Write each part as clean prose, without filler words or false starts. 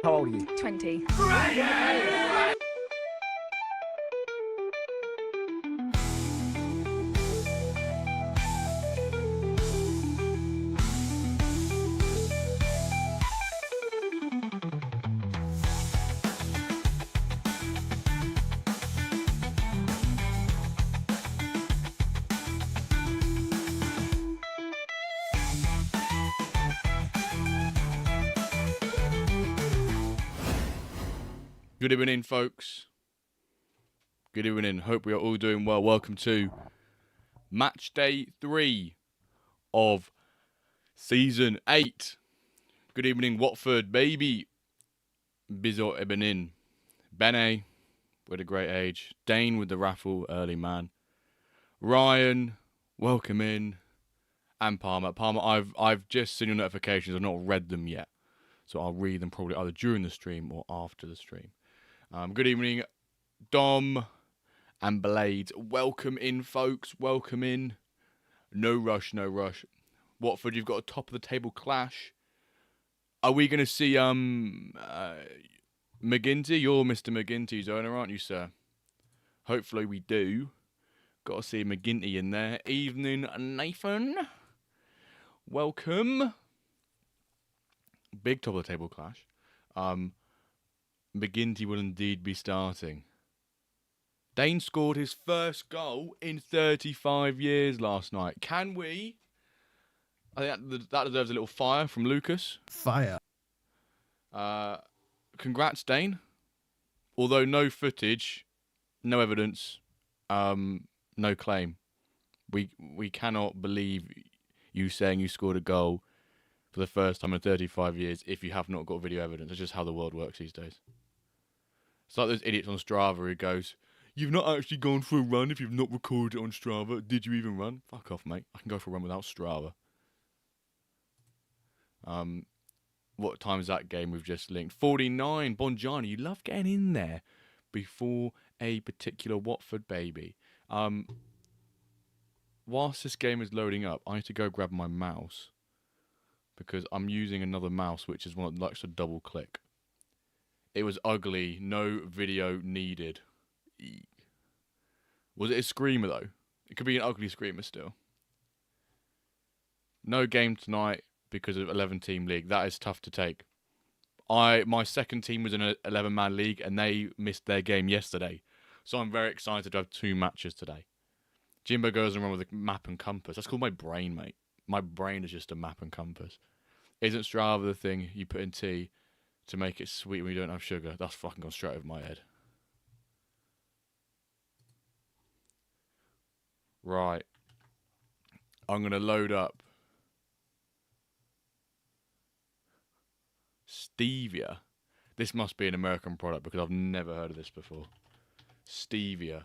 How old are you? 20. Good evening, folks. Good evening. Hope we are all doing well. Welcome to match day 3 of season 8. Good evening, Watford, baby. Bizot Ebenin. Bene with a great age. Dane with the raffle, early man. Ryan, welcome in. And Palmer. Palmer, I've just seen your notifications. I've not read them yet. So I'll read them probably either during the stream or after the stream. Good evening, Dom and Blades. Welcome in, folks. Welcome in. No rush, no rush. Watford, you've got a top of the table clash. Are we going to see McGinty? You're Mr. McGinty's owner, aren't you, sir? Hopefully we do. Got to see McGinty in there. Evening, Nathan. Welcome. Big top of the table clash. McGinty will indeed be starting. Dane scored his first goal in 35 years last night. Can we? I think that deserves a little fire from Lucas. Fire. Congrats, Dane. Although no footage, no evidence, no claim. We cannot believe you saying you scored a goal for the first time in 35 years if you have not got video evidence. That's just how the world works these days. It's like those idiots on Strava who goes, "You've not actually gone for a run if you've not recorded it on Strava. Did you even run?" Fuck off, mate. I can go for a run without Strava. What time is that game we've just linked? 49. Bonjani, you love getting in there before a particular Watford baby. Whilst this game is loading up, I need to go grab my mouse because I'm using another mouse, which is one that likes to double click. It was ugly. No video needed. Was it a screamer, though? It could be an ugly screamer still. No game tonight because of 11-team league. That is tough to take. My second team was in an 11-man league, and they missed their game yesterday. So I'm very excited to have 2 matches today. Jimbo goes around with a map and compass. That's called my brain, mate. My brain is just a map and compass. Isn't Strava the thing you put in tea to make it sweet when you don't have sugar? That's fucking gone straight over my head. Right. I'm going to load up Stevia. This must be an American product because I've never heard of this before. Stevia.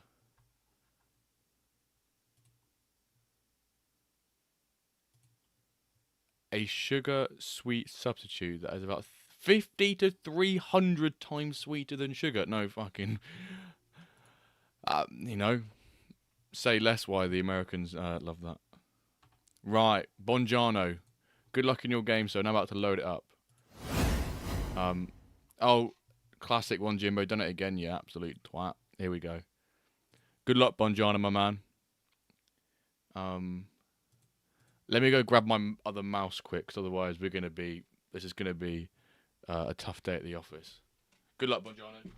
A sugar-sweet substitute that has about 50 to 300 times sweeter than sugar. No fucking... you know, say less why the Americans love that. Right, Bongiano. Good luck in your game, so now I'm about to load it up. Oh, classic one, Jimbo. Done it again, you absolute twat. Here we go. Good luck, Bongiano, my man. Let me go grab my other mouse quick, because otherwise this is gonna be a tough day at the office. Good luck, Bongiano.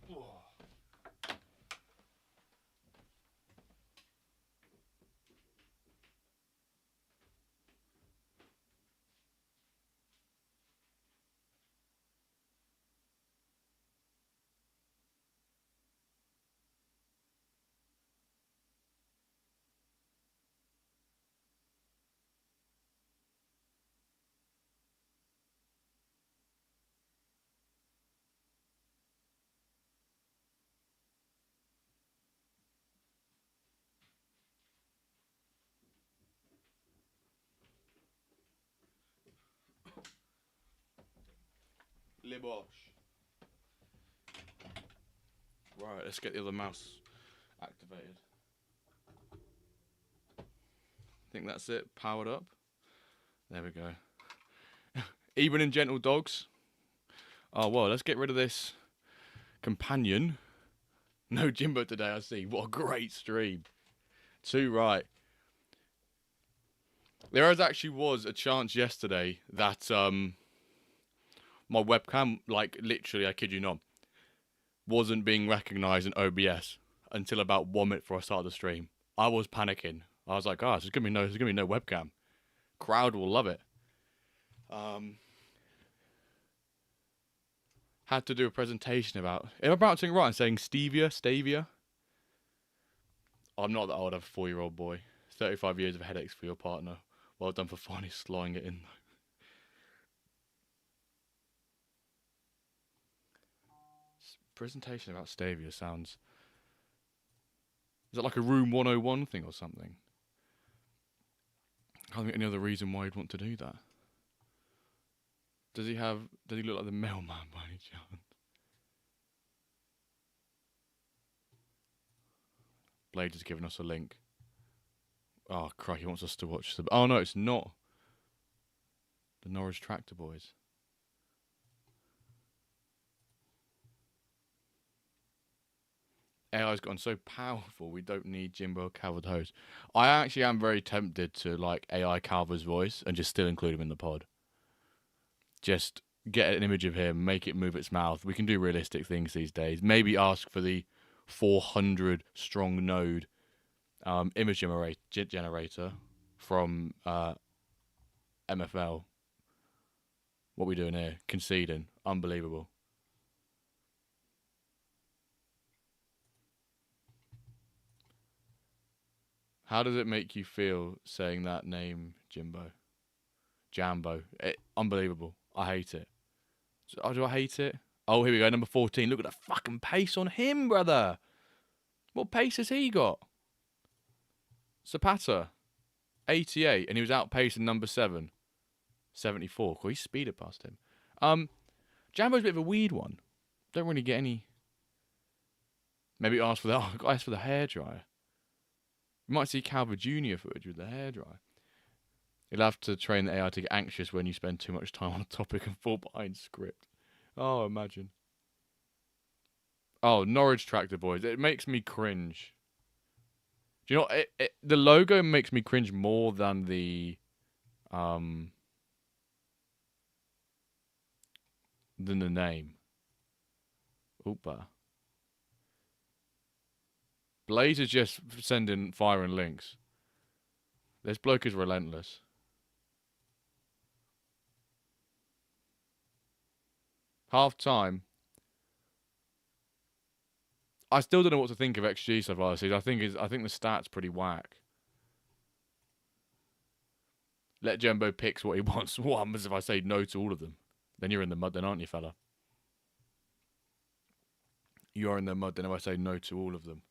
Libosh. Right, let's get the other mouse activated. I think that's it. Powered up. There we go. Even and gentle dogs. Oh, well, let's get rid of this companion. No Jimbo today, I see. What a great stream. Too right. There actually was a chance yesterday that my webcam, like literally, I kid you not, wasn't being recognised in OBS until about 1 minute before I started the stream. I was panicking. I was like, "Oh, there's gonna be no webcam. Crowd will love it." Had to do a presentation about. Am I pronouncing it right? I'm saying Stavia. I'm not that old. I have a 4-year-old boy. 35 years of headaches for your partner. Well done for finally sliding it in. Presentation about Stavia sounds... Is that like a Room 101 thing or something? I can't think of any other reason why he'd want to do that. Does he look like the mailman by any chance? Blade has given us a link. Oh, crap, he wants us to watch the... Oh, no, it's not. The Norwich Tractor Boys. AI's gotten so powerful, we don't need Jimbo Calvert Hose. I actually am very tempted to like AI Calver's voice and just still include him in the pod. Just get an image of him, make it move its mouth. We can do realistic things these days. Maybe ask for the 400 strong node image generator from MFL. What are we doing here? Conceding. Unbelievable. How does it make you feel saying that name, Jimbo? Jambo. Unbelievable. I hate it. Oh, do I hate it? Oh, here we go. Number 14. Look at the fucking pace on him, brother. What pace has he got? Zapata. 88. And he was outpacing number 7. 74. Cool, he speeded past him. Jambo's a bit of a weird one. Don't really get any... Maybe ask for that. Oh, I've got to ask for the hairdryer. You might see Calvert Jr. footage with the hairdryer. You'll have to train the AI to get anxious when you spend too much time on a topic and fall behind script. Oh, imagine. Oh, Norwich Tractor Boys. It makes me cringe. Do you know what? The logo makes me cringe more than the name. Oopa. Blaze is just sending firing links. This bloke is relentless. Half time. I still don't know what to think of XG so far this season. I think the stats pretty whack. Let Jumbo picks what he wants. What happens if I say no to all of them? Then you're in the mud then, aren't you, fella? You're in the mud then if I say no to all of them.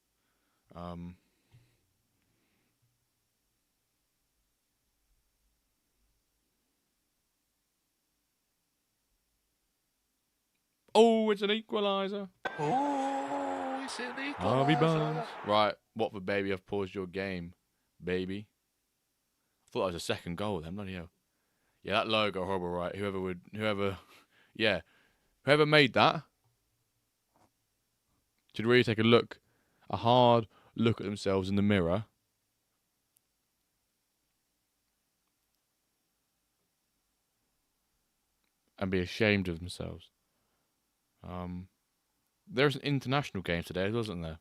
it's an equaliser. Oh, it's an Harvey equaliser. Barnes. Right, Watford, baby, I've paused your game, baby. I thought that was a second goal then, bloody hell. Yeah, that logo, horrible, right? Whoever made that should really take a hard look at themselves in the mirror. And be ashamed of themselves. There's an international game today, wasn't there?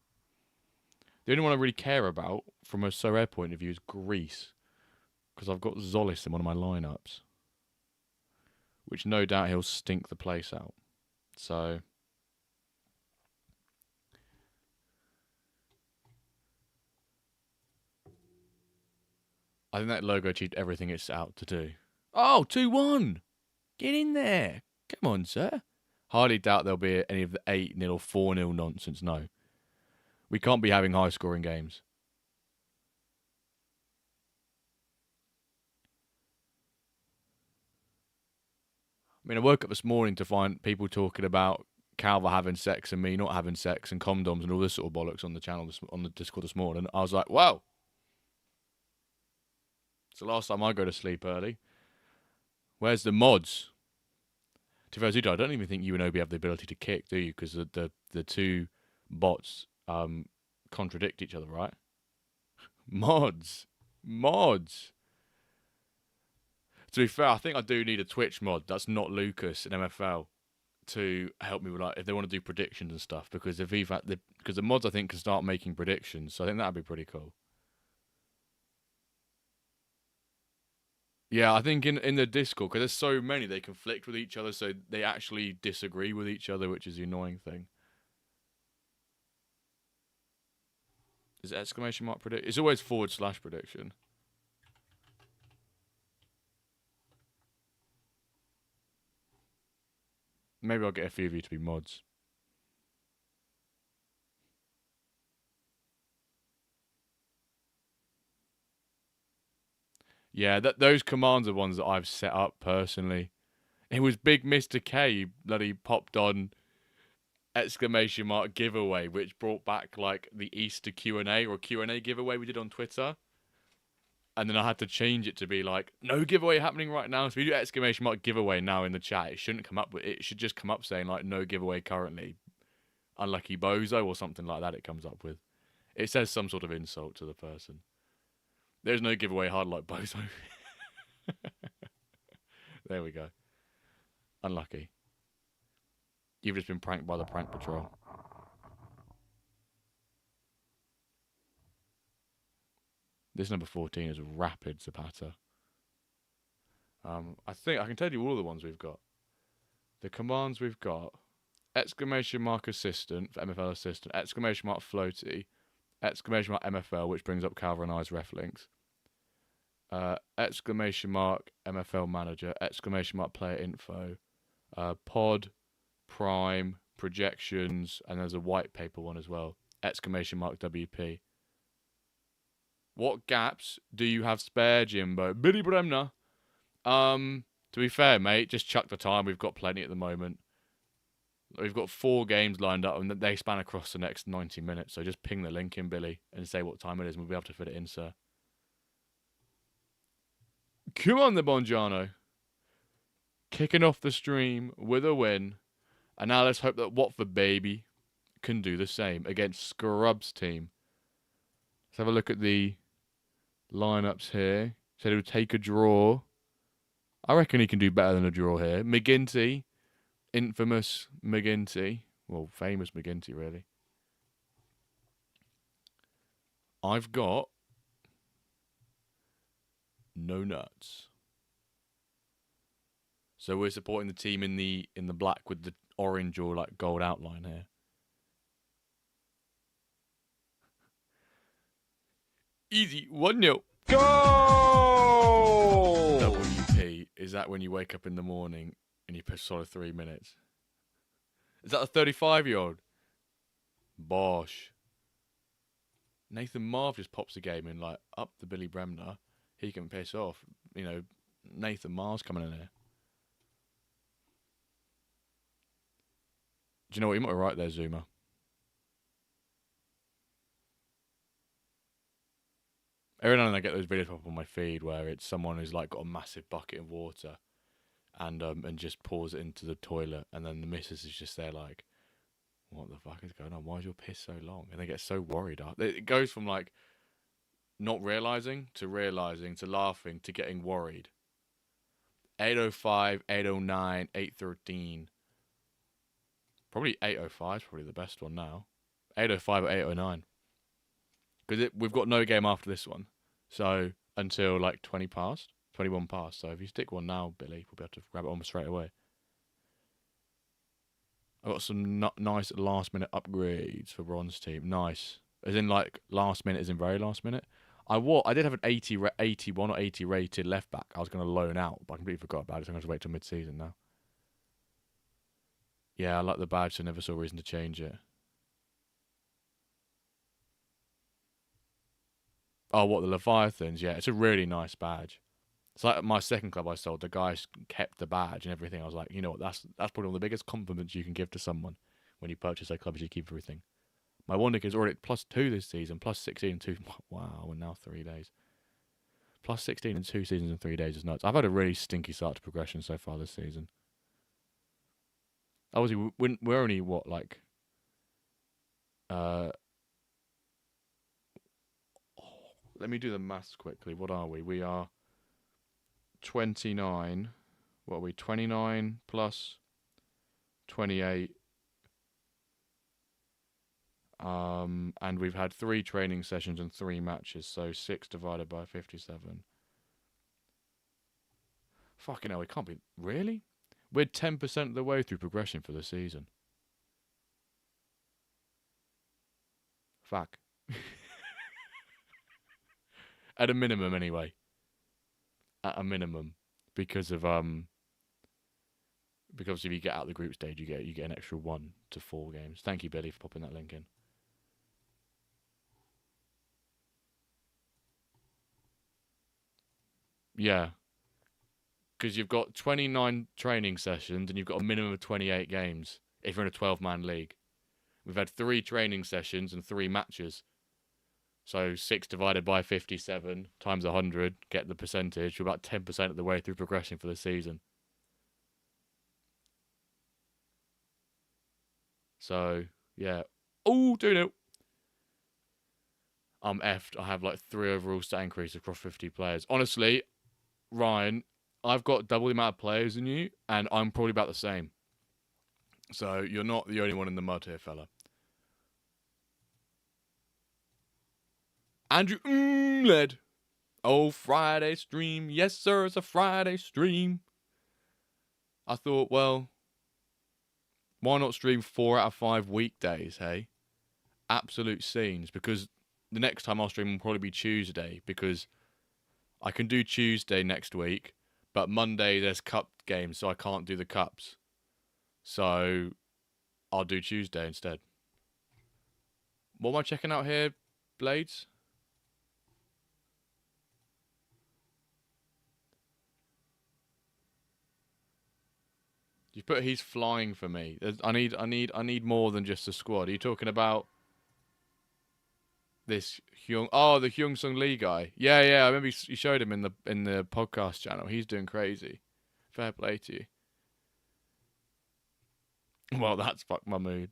The only one I really care about, from a Sorare point of view, is Greece. Because I've got Zolis in one of my lineups. Which no doubt he'll stink the place out. So I think that logo achieved everything it's set out to do. Oh, 2-1! Get in there! Come on, sir. Hardly doubt there'll be any of the 8-0 or 4-0 nonsense, no. We can't be having high-scoring games. I mean, I woke up this morning to find people talking about Calva having sex and me not having sex and condoms and all this sort of bollocks on the channel, on the Discord this morning. I was like, wow. It's the last time I go to sleep early. Where's the mods? To be honest, I don't even think you and Obi have the ability to kick, do you? Because the two bots contradict each other, right? Mods. To be fair, I think I do need a Twitch mod that's not Lucas and MFL to help me with, like, if they want to do predictions and stuff. Because because the mods I think can start making predictions, so I think that'd be pretty cool. Yeah, I think in the Discord, because there's so many, they conflict with each other, so they actually disagree with each other, which is the annoying thing. Is it exclamation mark predict? It's always / prediction. Maybe I'll get a few of you to be mods. Yeah, those commands are ones that I've set up personally. It was Big Mr. K bloody popped on exclamation mark giveaway, which brought back like the Easter Q&A or Q&A giveaway we did on Twitter. And then I had to change it to be like, no giveaway happening right now. So we do exclamation mark giveaway now in the chat. It shouldn't come up with it. Should just come up saying like no giveaway currently. Unlucky bozo or something like that it comes up with. It says some sort of insult to the person. There's no giveaway hard like bozo. There we go. Unlucky. You've just been pranked by the prank patrol. This number 14 is Rapid Zapata. I think I can tell you all the ones we've got. The commands we've got: exclamation mark assistant for MFL assistant, exclamation mark floaty, exclamation mark MFL, which brings up Calvin and I's ref links. Exclamation mark MFL manager, exclamation mark player info, pod, prime, projections, and there's a white paper one as well. Exclamation mark WP. What gaps do you have spare, Jimbo? Billy Bremner. To be fair, mate, just chuck the time. We've got plenty at the moment. We've got 4 games lined up, and they span across the next 90 minutes. So just ping the link in, Billy, and say what time it is, and we'll be able to fit it in, sir. Come on, the Bongiano. Kicking off the stream with a win. And now let's hope that Watford, baby, can do the same against Scrub's team. Let's have a look at the lineups here. Said he would take a draw. I reckon he can do better than a draw here. McGinty. Infamous McGinty. Well, famous McGinty, really. I've got no nuts. So we're supporting the team in the black with the orange or like gold outline here. Easy, 1-0. Go! WP, is that when you wake up in the morning and you push solid 3 minutes? Is that a 35-year-old? Bosh. Nathan Marv just pops the game in, like, up the Billy Bremner. He can piss off. You know, Nathan Marv's coming in here. Do you know what? You might be right there, Zuma. Every now and then I get those videos up on my feed where it's someone who's like got a massive bucket of water and just pours it into the toilet, and then the missus is just there like, what the fuck is going on? Why is your piss so long? And they get so worried. It goes from like not realizing to laughing to getting worried. 805, 809, 813. Probably 805 is probably the best one now. 805 or 809. Because we've got no game after this one. So until like 20 past, 21 past. So if you stick one now, Billy, we'll be able to grab it on straight away. I got some nice last minute upgrades for bronze team. Nice. As in like last minute, as in very last minute. I did have an 81 or 80 rated left back. I was going to loan out, but I completely forgot about it. So I'm going to wait till mid season now. Yeah, I like the badge, so never saw a reason to change it. Oh, what, the Leviathans? Yeah, it's a really nice badge. It's like my second club I sold. The guy kept the badge and everything. I was like, you know what? That's probably one of the biggest compliments you can give to someone when you purchase a club. You keep everything. My WenDirk is already at +2 this season, +16 in 2. Wow, and now 3 days. +16 in 2 seasons in 3 days is nuts. I've had a really stinky start to progression so far this season. Obviously, we're only what, like, let me do the maths quickly. What are we? We are 29. What are we? 29 plus 28. And we've had 3 training sessions and 3 matches, so 6 divided by 57. Fucking hell, it can't be. Really? We're 10% of the way through progression for the season. Fuck. At a minimum, anyway. At a minimum. Because if you get out of the group stage, you get an extra 1 to 4 games. Thank you, Billy, for popping that link in. Yeah. Because you've got 29 training sessions and you've got a minimum of 28 games if you're in a 12-man league. We've had 3 training sessions and 3 matches. So 6 divided by 57 times 100, get the percentage. We're about 10% of the way through progression for the season. So, yeah. Oh, 2-0. I'm effed. I have like 3 overall stat increase across 50 players. Honestly, Ryan, I've got double the amount of players than you, and I'm probably about the same. So you're not the only one in the mud here, fella. Andrew led. Oh, Friday stream. Yes, sir, it's a Friday stream. I thought, well, why not stream 4 out of 5 weekdays, hey? Absolute scenes, because the next time I'll stream will probably be Tuesday, because I can do Tuesday next week, but Monday there's cup games, so I can't do the cups. So I'll do Tuesday instead. What am I checking out here, Blades? You put he's flying for me. I need more than just a squad. Are you talking about this the Hyung Sung Lee guy? Yeah. I remember you showed him in the podcast channel. He's doing crazy. Fair play to you. Well, that's fucked my mood.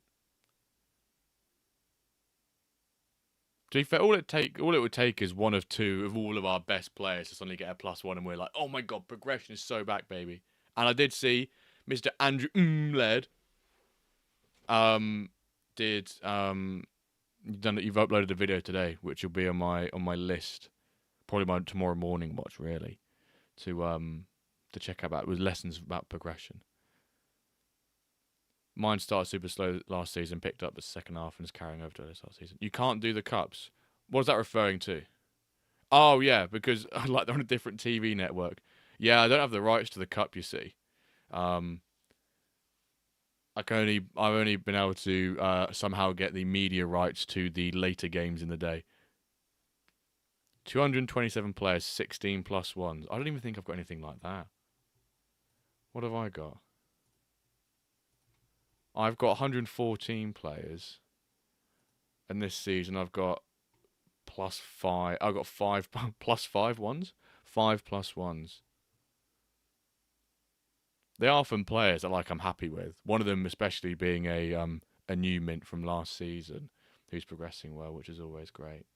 To be fair, all it would take is 1 of 2 of all of our best players to suddenly get a +1, and we're like, oh my god, progression is so back, baby. And I did see Mr. Andrew led. You've uploaded a video today, which will be on my list, probably by tomorrow morning watch, really, to check out with lessons about progression. Mine started super slow last season, picked up the second half, and is carrying over to this last season. You can't do the cups. What is that referring to? Oh yeah, because like they're on a different TV network. Yeah, I don't have the rights to the cup. You see, I've only been able to somehow get the media rights to the later games in the day. 227 players, 16 +1s. I don't even think I've got anything like that. What have I got? I've got 114 players, and this season I've got +5. I've got 5 +5 ones, 5 +1s. They are from players that I'm happy with. One of them especially being a new mint from last season, who's progressing well, which is always great.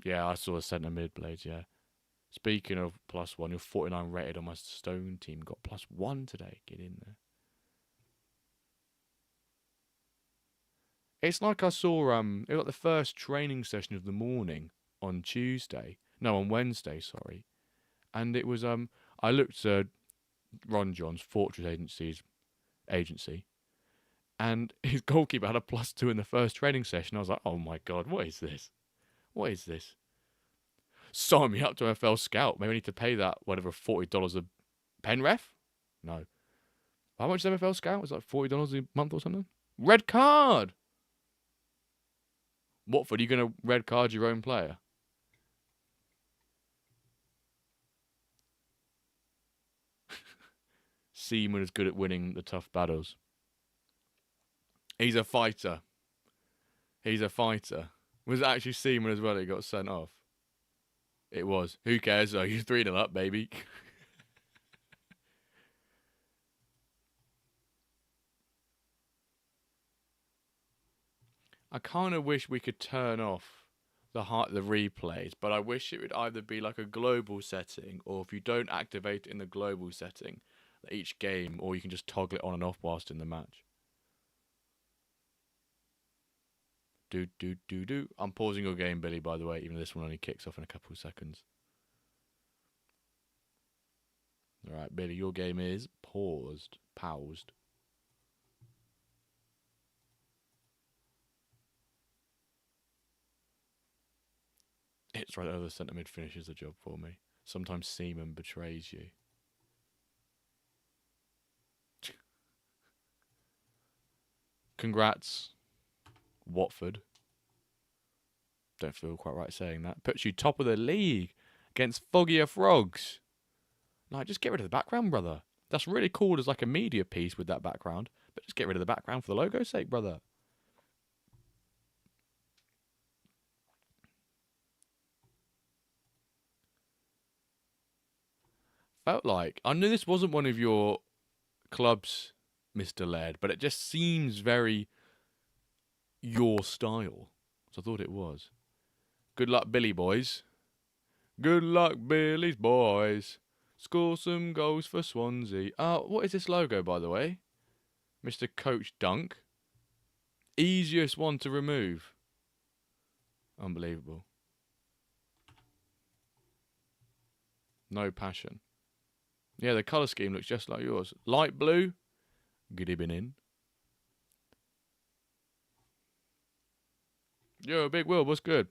Yeah, I saw a centre mid blades. Yeah. Speaking of +1, you're 49 rated on my stone team. Got +1 today. Get in there. It's like I saw it was like the first training session of the morning on Tuesday. No, on Wednesday, sorry. And it was I looked at Ron John's Fortress agency, and his goalkeeper had a +2 in the first training session. I was like, oh my god, what is this? What is this? Sign me up to MFL Scout. Maybe I need to pay that whatever $40 a pen ref. No, how much is MFL Scout? It's like $40 a month or something. Red card. Watford, are you going to red card your own player? Seaman is good at winning the tough battles. He's a fighter. He's a fighter. Was it actually Seaman as well that got sent off? It was. Who cares though? You're 3-0 up, baby. I kind of wish we could turn off the replays, but I wish it would either be like a global setting, or if you don't activate it in the global setting, each game, or you can just toggle it on and off whilst in the match. Do. I'm pausing your game, Billy, by the way, even though this one only kicks off in a couple of seconds. Alright, Billy, your game is paused. It's right, the centre mid finishes the job for me. Sometimes Seaman betrays you. Congrats, Watford. Don't feel quite right saying that. Puts you top of the league against Foggier Frogs. No, just get rid of the background, brother. That's really cool as like a media piece with that background. But just get rid of the background for the logo's sake, brother. Felt like, I knew this wasn't one of your clubs, Mr. Laird, but it just seems very your style. So I thought it was. Good luck, Billy boys. Good luck, Billy's boys. Score some goals for Swansea. What is this logo, by the way? Mr. Coach Dunk. Easiest one to remove. Unbelievable. No passion. Yeah, the colour scheme looks just like yours. Light blue. Gibbon in. Yo, Big Will, what's good?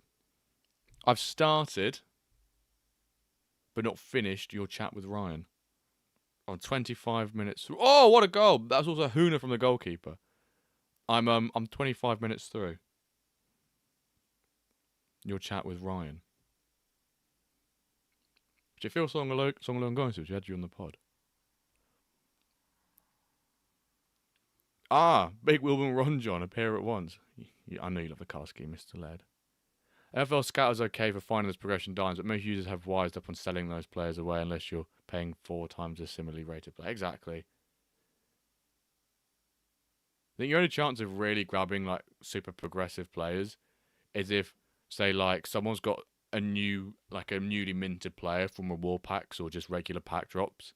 I've started, but not finished your chat with Ryan. On 25 minutes. Oh, what a goal! That's also a hooner from the goalkeeper. I'm 25 minutes through your chat with Ryan. Do you feel song alone going to? You had you on the pod. Big Will and Ron John appear at once. I know you love the colour scheme, Mr. Laird. NFL Scout is okay for finding those progression dimes, but most users have wised up on selling those players away unless you're paying 4 times a similarly rated player. Exactly. I think your only chance of really grabbing like super progressive players is if, say, like someone's got a newly minted player from reward packs or just regular pack drops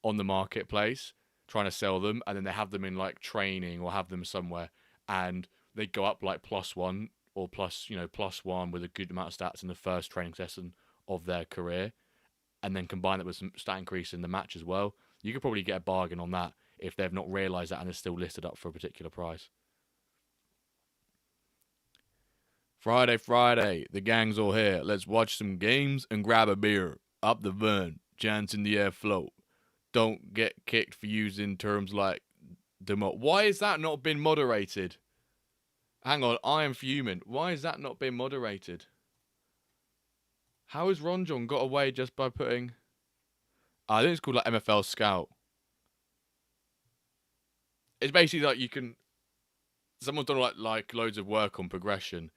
on the marketplace, trying to sell them, and then they have them in like training or have them somewhere, and they go up like +1 or +1 with a good amount of stats in the first training session of their career, and then combine it with some stat increase in the match as well. You could probably get a bargain on that if they've not realised that and they're still listed up for a particular price. Friday, the gang's all here. Let's watch some games and grab a beer. Up the Vern, chance in the air float. Don't get kicked for using terms like demo. Why has that not been moderated? Hang on, I am fuming. Why has that not been moderated? How has Ron John got away just by putting... I think it's called like MFL Scout. It's basically like you can. Someone's done like loads of work on progression,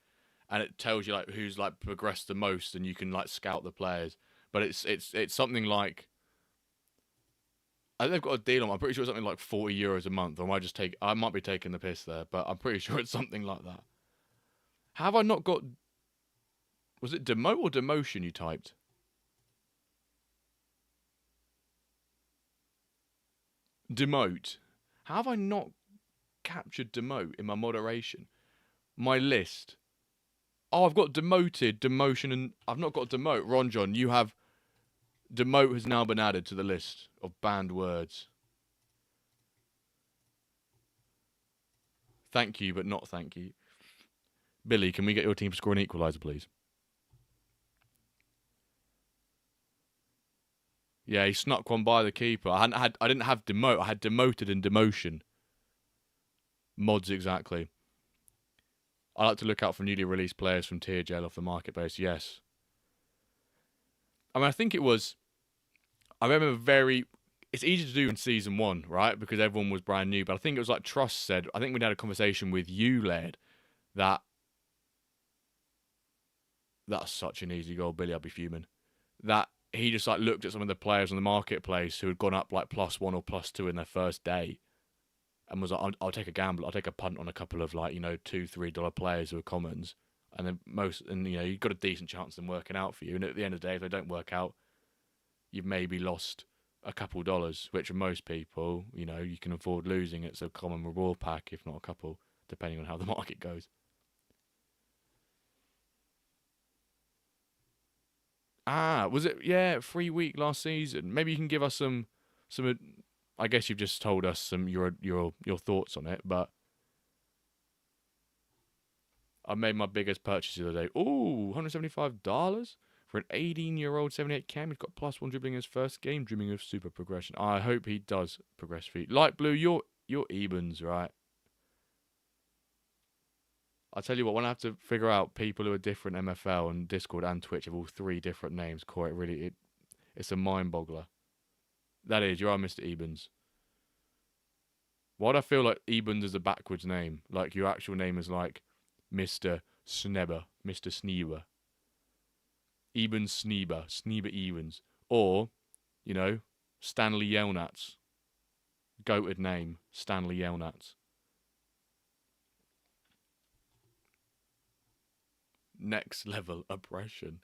and it tells you like who's like progressed the most, and you can like scout the players. But it's something like. I think they've got a deal on. I'm pretty sure it's something like €40 a month. Or I might be taking the piss there, but I'm pretty sure it's something like that. Have I not got? Was it demote or demotion you typed? Demote. How have I not captured demote in my moderation? My list. Oh, I've got demoted, demotion, and I've not got demote. Ron John, you have demote has now been added to the list of banned words. Thank you, but not thank you. Billy, can we get your team to score an equaliser, please? Yeah, he snuck one by the keeper. I didn't have demote. I had demoted and demotion. Mods exactly. I like to look out for newly released players from tier jail off the marketplace. Yes. I mean, I think it was. I remember It's easy to do in season 1, right? Because everyone was brand new. But I think it was like Trust said. I think we had a conversation with you, Laird, that. That's such an easy goal, Billy. I'd be fuming. That he just like looked at some of the players on the marketplace who had gone up like +1 or +2 in their first day, and was like, I'll take a gamble. I'll take a punt on a couple of like $2, $3 players who are commons, and then you've got a decent chance of them working out for you. And at the end of the day, if they don't work out, you've maybe lost a couple dollars, which for most people, you can afford losing. It's a common reward pack, if not a couple, depending on how the market goes. Was it? Yeah, free week last season. Maybe you can give us some. I guess you've just told us some your thoughts on it, but I made my biggest purchase the other day. Ooh, $175 for an 18-year-old 78 cam. He's got +1 dribbling in his first game, dreaming of super progression. I hope he does progress for you. Light blue, you're Ebens, right? I'll tell you what, when I have to figure out people who are different MFL and Discord and Twitch have all 3 different names, Corey, it's a mind boggler. That is, you are Mr. Ebens. Why do I feel like Ebens is a backwards name? Like your actual name is like Mr. Snebber, Mr. Sneeber. Ebens Sneeber, Sneeber Ebens. Or, Stanley Yelnats. Goated name, Stanley Yelnats. Next level oppression.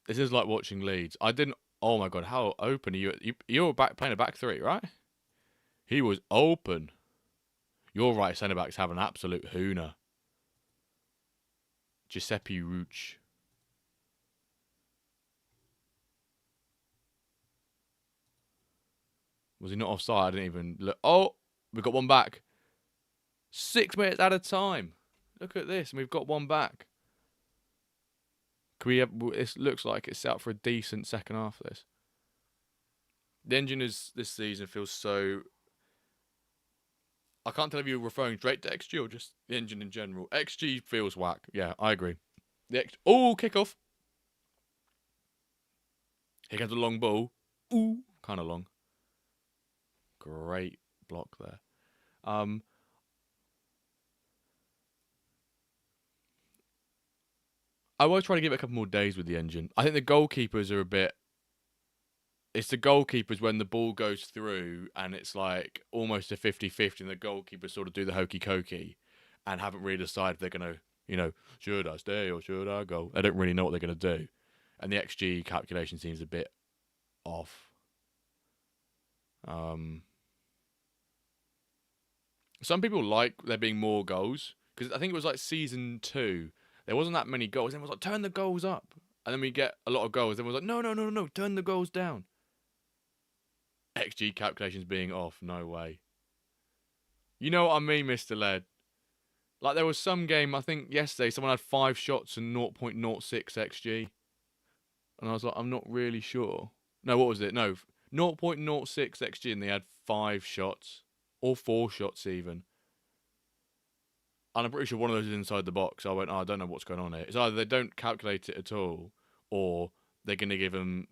This is like watching Leeds. Oh my god, how open are you? You're playing a back 3, right? He was open. Your right centre back's having an absolute hooner. Giuseppe Ruch. Was he not offside? I didn't even look. Oh, we've got one back. 6 minutes at a time. Look at this, and we've got one back. Can we have? This looks like it's set up for a decent second half. This. The engine this season feels so. I can't tell if you're referring straight to XG or just the engine in general. XG feels whack. Yeah, I agree. Kickoff. Here comes a long ball. Ooh, kind of long. Great block there. I always try to give it a couple more days with the engine. I think the goalkeepers are a bit. It's the goalkeepers when the ball goes through and it's like almost a 50-50 and the goalkeepers sort of do the hokey cokey and haven't really decided if they're going to, should I stay or should I go? They don't really know what they're going to do. And the XG calculation seems a bit off. Some people like there being more goals because I think it was like season 2. There wasn't that many goals. Everyone was like, turn the goals up. And then we get a lot of goals. Everyone's like, no, turn the goals down. XG calculations being off. No way. You know what I mean, Mr. Led? Like there was some game, I think yesterday, someone had 5 shots and 0.06 XG. And I was like, I'm not really sure. No, what was it? No, 0.06 XG and they had 5 shots. Or 4 shots even. And I'm pretty sure one of those is inside the box. I went, I don't know what's going on here. It's either they don't calculate it at all, or they're going to give them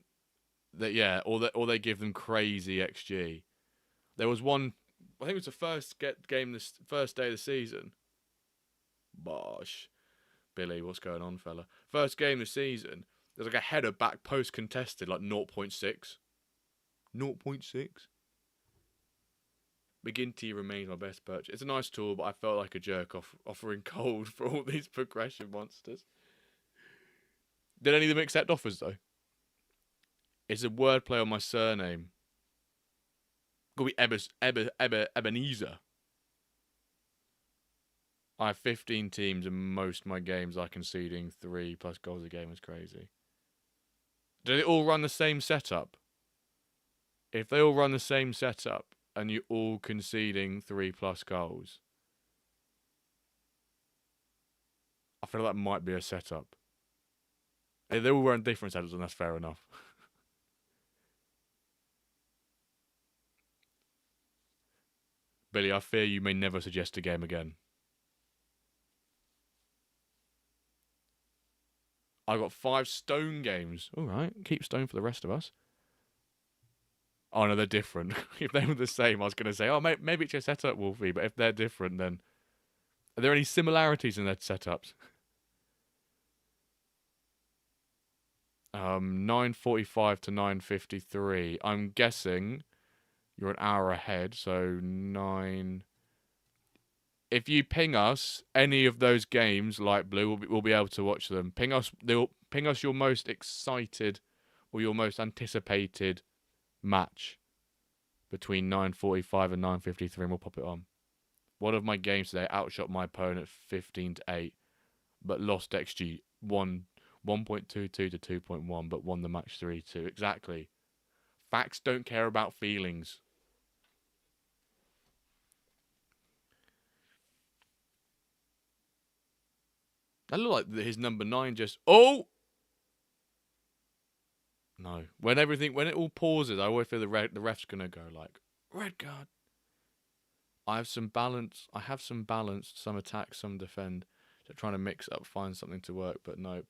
or they give them crazy XG. There was one, I think it was the first day of the season. Bosh. Billy, what's going on, fella? First game of the season, there's like a header back post contested, like 0.6. 0.6? McGinty remains my best purchase. It's a nice tool, but I felt like a jerk offering gold for all these progression monsters. Did any of them accept offers, though? It's a wordplay on my surname. Could be Ebenezer. I have 15 teams, and most of my games are conceding 3+ goals a game. Is crazy. Do they all run the same setup? If they all run the same setup, and you're all conceding 3+ goals, I feel like that might be a setup. If they all run different setups, then that's fair enough. Billy, I fear you may never suggest a game again. I got 5 stone games. All right, keep stone for the rest of us. Oh no, they're different. If they were the same, I was going to say, oh, maybe it's your setup, Wolfie. But if they're different, then are there any similarities in their setups? 9:45 to 9:53. I'm guessing you're an hour ahead, so 9. If you ping us any of those games, light blue, we'll be able to watch them. Ping us your most excited or your most anticipated match between 9:45 and 9:53, and we'll pop it on. One of my games today outshot my opponent 15-8, but lost XG 1.22 to 2.1, but won the match 3-2. Exactly. Facts don't care about feelings. That looked like his number 9 just... Oh! No. When it all pauses, I always feel the ref's going to go like, red card. I have some balance, some attack, some defend. So trying to mix up, find something to work, but no.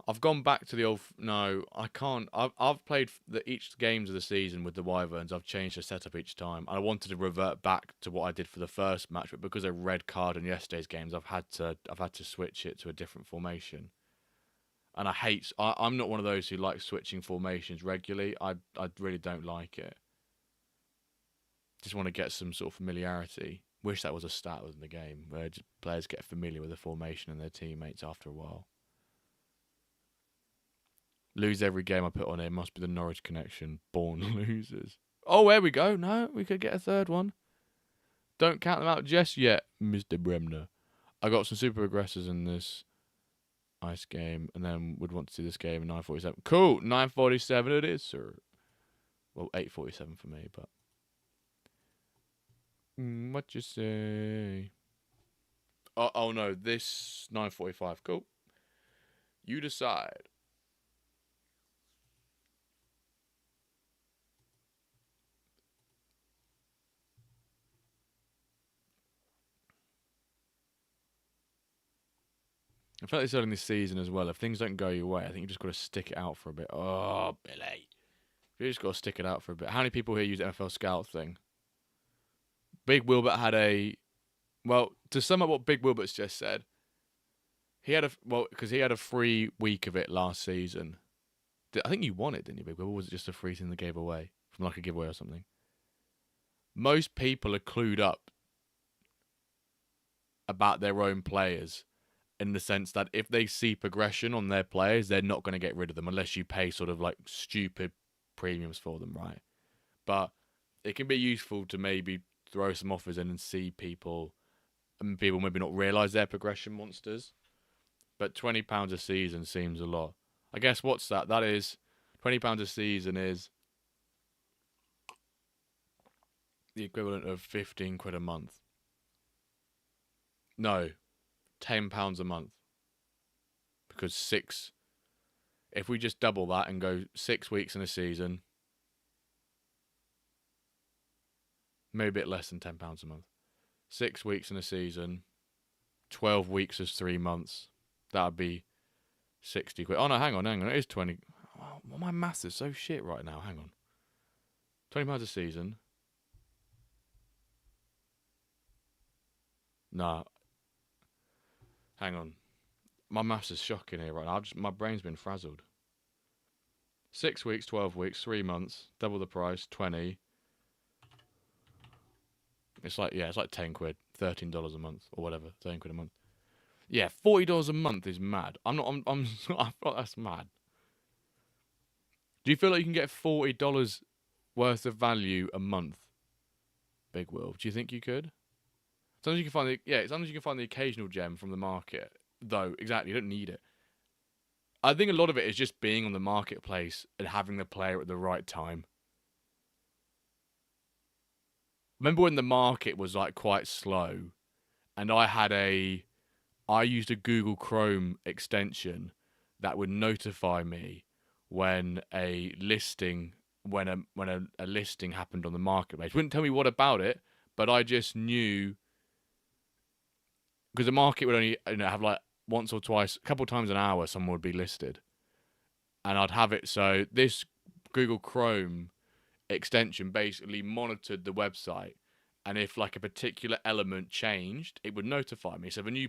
I've gone back to the old... No, I can't. I've played each games of the season with the Wyverns. I've changed the setup each time. I wanted to revert back to what I did for the first match, but because of red card in yesterday's games, I've had to switch it to a different formation. And I'm not one of those who likes switching formations regularly. I really don't like it. Just want to get some sort of familiarity. Wish that was a stat within the game, where players get familiar with the formation and their teammates after a while. Lose every game I put on here. Must be the Norwich connection. Born losers. Oh, there we go. No, we could get a third one. Don't count them out just yet, Mr. Bremner. I got some super aggressors in this ice game, and then would want to see this game at 9:47. Cool, 9:47 it is, sir. Well, 8:47 for me, but what you say? Oh no, this 9:45. Cool. You decide. I feel like they said in this season as well, if things don't go your way, I think you've just got to stick it out for a bit. Oh, Billy. You just got to stick it out for a bit. How many people here use MFL Scout thing? Big Wilbert had a... Well, to sum up what Big Wilbert's just said, because he had a free week of it last season. I think you won it, didn't you, Big Wilbert? Or was it just a free thing they gave away? From like a giveaway or something? Most people are clued up about their own players, in the sense that if they see progression on their players, they're not going to get rid of them unless you pay sort of like stupid premiums for them, right? But it can be useful to maybe throw some offers in and see people, and people maybe not realise they're progression monsters. But £20 a season seems a lot. I guess what's that? That is £20 a season is the equivalent of 15 quid a month. No, £10 a month. Because if we just double that and go 6 weeks in a season, maybe a bit less than £10 a month. 6 weeks in a season, 12 weeks is 3 months. That would be 60 quid. Oh no, hang on. It is 20. My maths is so shit right now. Hang on. £20 a season. Nah. Hang on. My maths is shocking here right now. My brain's been frazzled. 6 weeks, 12 weeks, 3 months, double the price, 20. It's like 10 quid, $13 a month or whatever, 13 quid a month. Yeah, $40 a month is mad. I thought that's mad. Do you feel like you can get $40 worth of value a month? Big Will, do you think you could? Sometimes you can find sometimes you can find the occasional gem from the market, though. Exactly, you don't need it. I think a lot of it is just being on the marketplace and having the player at the right time. Remember when the market was like quite slow, and I used a Google Chrome extension that would notify me when a listing a listing happened on the marketplace. It wouldn't tell me what about it, but I just knew, because the market would only have like once or twice, a couple times an hour, someone would be listed, and I'd have it. So this Google Chrome extension basically monitored the website, and if like a particular element changed, it would notify me. So if a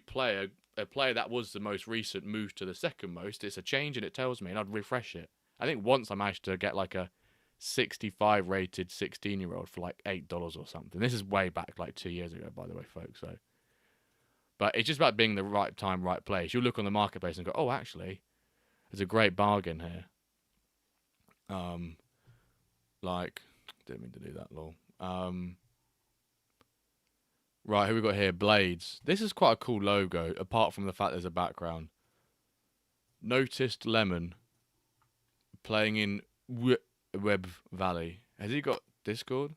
player that was the most recent moved to the second most, it's a change and it tells me, and I'd refresh it. I think once I managed to get like a 65 rated 16-year-old for like $8 or something. This is way back like 2 years ago, by the way, folks. So, but it's just about being the right time, right place. You'll look on the marketplace and go, oh, actually, there's a great bargain here. Like, didn't mean to do that, lol. Right, who we got here? Blades. This is quite a cool logo, apart from the fact there's a background. Noticed Lemon playing in Web Valley. Has he got Discord?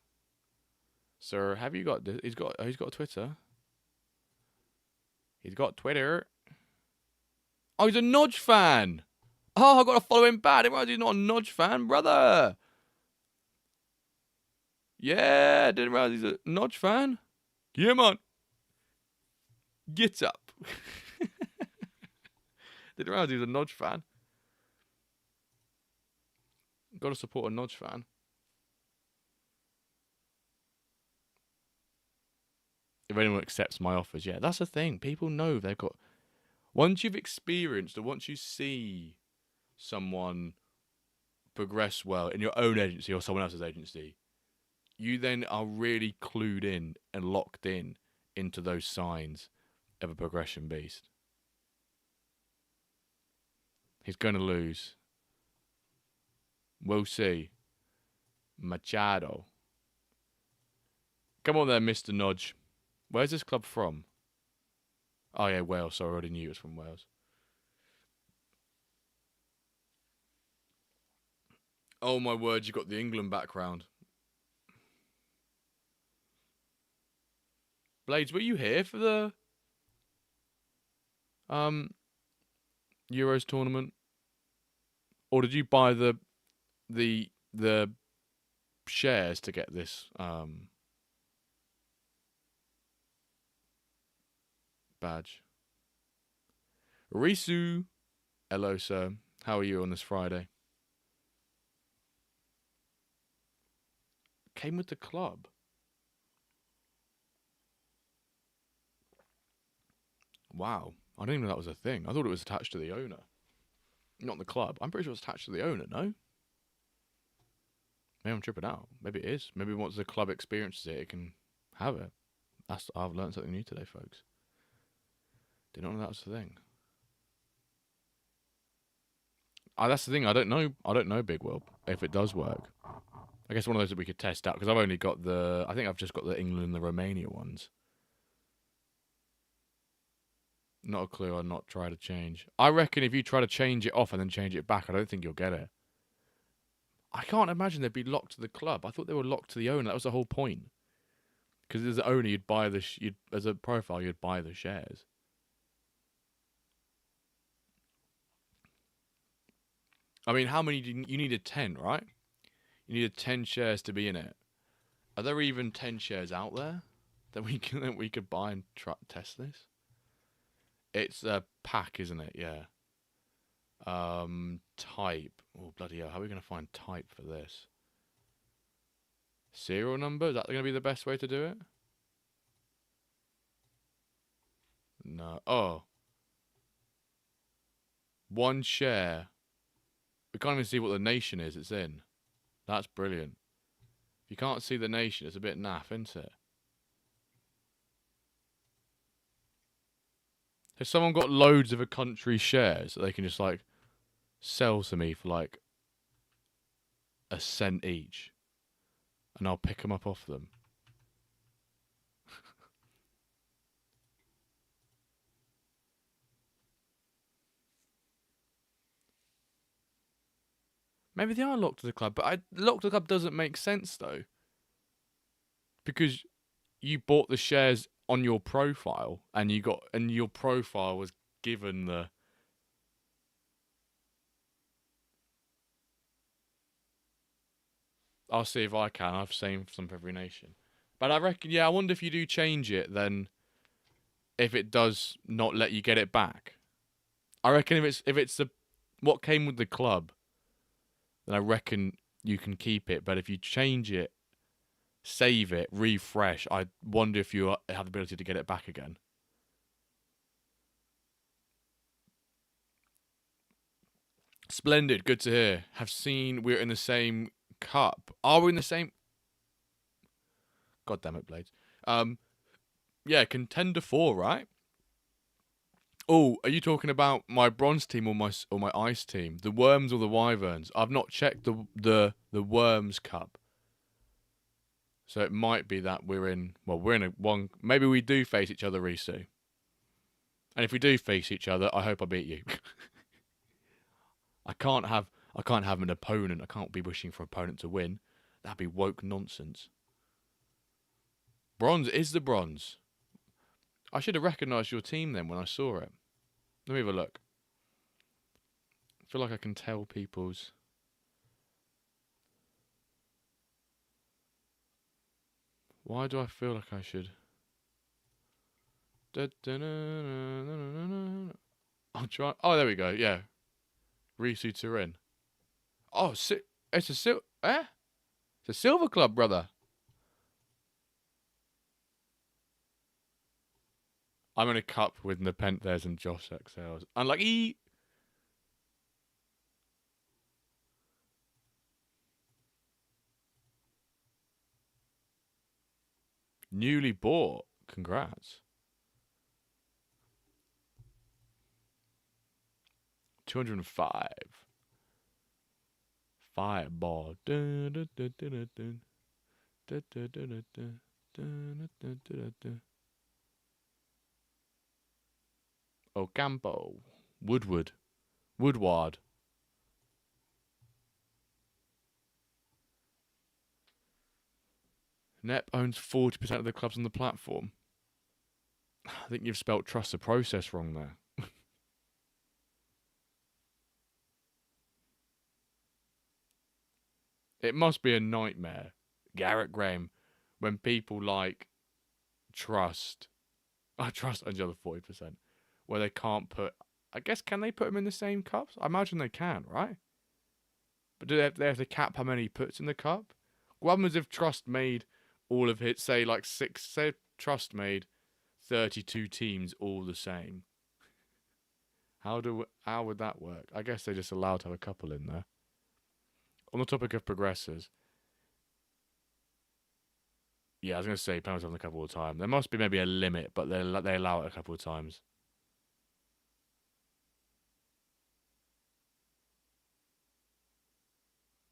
Sir, have you got this? He's got Twitter. He's got Twitter. Oh, he's a Nodge fan. Oh, I've got to follow him back. I didn't realize he's not a Nodge fan, brother. Yeah, didn't realize he's a Nodge fan. Yeah, man. Get up. Didn't realize he was a Nodge fan. Got to support a Nodge fan. If anyone accepts my offers, yeah, that's the thing. People know they've got. Once you've experienced, or once you see someone progress well in your own agency or someone else's agency, you then are really clued in and locked in into those signs of a progression beast. He's going to lose. We'll see. Machado. Come on there, Mr. Nodge. Where's this club from? Oh, yeah, Wales. So I already knew it was from Wales. Oh, my word, you got the England background. Blades, were you here for the Euros tournament? Or did you buy the shares to get this badge? Risu, hello sir. How are you on this Friday? Came with the club. Wow, I didn't even know that was a thing. I thought it was attached to the owner, not the club. I'm pretty sure it's attached to the owner. No. Maybe I'm tripping out. Maybe it is. Maybe once the club experiences it, it can have it. I've learned something new today, folks. Did not know that was the thing. That's the thing. I don't know, Big Will, if it does work. I guess one of those that we could test out, because I've only got I think I've just got the England and the Romania ones. Not a clue. I'll not try to change. I reckon if you try to change it off and then change it back, I don't think you'll get it. I can't imagine they'd be locked to the club. I thought they were locked to the owner. That was the whole point. Because as the owner, you'd buy as a profile, you'd buy the shares. I mean, how many you needed 10, right? You needed 10 shares to be in it. Are there even 10 shares out there that we could buy and test this? It's a pack, isn't it? Yeah. Type. Oh, bloody hell. How are we going to find type for this? Serial number? Is that going to be the best way to do it? No. Oh. One share. We can't even see what the nation is it's in. That's brilliant. If you can't see the nation, it's a bit naff, isn't it? Has someone got loads of a country shares that they can just like sell to me for like a cent each, and I'll pick them up off them? Maybe they are locked to the club, but locked to the club doesn't make sense though, because you bought the shares on your profile, and your profile was given the. I'll see if I can. I've saved some for every nation, but I reckon I wonder if you do change it, then if it does not let you get it back. I reckon if it's the what came with the club, then I reckon you can keep it. But if you change it, save it, refresh, I wonder if you have the ability to get it back again. Splendid, good to hear. Have seen we're in the same cup. Are we in the same? God damn it, Blades. Yeah, contender 4, right? Oh, are you talking about my bronze team or my ice team? The worms or the wyverns? I've not checked the worms cup. So it might be that we're in. Well, we're in a one. Maybe we do face each other, Risu. And if we do face each other, I hope I beat you. I can't have an opponent. I can't be wishing for an opponent to win. That'd be woke nonsense. Bronze is the bronze. I should have recognised your team then when I saw it. Let me have a look. I feel like I can tell people's. Why do I feel like I should? I'll try. Oh, there we go. Yeah, Risu Turin. Oh, it's a It's a silver club, brother. I'm in a cup with Nepenthes and Josh XLs. Unlucky. Newly bought. Congrats. 205. Fireball. Ocampo. Woodward. Nep owns 40% of the clubs on the platform. I think you've spelt trust the process wrong there. It must be a nightmare, Garrett Graham, when people like trust. I trust on the other 40%, where they can't put. I guess can they put them in the same cups? I imagine they can, right? But do they have to cap how many he puts in the cup? What happens if Trust made all of it? Say like six. Say Trust made 32 teams all the same. How would that work? I guess they're just allowed to have a couple in there. On the topic of progressors, yeah, I was going to say penalties on a couple of times. There must be maybe a limit, but they allow it a couple of times.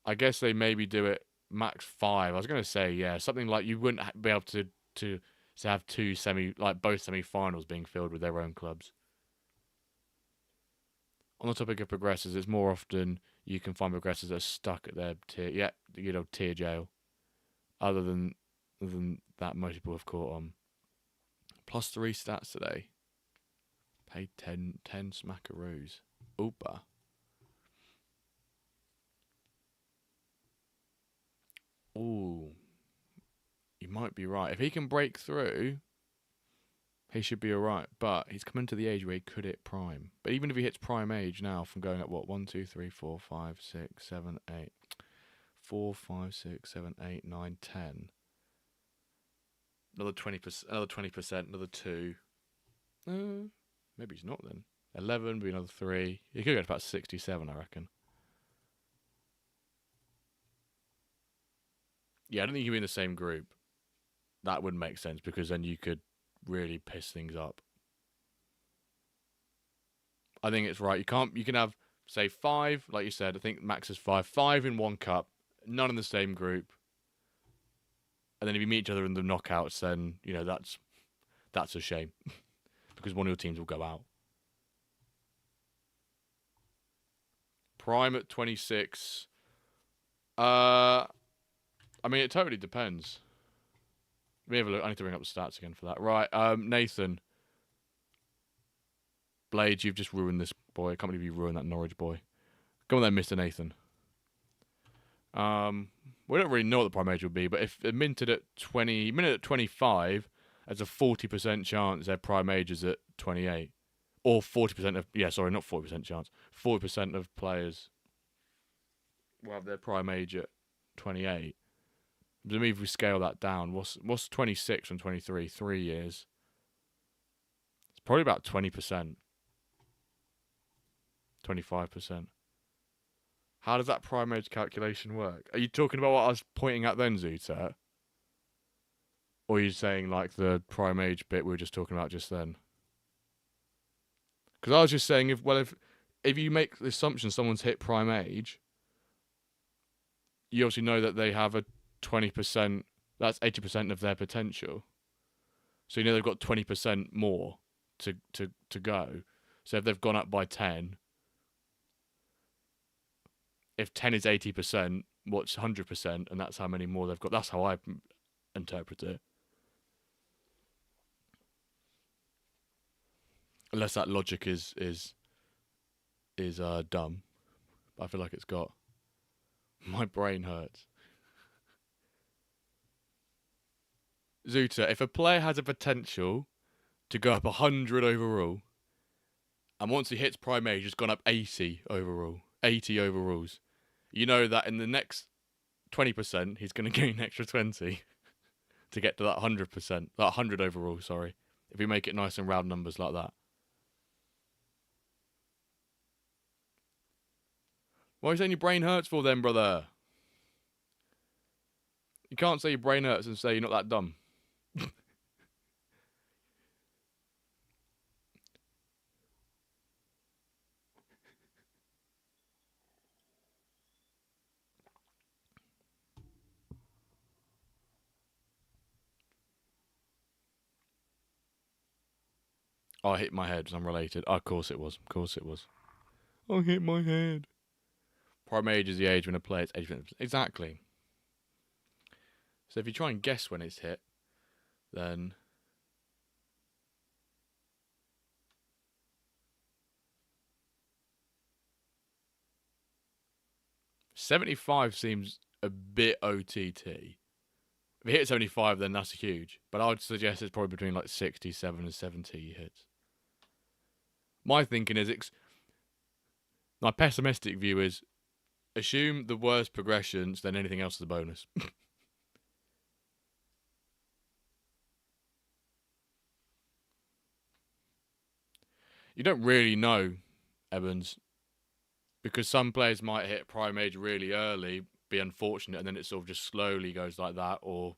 I guess they maybe do it max 5. I was going to say something like you wouldn't be able to have both semi-finals being filled with their own clubs. On the topic of progressors, it's more often you can find progressors that are stuck at their tier. Yeah, tier jail. Other than that, most people have caught on. +3 stats today. Paid 10 smackaroos. Oopa. Ooh. You might be right. If he can break through, he should be alright. But he's coming to the age where he could hit prime. But even if he hits prime age now, from going at what, 1, 2, 3, 4, 5, 6, 7, 8, 4, 5, 6, 7, 8, 9, 10. Another 20%, another 2. Maybe he's not then. 11, be another 3. He could get about 67, I reckon. Yeah, I don't think he'd be in the same group. That would make sense, because then you could really piss things up. I think it's right. You can have, say, 5, like you said. I think max is 5. 5 in one cup, none in the same group. And then if you meet each other in the knockouts, then, you know, that's a shame. Because one of your teams will go out. Prime at 26. I mean, it totally depends. Let me have a look. I need to bring up the stats again for that. Right, Nathan. Blades, you've just ruined this boy. I can't believe you ruined that Norwich boy. Come on then, Mr. Nathan. We don't really know what the prime age would be, but if they're minted at 25, there's a 40% chance their prime age is at 28. Or 40% of... Yeah, sorry, not 40% chance. 40% of players will have their prime age at 28. But if we scale that down, what's 26 and 23? 3 years. It's probably about 20%. 25%. How does that prime age calculation work? Are you talking about what I was pointing at then, Zuta? Or are you saying like the prime age bit we were just talking about just then? Because I was just saying, if you make the assumption someone's hit prime age, you obviously know that they have a 20%, that's 80% of their potential. So you know they've got 20% more to go. So if they've gone up by 10, if 10 is 80%, what's 100%? And that's how many more they've got. That's how I interpret it. Unless that logic is dumb. But I feel like it's got... My brain hurts. Zuta, if a player has a potential to go up 100 overall, and once he hits prime age, has gone up 80 overall, 80 overalls, you know that in the next 20%, he's going to gain an extra 20 to get to that 100%, that 100 overall, sorry, if we make it nice and round numbers like that. What are you saying your brain hurts for then, brother? You can't say your brain hurts and say you're not that dumb. Oh, I hit my head. I'm related. Oh, of course it was. Of course it was. I hit my head. Prime age is the age when a player hits 80%. Exactly. So if you try and guess when it's hit, then... 75 seems a bit OTT. If he hits 75, then that's huge. But I would suggest it's probably between like 67 and 70 he hits. My thinking is... My pessimistic view is... Assume the worst progressions, then anything else is a bonus. You don't really know, Evans, because some players might hit prime age really early, be unfortunate, and then it sort of just slowly goes like that. Or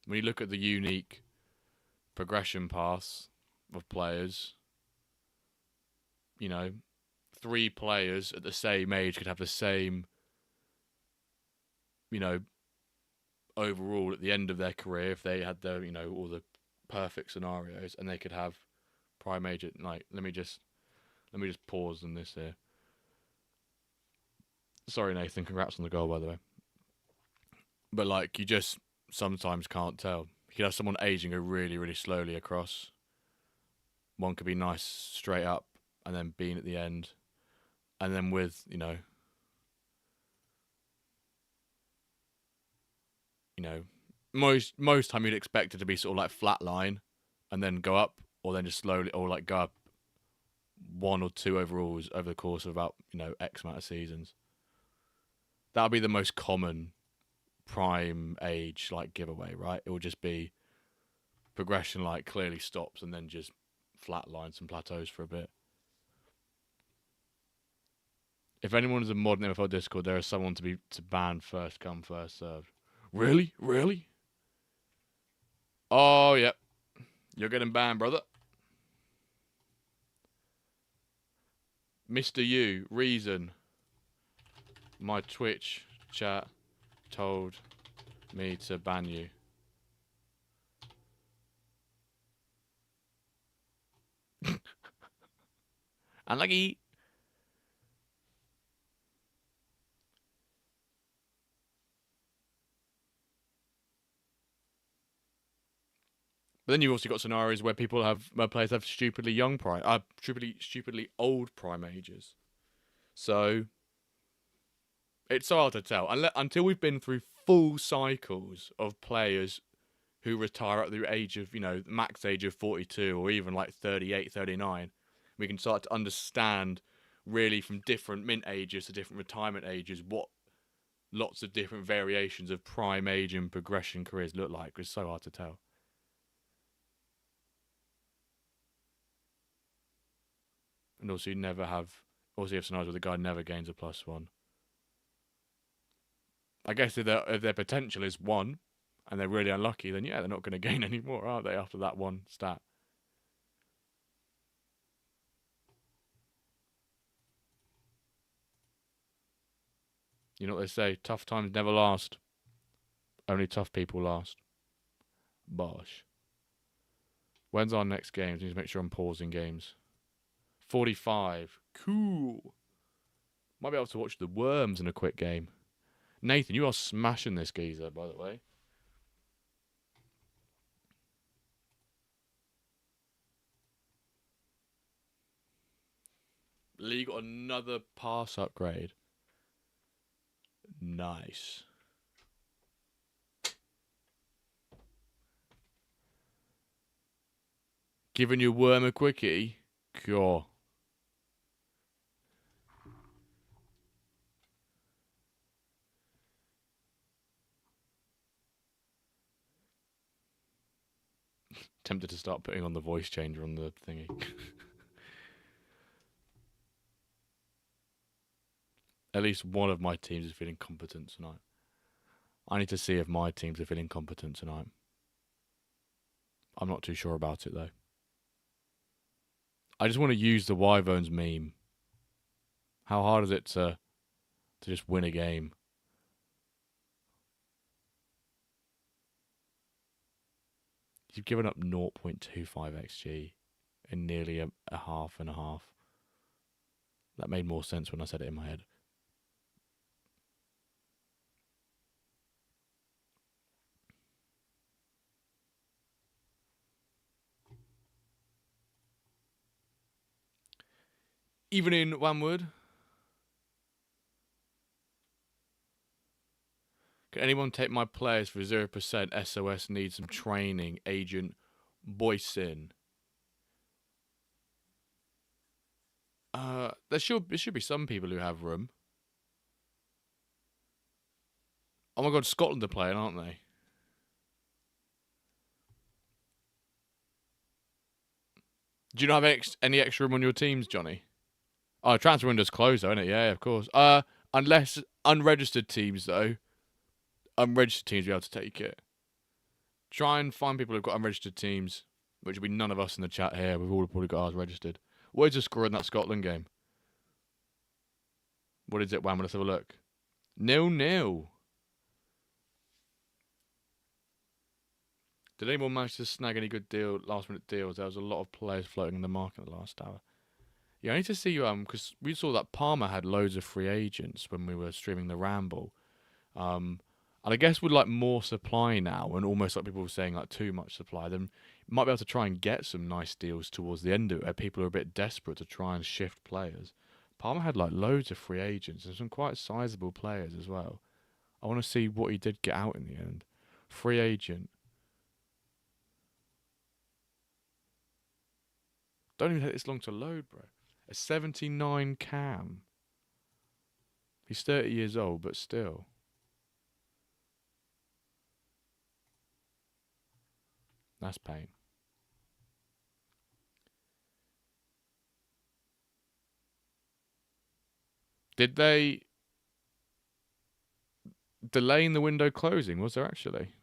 when you look at the unique progression paths of players, you know, 3 players at the same age could have the same, you know, overall at the end of their career if they had their, you know, all the perfect scenarios, and they could have prime age at night. Let me just pause on this here. Sorry, Nathan. Congrats on the goal, by the way. But like, you just sometimes can't tell. You could have someone aging go really, really slowly across. One could be nice straight up, and then being at the end, and then with most time you'd expect it to be sort of like flat line, and then go up, or then just slowly, or like go up 1 or 2 overalls over the course of about X amount of seasons. That'll be the most common prime age like giveaway, right? It will just be progression like clearly stops and then just flatlines and plateaus for a bit. If anyone is a modern MFL Discord, there is someone to ban first come first served. Really? Really? Oh yep. You're getting banned, brother. Mr. U, reason. My Twitch chat told me to ban you. Unlucky. But then you've also got scenarios where players have stupidly young prime, stupidly old prime ages. So it's so hard to tell until we've been through full cycles of players who retire at the age of max age of 42 or even like 38, 39. We can start to understand really from different mint ages to different retirement ages what lots of different variations of prime age and progression careers look like. It's so hard to tell. And also, you have scenarios where the guy never gains a +1. I guess if their potential is 1, and they're really unlucky, then yeah, they're not going to gain any more, are they? After that 1 stat. You know what they say? Tough times never last. Only tough people last. Bosh. When's our next game? I need to make sure I'm pausing games. 45. Cool. Might be able to watch the Worms in a quick game. Nathan, you are smashing this geezer, by the way. Lee got another pass upgrade. Nice. Giving your worm a quickie? Cool. Tempted to start putting on the voice changer on the thingy. At least one of my teams is feeling competent tonight. I need to see if my teams are feeling competent tonight. I'm not too sure about it, though. I just want to use the Wyverns meme. How hard is it to just win a game? You've given up 0.25 XG in nearly a half and a half. That made more sense when I said it in my head. Even in Wanwood. Can anyone take my players for 0%? SOS needs some training. Agent Boyson. There should be some people who have room. Oh my god, Scotland are playing, aren't they? Do you not have any extra room on your teams, Johnny? Oh, transfer window's closed, though, isn't it? Yeah, of course. Unless unregistered teams, though. Unregistered teams will be able to take it. Try and find people who've got unregistered teams, which will be none of us in the chat here. We've all probably got ours registered. What is the score in that Scotland game? What is it, Wham? Let's have a look. 0-0. Did anyone manage to snag any good last-minute deals? There was a lot of players floating in the market in the last hour. Yeah, I need to see because we saw that Palmer had loads of free agents when we were streaming the Ramble. And I guess with like more supply now, and almost like people were saying like too much supply, then you might be able to try and get some nice deals towards the end of it, where people are a bit desperate to try and shift players. Palmer had like loads of free agents and some quite sizable players as well. I want to see what he did get out in the end. Free agent. Don't even take this long to load, bro. A 79 cam. He's 30 years old, but still. That's pain. Did they delay in the window closing? Was there actually?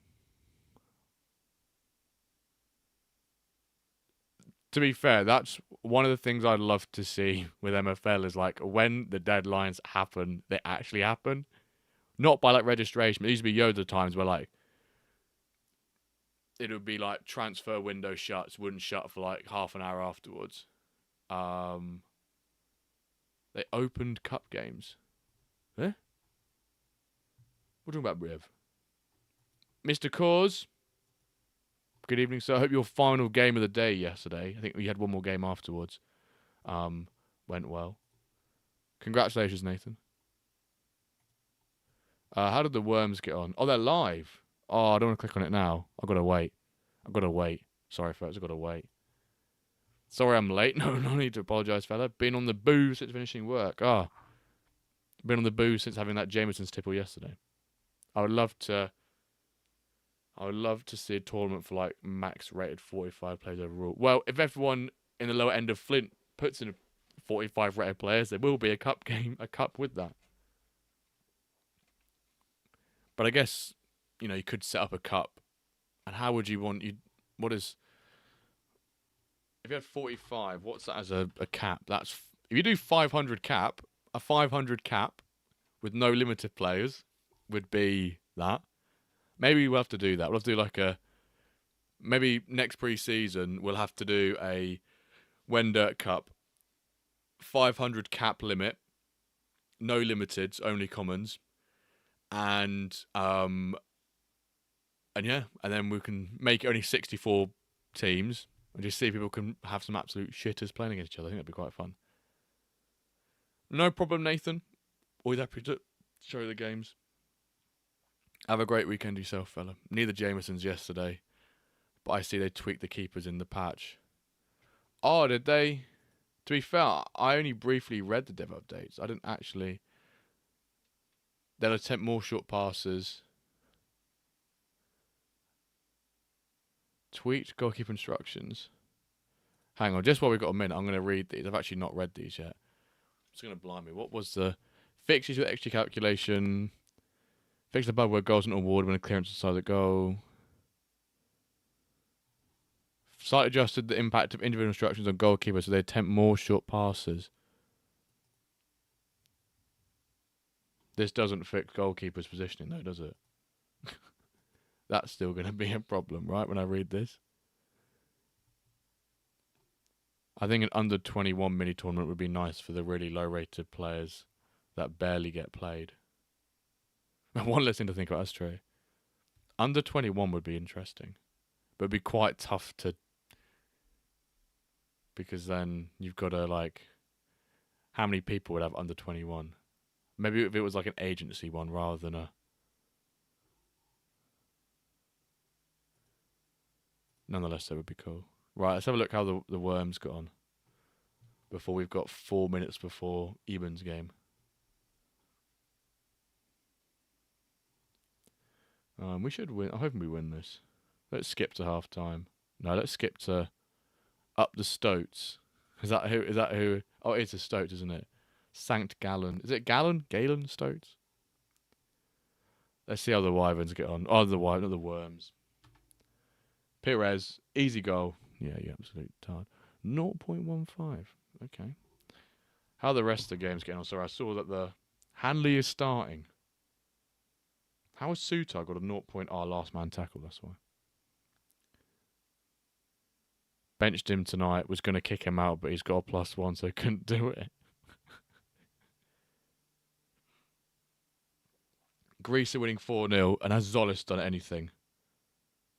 To be fair, that's one of the things I'd love to see with MFL is like when the deadlines happen, they actually happen. Not by like registration, but it used to be Yoda times where like it would be like transfer window shuts, wouldn't shut for like half an hour afterwards. They opened cup games. Eh? We're talking about Riv. Mr. Cause, good evening, sir. I hope your final game of the day yesterday, I think we had one more game afterwards, went well. Congratulations, Nathan. How did the worms get on? Oh, they're live. Oh, I don't want to click on it now. I've got to wait. Sorry, folks, I've got to wait. Sorry I'm late. No need to apologise, fella. Been on the booze since finishing work. Been on the booze since having that Jameson's tipple yesterday. I would love to see a tournament for like max rated 45 players overall. Well, if everyone in the lower end of Flint puts in 45 rated players, there will be a cup with that. But I guess, you could set up a cup. And how would you want if you had 45, what's that as a cap? If you do 500 cap, a 500 cap with no limited players would be that. Maybe we'll have to do that. We'll have to do maybe next pre-season we'll have to do a WenDirk Cup, 500 cap limit, no limiteds, only commons, and then we can make it only 64 teams and just see if people can have some absolute shitters playing against each other. I think that'd be quite fun. No problem, Nathan. Always happy to show you the games. Have a great weekend yourself, fella. Neither Jamesons yesterday, but I see they tweaked the keepers in the patch. Oh, did they? To be fair, I only briefly read the dev updates. I didn't actually. They'll attempt more short passes. Tweaked goalkeeper instructions. Hang on, just while we've got a minute, I'm going to read these. I've actually not read these yet. It's going to blind me. What was the fixtures with extra calculation? Fix the bug where goals not awarded when a clearance inside the goal. Site adjusted the impact of individual instructions on goalkeepers so they attempt more short passes. This doesn't fix goalkeepers' positioning though, does it? That's still going to be a problem, right, when I read this? I think an under 21 mini tournament would be nice for the really low rated players that barely get played. One less thing to think about, that's true. Under 21 would be interesting. But it'd be quite tough to... Because then you've got to, how many people would have under 21? Maybe if it was like an agency one rather than a... Nonetheless, that would be cool. Right, let's have a look how the worms got on. Before we've got 4 minutes before Eben's game. We should win. I'm hoping we win this. Let's skip to half time. No, let's skip to up the Stoats. Is that who? Oh, it's a Stoats, isn't it? Sankt Gallen. Is it Gallen? Galen Stoats? Let's see how the Wyverns get on. Oh, not the Worms. Pires, easy goal. Yeah, you absolute tard. 0.15. Okay. How are the rest of the games getting on? Sorry, I saw that the Hanley is starting. How has Sutar got a last man tackle? That's why. Benched him tonight. Was going to kick him out, but he's got a +1, so couldn't do it. Greece are winning 4-0, and has Zolis done anything?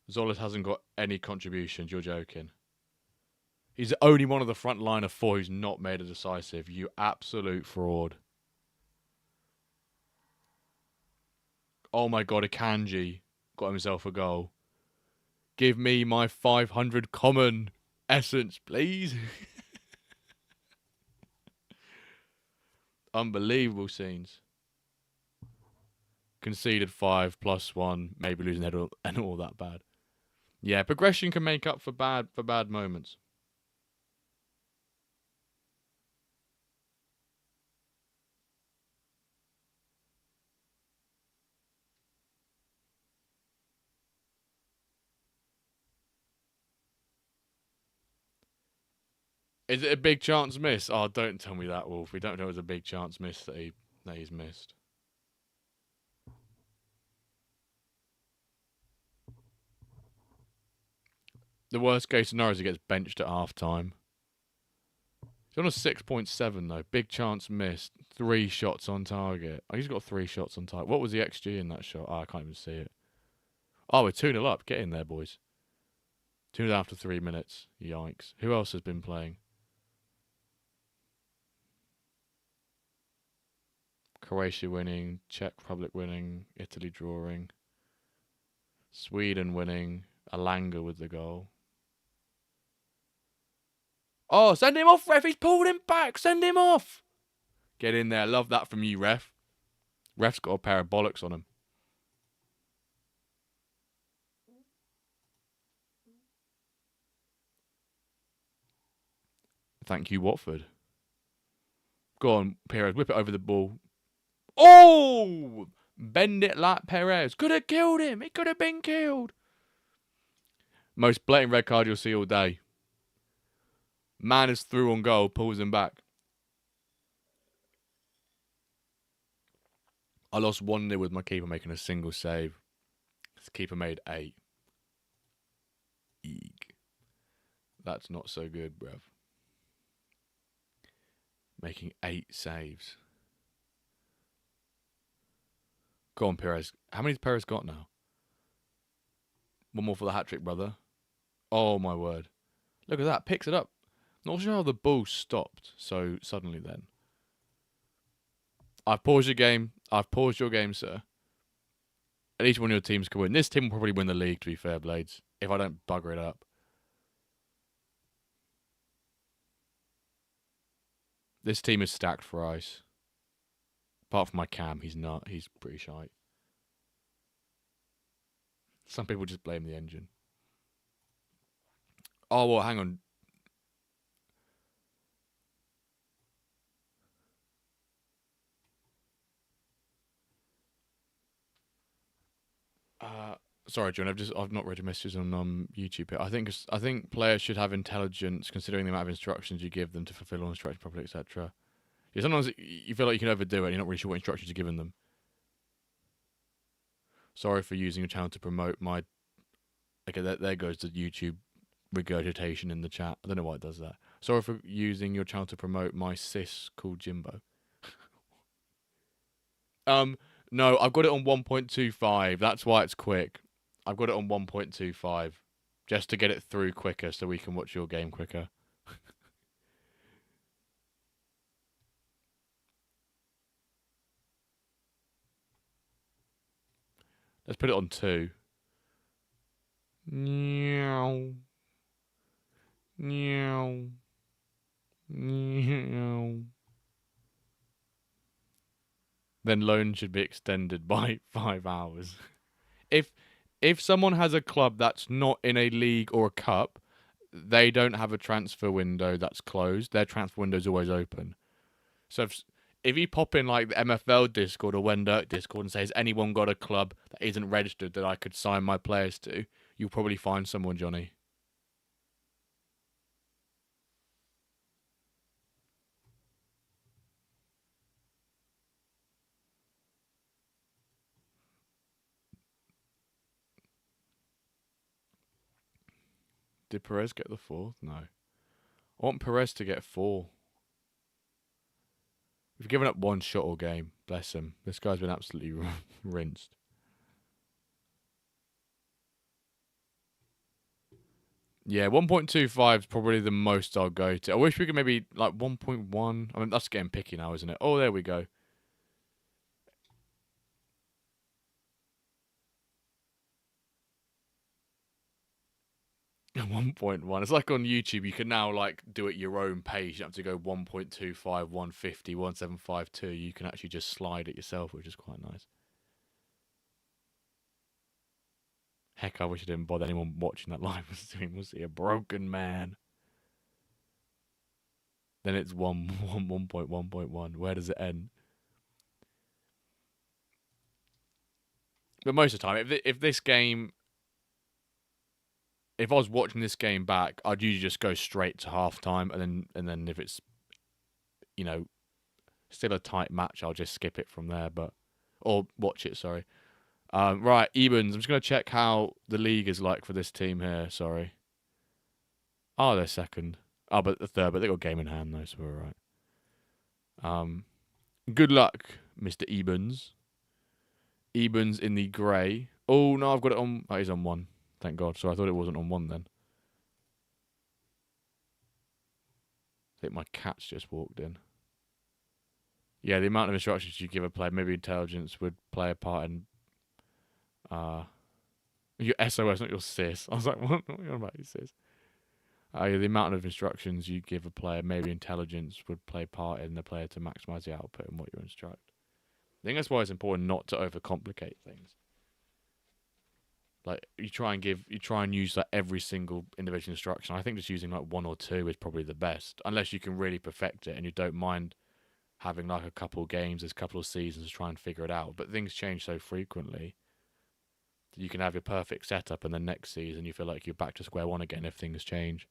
Zolis hasn't got any contributions. You're joking. He's the only one of the front line of 4 who's not made a decisive. You absolute fraud. Oh my god, Akanji got himself a goal. Give me my 500 common essence, please. Unbelievable scenes. Conceded 5 +1, maybe losing head and all that bad. Yeah, progression can make up for bad moments. Is it a big chance miss? Oh, don't tell me that, Wolf. We don't know it was a big chance miss that he's missed. The worst case scenario is he gets benched at half time. He's on a 6.7 though. Big chance missed. 3 shots on target. Oh, he's got 3 shots on target. What was the XG in that shot? Oh, I can't even see it. Oh, we're 2-0 up. Get in there, boys. 2-0 after 3 minutes. Yikes. Who else has been playing? Croatia winning. Czech Republic winning. Italy drawing. Sweden winning. Alanga with the goal. Oh, send him off, ref. He's pulled him back. Send him off. Get in there. Love that from you, ref. Ref's got a pair of bollocks on him. Thank you, Watford. Go on, Perez. Whip it over the ball. Oh! Bend it like Perez. Could have killed him. He could have been killed. Most blatant red card you'll see all day. Man is through on goal, pulls him back. I lost 1-0 with my keeper making a single save. His keeper made 8. Eek. That's not so good, bruv. Making 8 saves. Go on, Perez. How many's Perez got now? 1 more for the hat-trick, brother. Oh, my word. Look at that. Picks it up. Not sure how the ball stopped so suddenly then. I've paused your game. I've paused your game, sir. At least one of your teams can win. This team will probably win the league, to be fair, Blades. If I don't bugger it up. This team is stacked for ice. Apart from my Cam, he's not. He's pretty shite. Some people just blame the engine. Oh, well, hang on. Sorry, John. I've not read your messages on YouTube here. I think players should have intelligence considering the amount of instructions you give them to fulfill all instructions properly, etc. Yeah, sometimes you feel like you can overdo it. And you're not really sure what instructions you're giving them. Sorry for using your channel to promote my. Okay, there goes the YouTube regurgitation in the chat. I don't know why it does that. Sorry for using your channel to promote my sis called Jimbo. No, I've got it on 1.25. That's why it's quick. I've got it on 1.25 just to get it through quicker so we can watch your game quicker. Let's put it on 2. Meow. Meow. Meow. Then loan should be extended by 5 hours. If someone has a club that's not in a league or a cup, they don't have a transfer window that's closed. Their transfer window is always open. So if you pop in like the MFL Discord or WenDirk Discord and say, has anyone got a club that isn't registered that I could sign my players to, you'll probably find someone, Johnny. Did Perez get the 4th? No. I want Perez to get 4. We've given up 1 shot all game. Bless him. This guy's been absolutely rinsed. Yeah, 1.25 is probably the most I'll go to. I wish we could maybe like 1.1. I mean, that's getting picky now, isn't it? Oh, there we go. 1.1. It's like on YouTube. You can now like do it your own pace. You don't have to go 1.25, 150, 1752. You can actually just slide it yourself, which is quite nice. Heck, I wish I didn't bother anyone watching that live stream. Was he a broken man? Then it's 1.1.1. Where does it end? But most of the time, if this game, if I was watching this game back, I'd usually just go straight to halftime, and then if it's, you know, still a tight match, I'll just skip it from there. Or watch it. Sorry. Right, Ebens. I'm just gonna check how the league is like for this team here. Sorry. Oh, they're second. Oh, but the third. But they got a game in hand though, so we're all right. Good luck, Mr. Ebens. Ebens in the grey. Oh no, I've got it on. Oh, he's on 1. Thank God. So I thought it wasn't on 1 then. I think my cat's just walked in. Yeah, the amount of instructions you give a player, maybe intelligence would play a part in. Your SOS, not your sis. I was like, what are you on about, your sis? Yeah, the amount of instructions you give a player, maybe intelligence would play part in the player to maximise the output and what you instruct. I think that's why it's important not to overcomplicate things. Like you try and use like every single individual instruction. I think just using like 1 or 2 is probably the best, unless you can really perfect it and you don't mind having like a couple of games, a couple of seasons to try and figure it out. But things change so frequently that you can have your perfect setup and then next season you feel like you're back to square one again if things change.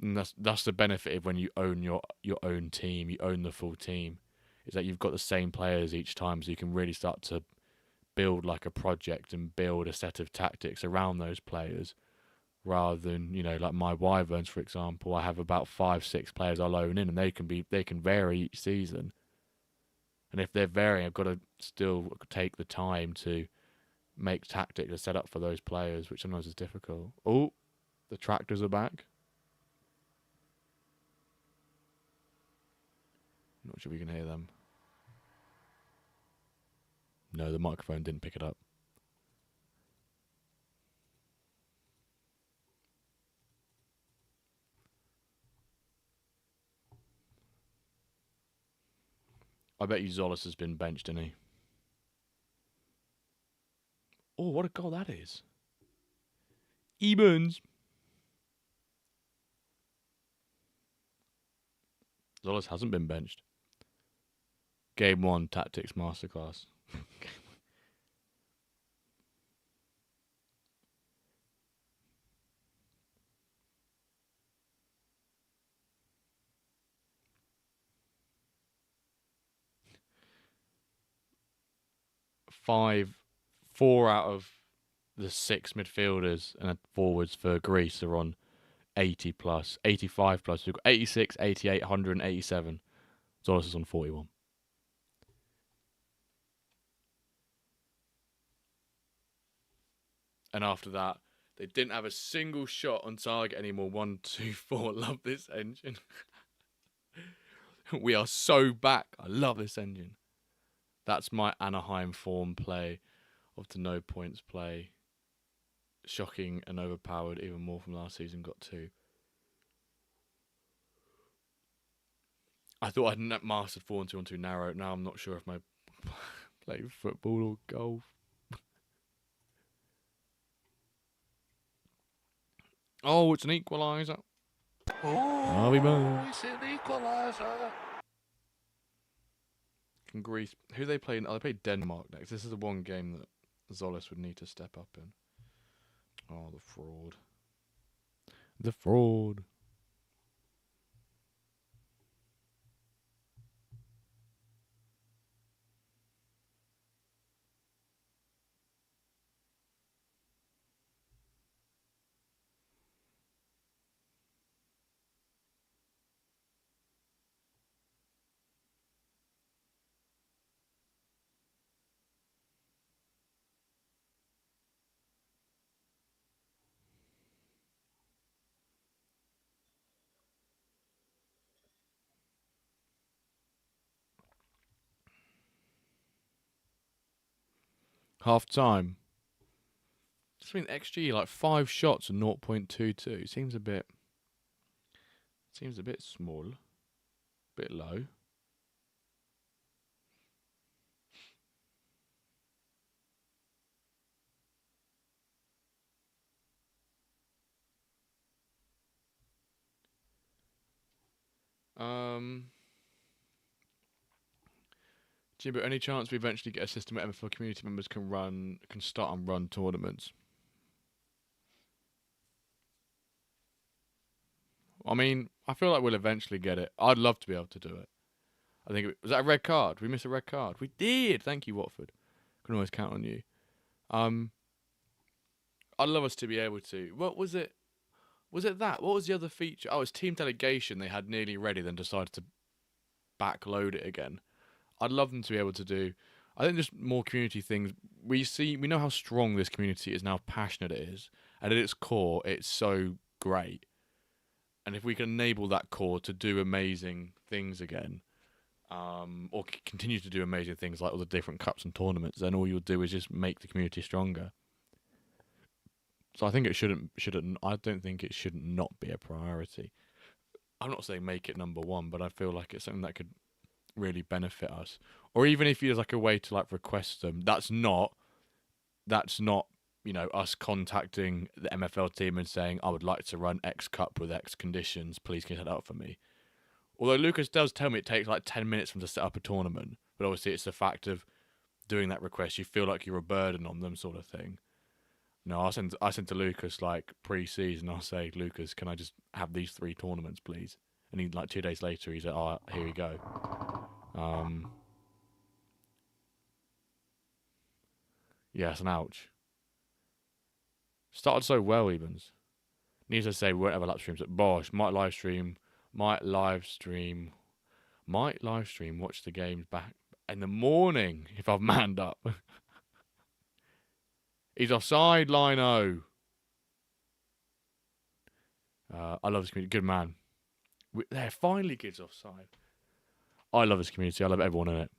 And that's the benefit of when you own your own team, you own the full team, is that you've got the same players each time, so you can really start to build like a project and build a set of tactics around those players, rather than, you know, like my Wyverns, for example. I have about 5-6 players I'll own in, and they can vary each season. And if they're varying, I've got to still take the time to make tactics to set up for those players, which sometimes is difficult. Oh, the tractors are back. Not sure if you can hear them. No, the microphone didn't pick it up. I bet you Zolas has been benched, didn't he? Oh, what a goal that is. Ebens. Zolas hasn't been benched. Game 1, Tactics Masterclass. 4 out of the 6 midfielders and forwards for Greece are on 80 plus, 85 plus. We've got 86, 88, 100, and 87. Zolas is on 41. And after that, they didn't have a single shot on target anymore. 1, 2, 4. Love this engine. We are so back. I love this engine. That's my Anaheim form play of the no points play. Shocking and overpowered even more from last season. Got 2. I thought I'd mastered 4 and 2 on 2 narrow. Now I'm not sure if my play football or golf. Oh, it's an equaliser. Oh, it's an equaliser. Can Greece? Who they play? They play Denmark next. This is the one game that Zolas would need to step up in. Oh, the fraud. The fraud. Half time. I mean, XG like 5 shots and 0.22 seems a bit small, bit low. Jimbo, any chance we eventually get a system where MFL community members can start and run tournaments? I mean, I feel like we'll eventually get it. I'd love to be able to do it. I think was that a red card? We missed a red card. We did. Thank you, Watford. Can always count on you. I'd love us to be able to. What was it? Was it that? What was the other feature? Oh, it's team delegation. They had nearly ready, then decided to backload it again. I'd love them to be able to do. I think just more community things. We know how strong this community is now, how passionate it is, and at its core, it's so great. And if we can enable that core to do amazing things again, or continue to do amazing things like all the different cups and tournaments, then all you'll do is just make the community stronger. So I think it shouldn't. I don't think it should not be a priority. I'm not saying make it number one, but I feel like it's something that could really benefit us. Or even if there's like a way to like request them, that's not us contacting the MFL team and saying I would like to run X Cup with X conditions. Please can you set that up for me? Although Lucas does tell me it takes like 10 minutes for them to set up a tournament, but obviously it's the fact of doing that request. You feel like you're a burden on them, sort of thing. No, I sent to Lucas like pre-season. I'll say, Lucas, can I just have these 3 tournaments, please? And he like 2 days later, he said, "Oh, here we go." Yes, an ouch. Started so well, Evans. Needs to say we won't have a live streams at Bosch. Might live stream. Watch the games back in the morning if I've manned up. He's offside, Lino. I love this community. Good man. There, finally kids offside. I love this community. I love everyone in it.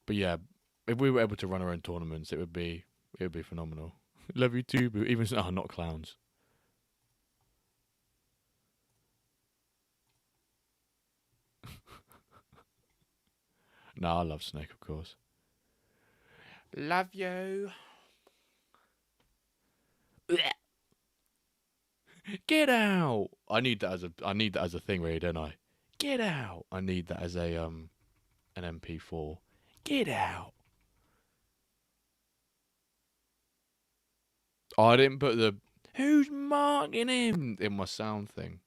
But yeah, if we were able to run our own tournaments, it would be phenomenal. Love you too, but even not clowns. No, I love Snake, of course. Love you. Get out! I need that as a thing, really, don't I? Get out! I need that as a an MP4. Get out! Oh, I didn't put the "who's marking him" in my sound thing.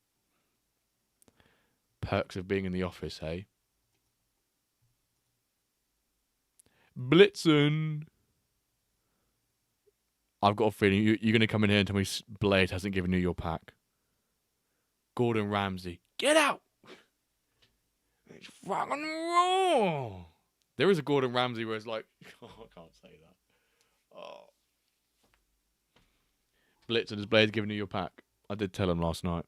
Perks of being in the office, hey? Blitzen! I've got a feeling you're going to come in here and tell me Blade hasn't given you your pack. Gordon Ramsay, get out! It's fucking raw! There is a Gordon Ramsay where it's like, oh, I can't say that. Oh. Blitzen, has Blade given you your pack? I did tell him last night.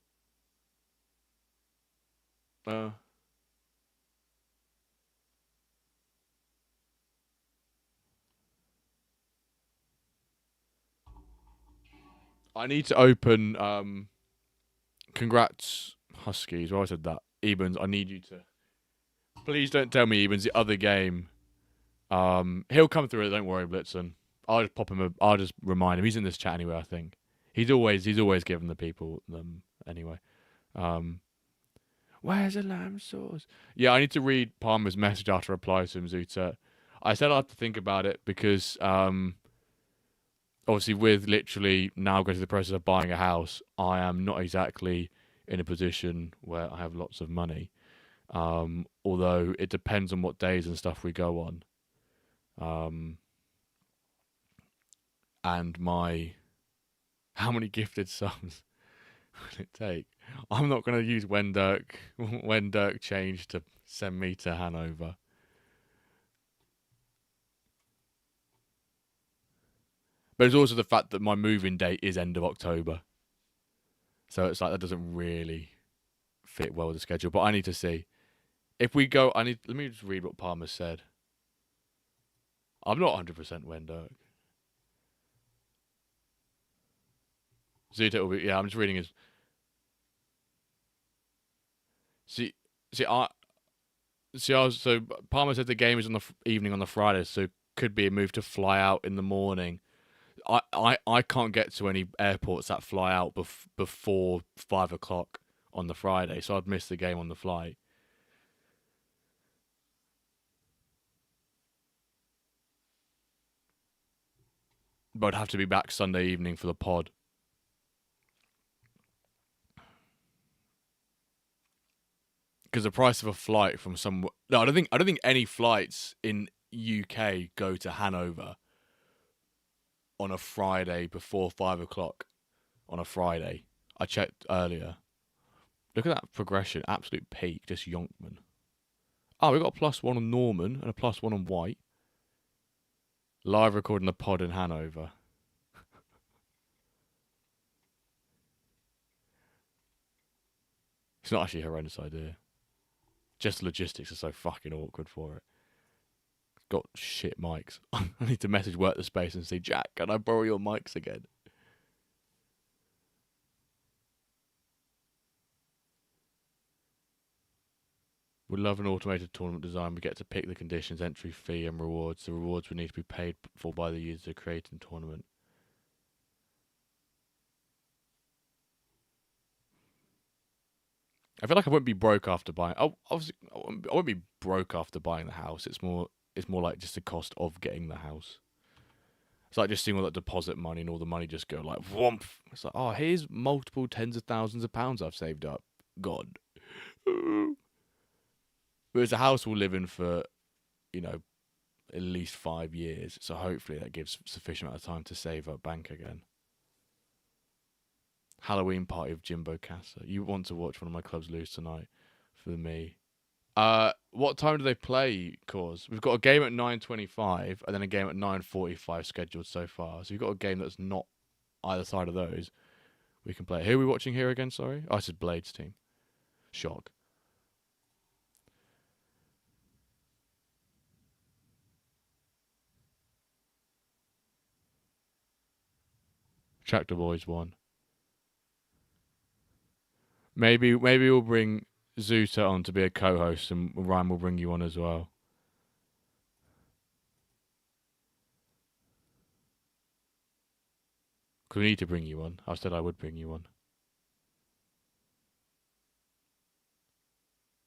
I need to open. Congrats, Huskies. Well, I said that. Ebens, I need you to. Please don't tell me Ebens the other game. He'll come through it. Don't worry, Blitzen. I'll just pop him. I'll just remind him. He's in this chat anyway. I think he's always giving the people them anyway. Where's the lamb sauce? Yeah, I need to read Palmer's message after I reply to him, Zuta. I said I have to think about it because obviously with literally now going through the process of buying a house, I am not exactly in a position where I have lots of money. Although it depends on what days and stuff we go on. And how many gifted subs will it take? I'm not going to use WenDirk change to send me to Hanover. But it's also the fact that my moving date is end of October. So it's like that doesn't really fit well with the schedule. But I need to see. If we go, let me just read what Palmer said. I'm not 100% WenDirk. Zuta will be. Yeah, I'm just reading his. See, see, so Palmer said the game is on the evening on the Friday, so could be a move to fly out in the morning. I can't get to any airports that fly out before 5 o'clock on the Friday, so I'd miss the game on the flight. But I'd have to be back Sunday evening for the pod. Because the price of a flight from somewhere, no, I don't think any flights in UK go to Hanover on a Friday before 5 o'clock on a Friday. I checked earlier. Look at that progression, absolute peak, just Yonkman. Oh, we got a +1 on Norman and a +1 on White. Live recording the pod in Hanover. It's not actually a horrendous idea. Just the logistics are so fucking awkward for it. It's got shit mics. I need to message work the space and say, Jack, can I borrow your mics again? Would love an automated tournament design. We get to pick the conditions, entry fee, and rewards. The rewards would need to be paid for by the user creating the tournament. I feel like I wouldn't be broke after buying. Obviously, I wouldn't be broke after buying the house. It's more like just the cost of getting the house. It's like just seeing all that deposit money and all the money just go like whomp. It's like, oh, here's multiple tens of thousands of pounds I've saved up. God. Whereas a house we'll live in for, at least 5 years. So hopefully that gives sufficient amount of time to save up bank again. Halloween party of Jimbo Casa. You want to watch one of my clubs lose tonight for me. What time do they play, Cause? We've got a game at 9:25 and then a game at 9:45 scheduled so far. So you've got a game that's not either side of those. We can play. Who are we watching here again, sorry? Oh, this is Blade's team. Shock. Tractor Boys won. Maybe we'll bring Zuta on to be a co-host, and Ryan will bring you on as well. Because we need to bring you on. I said I would bring you on.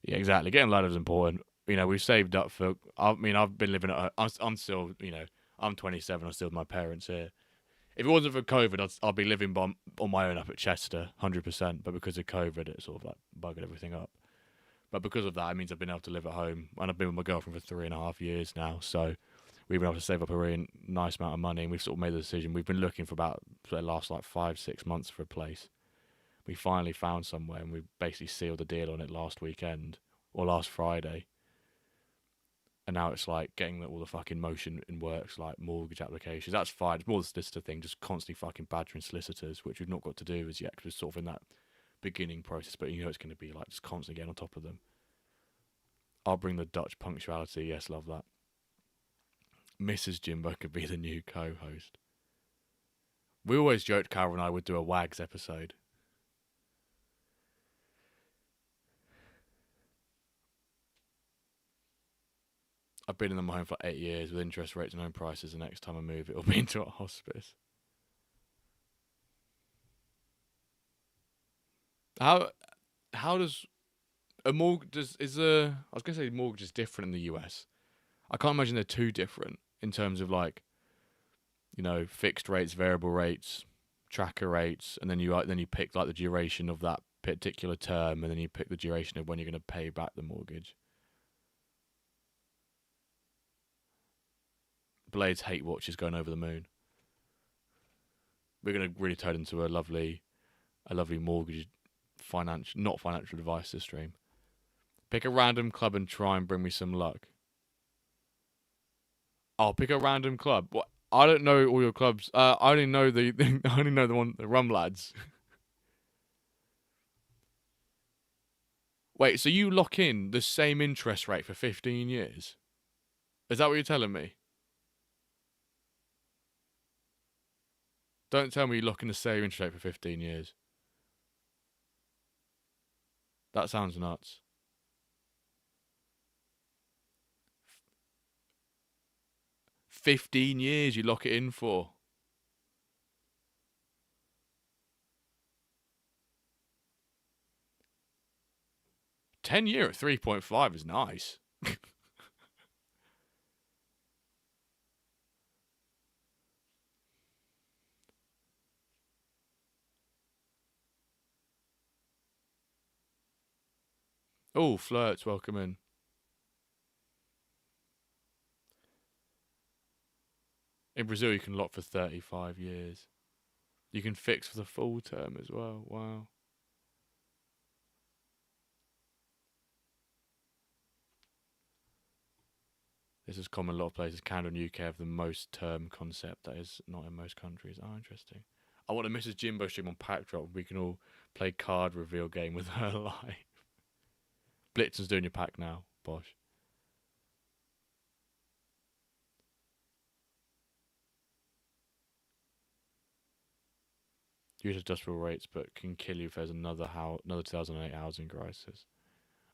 Yeah, exactly. Getting ladders is important. We've saved up for. I've been living at. I'm still. I'm 27. I'm still with my parents here. If it wasn't for COVID, I'd be living on my own up at Chester, 100%. But because of COVID, it sort of like buggered everything up. But because of that, it means I've been able to live at home, and I've been with my girlfriend for 3.5 years now. So we've been able to save up a really nice amount of money, and we've sort of made the decision. We've been looking for the last 5-6 months for a place. We finally found somewhere, and we basically sealed the deal on it last weekend or last Friday. And now it's like getting all the fucking motion in works, like mortgage applications. That's fine. It's more the solicitor thing, just constantly fucking badgering solicitors, which we've not got to do as yet because we're sort of in that beginning process. But it's going to be like just constantly getting on top of them. I'll bring the Dutch punctuality. Yes, love that. Mrs. Jimbo could be the new co-host. We always joked Carol and I would do a WAGs episode. I've been in my home for 8 years with interest rates and home prices. The next time I move, it'll be into a hospice. How does a mortgage I was gonna say mortgage is different in the US. I can't imagine they're too different in terms of fixed rates, variable rates, tracker rates, and then you pick like the duration of that particular term, and then you pick the duration of when you're going to pay back the mortgage. Blade's hate watch is going over the moon. We're going to really turn into a lovely mortgage not financial advice this stream. Pick a random club and try and bring me some luck. I'll pick a random club. What? I don't know all your clubs. I only know the one, the Rum Lads. Wait, so you lock in the same interest rate for 15 years? Is that what you're telling me? Don't tell me you lock in the same interest rate for 15 years. That sounds nuts. 15 years you lock it in for. 10-year at 3.5 is nice. Oh, flirts, welcome in. In Brazil, you can lock for 35 years. You can fix for the full term as well. Wow. This is common in a lot of places. Canada and UK have the most term concept that is not in most countries. Oh, interesting. I want a Mrs. Jimbo stream on Pack Drop. We can all play card reveal game with her live. Blitzer's doing your pack now, Bosh. Use industrial rates, but can kill you if there's another 2008 housing crisis.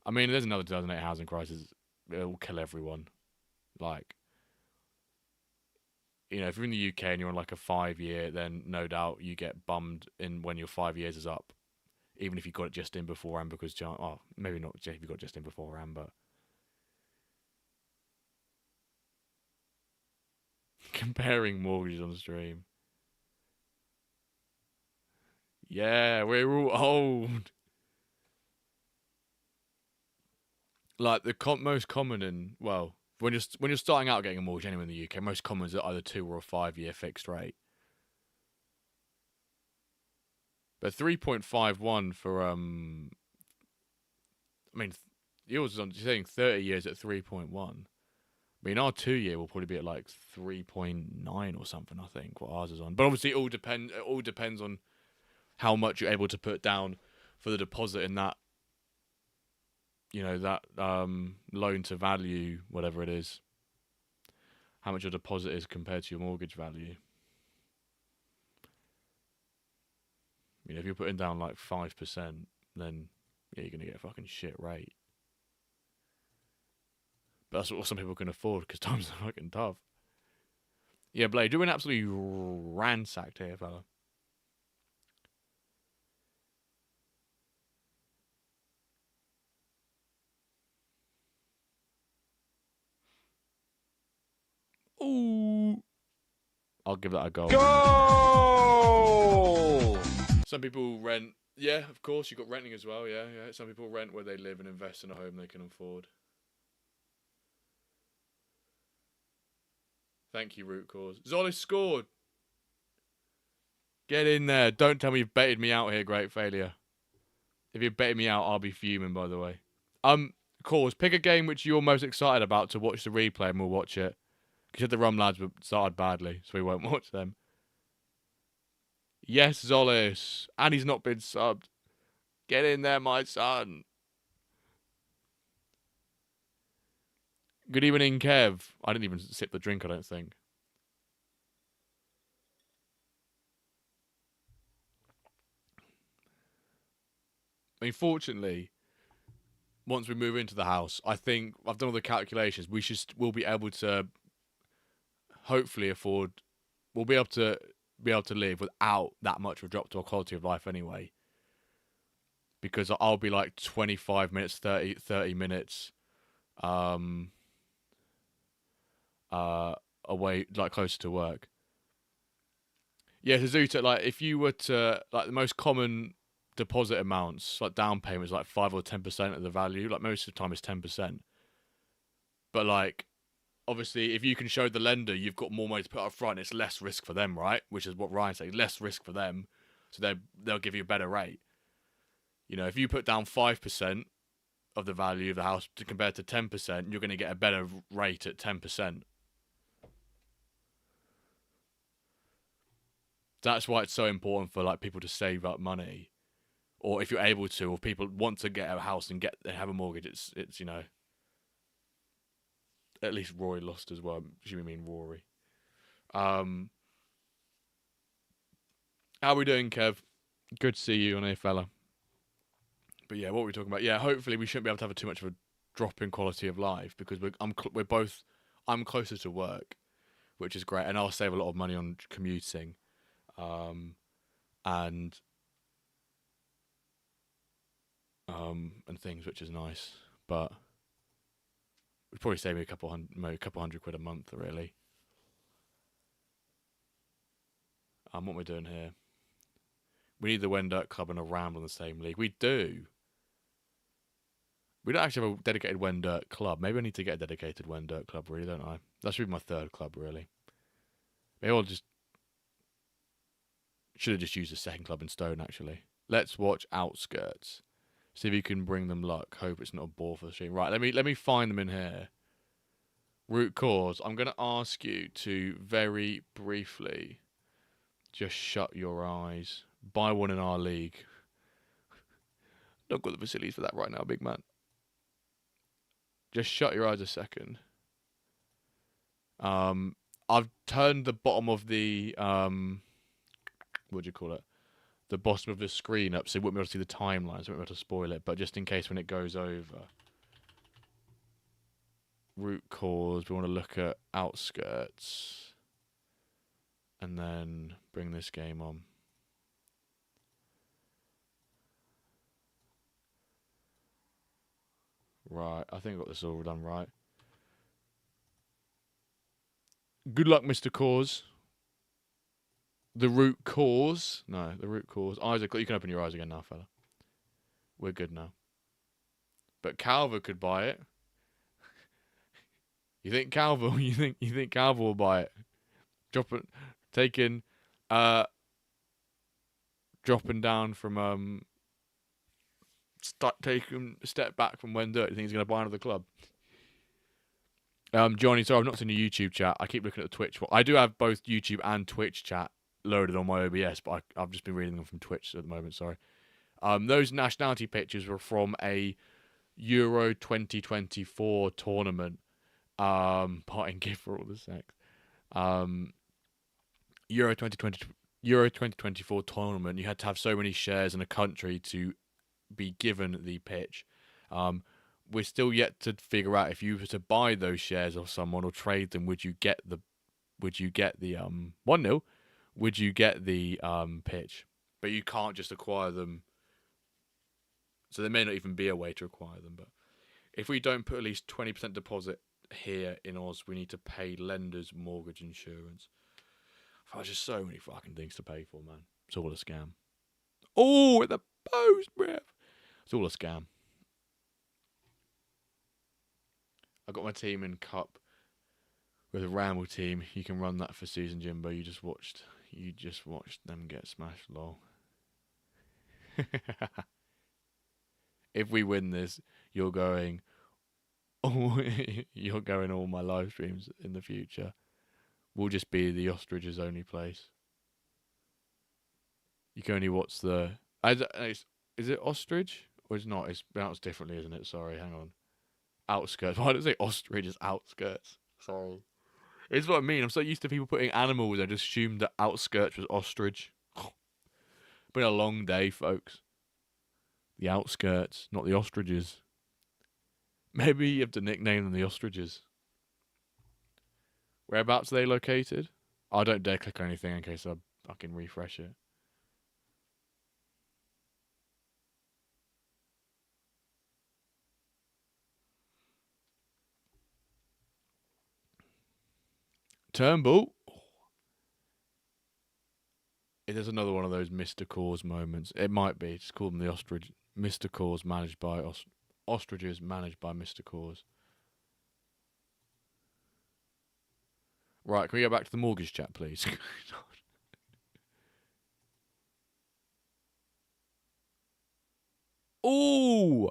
I mean, if there's another 2008 housing crisis, it will kill everyone. Like, you know, if you're in the UK and you're on like a 5-year, then no doubt you get bummed in when your 5 years is up. Even if you got it just in beforehand, because, maybe not if you got just in beforehand, but. Comparing mortgages on the stream. Yeah, we're all old. Like the most common in when you're starting out getting a mortgage anywhere in the UK, most common is either 2 or a 5-year fixed rate. But 3.51 for I mean, yours is saying 30 years at 3.1. I mean, our 2-year will probably be at like 3.9 or something. I think what ours is on. But obviously, it all depends on how much you're able to put down for the deposit in that, that loan to value, whatever it is. How much your deposit is compared to your mortgage value. If you're putting down like 5%, then you're gonna get a fucking shit rate. But that's what some people can afford because times are fucking tough. Yeah, Blade, you're been absolutely ransacked here, fella. Ooh. I'll give that a go. Go! Some people rent. Yeah, of course, you've got renting as well, yeah. Some people rent where they live and invest in a home they can afford. Thank you, Root Cause. Zolis scored! Get in there. Don't tell me you've baited me out here, great failure. If you've baited me out, I'll be fuming, by the way. Cause, pick a game which you're most excited about to watch the replay and we'll watch it. Because the Rum lads started badly, so we won't watch them. Yes, Zolis. And he's not been subbed. Get in there, my son. Good evening, Kev. I didn't even sip the drink, I don't think. I mean, fortunately, once we move into the house, I think I've done all the calculations. We'll be able to hopefully afford. We'll be able to live without that much of a drop to our quality of life anyway. Because I'll be like 25 minutes, 30 minutes, away, like closer to work. Yeah, to Zuta, like if you were to like the most common deposit amounts, like down payments, like 5 or 10% of the value. Like most of the time, it's 10%. But like, obviously, if you can show the lender you've got more money to put up front, it's less risk for them, right? Which is what Ryan's saying, less risk for them, so they'll give you a better rate. If you put down 5% of the value of the house compared to 10%, you're going to get a better rate at 10%. That's why it's so important for like people to save up money. or if you're able to, or people want to get a house and have a mortgage, it's at least Rory lost as well. Should we mean Rory? How are we doing, Kev? Good to see you on here, fella. But yeah, what were we talking about? Yeah, hopefully we shouldn't be able to have too much of a drop in quality of life because I'm closer to work, which is great, and I'll save a lot of money on commuting, and things, which is nice. But it'd probably save me a couple hundred quid a month, really. What we're doing here? We need the WenDirk Club and a Ramble in the same league. We do. We don't actually have a dedicated WenDirk Club. Maybe I need to get a dedicated WenDirk Club, really, don't I? That should be my third club, really. Maybe I'll just... Should have just used a second club in Stone, actually. Let's watch Outskirts. See if you can bring them luck. Hope it's not a bore for the stream. Right, let me find them in here. Root cause. I'm going to ask you to very briefly just shut your eyes. Buy one in our league. Don't got the facilities for that right now, big man. Just shut your eyes a second. I've turned the bottom of the what do you call it? The bottom of the screen up so you wouldn't be able to see the timeline, so we won't be able to spoil it. But just in case when it goes over, root cause. We want to look at Outskirts, and then bring this game on. Right, I think I got this all done right. Good luck, Mr. Cause. The root cause. No, the root cause. Eyes are. You can open your eyes again now, fella. We're good now. But Calver could buy it. You think Calver? You think Calver will buy it? Dropping down from taking a step back from WenDirk. You think he's going to buy another club? Johnny, sorry, I've not seen your YouTube chat. I keep looking at the Twitch. I do have both YouTube and Twitch chat loaded on my OBS, but I've just been reading them from Twitch at the moment. Sorry. Those nationality pictures were from a Euro 2024 tournament. Parting gift for all the sex. Euro 2024 tournament. You had to have so many shares in a country to be given the pitch. We're still yet to figure out if you were to buy those shares of someone or trade them, would you get the 1-0? Would you get the pitch? But you can't just acquire them. So there may not even be a way to acquire them. But if we don't put at least 20% deposit here in Oz, we need to pay lenders, mortgage, insurance. Oh, there's just so many fucking things to pay for, man. It's all a scam. Oh, with the post, bruv. It's all a scam. I got my team in Cup with a Ramble team. You can run that for season, Jimbo. You just watched them get smashed, lol. If we win this, you're going all my live streams in the future. We'll just be the ostriches only place. You can only watch the... Is it ostrich? Or it's not? It's pronounced differently, isn't it? Sorry, hang on. Outskirts. Why don't I say ostrich? It's outskirts. Sorry. It's what I mean. I'm so used to people putting animals. I just assumed that outskirts was ostrich. Been a long day, folks. The outskirts, not the ostriches. Maybe you have to nickname them the ostriches. Whereabouts are they located? I don't dare click on anything in case I fucking refresh it. Turnbull. It is another one of those Mr. Cause moments. It might be. Just call them the ostrich. Mr. Cause managed by ostriches managed by Mr. Cause. Right, can we go back to the mortgage chat, please? Ooh!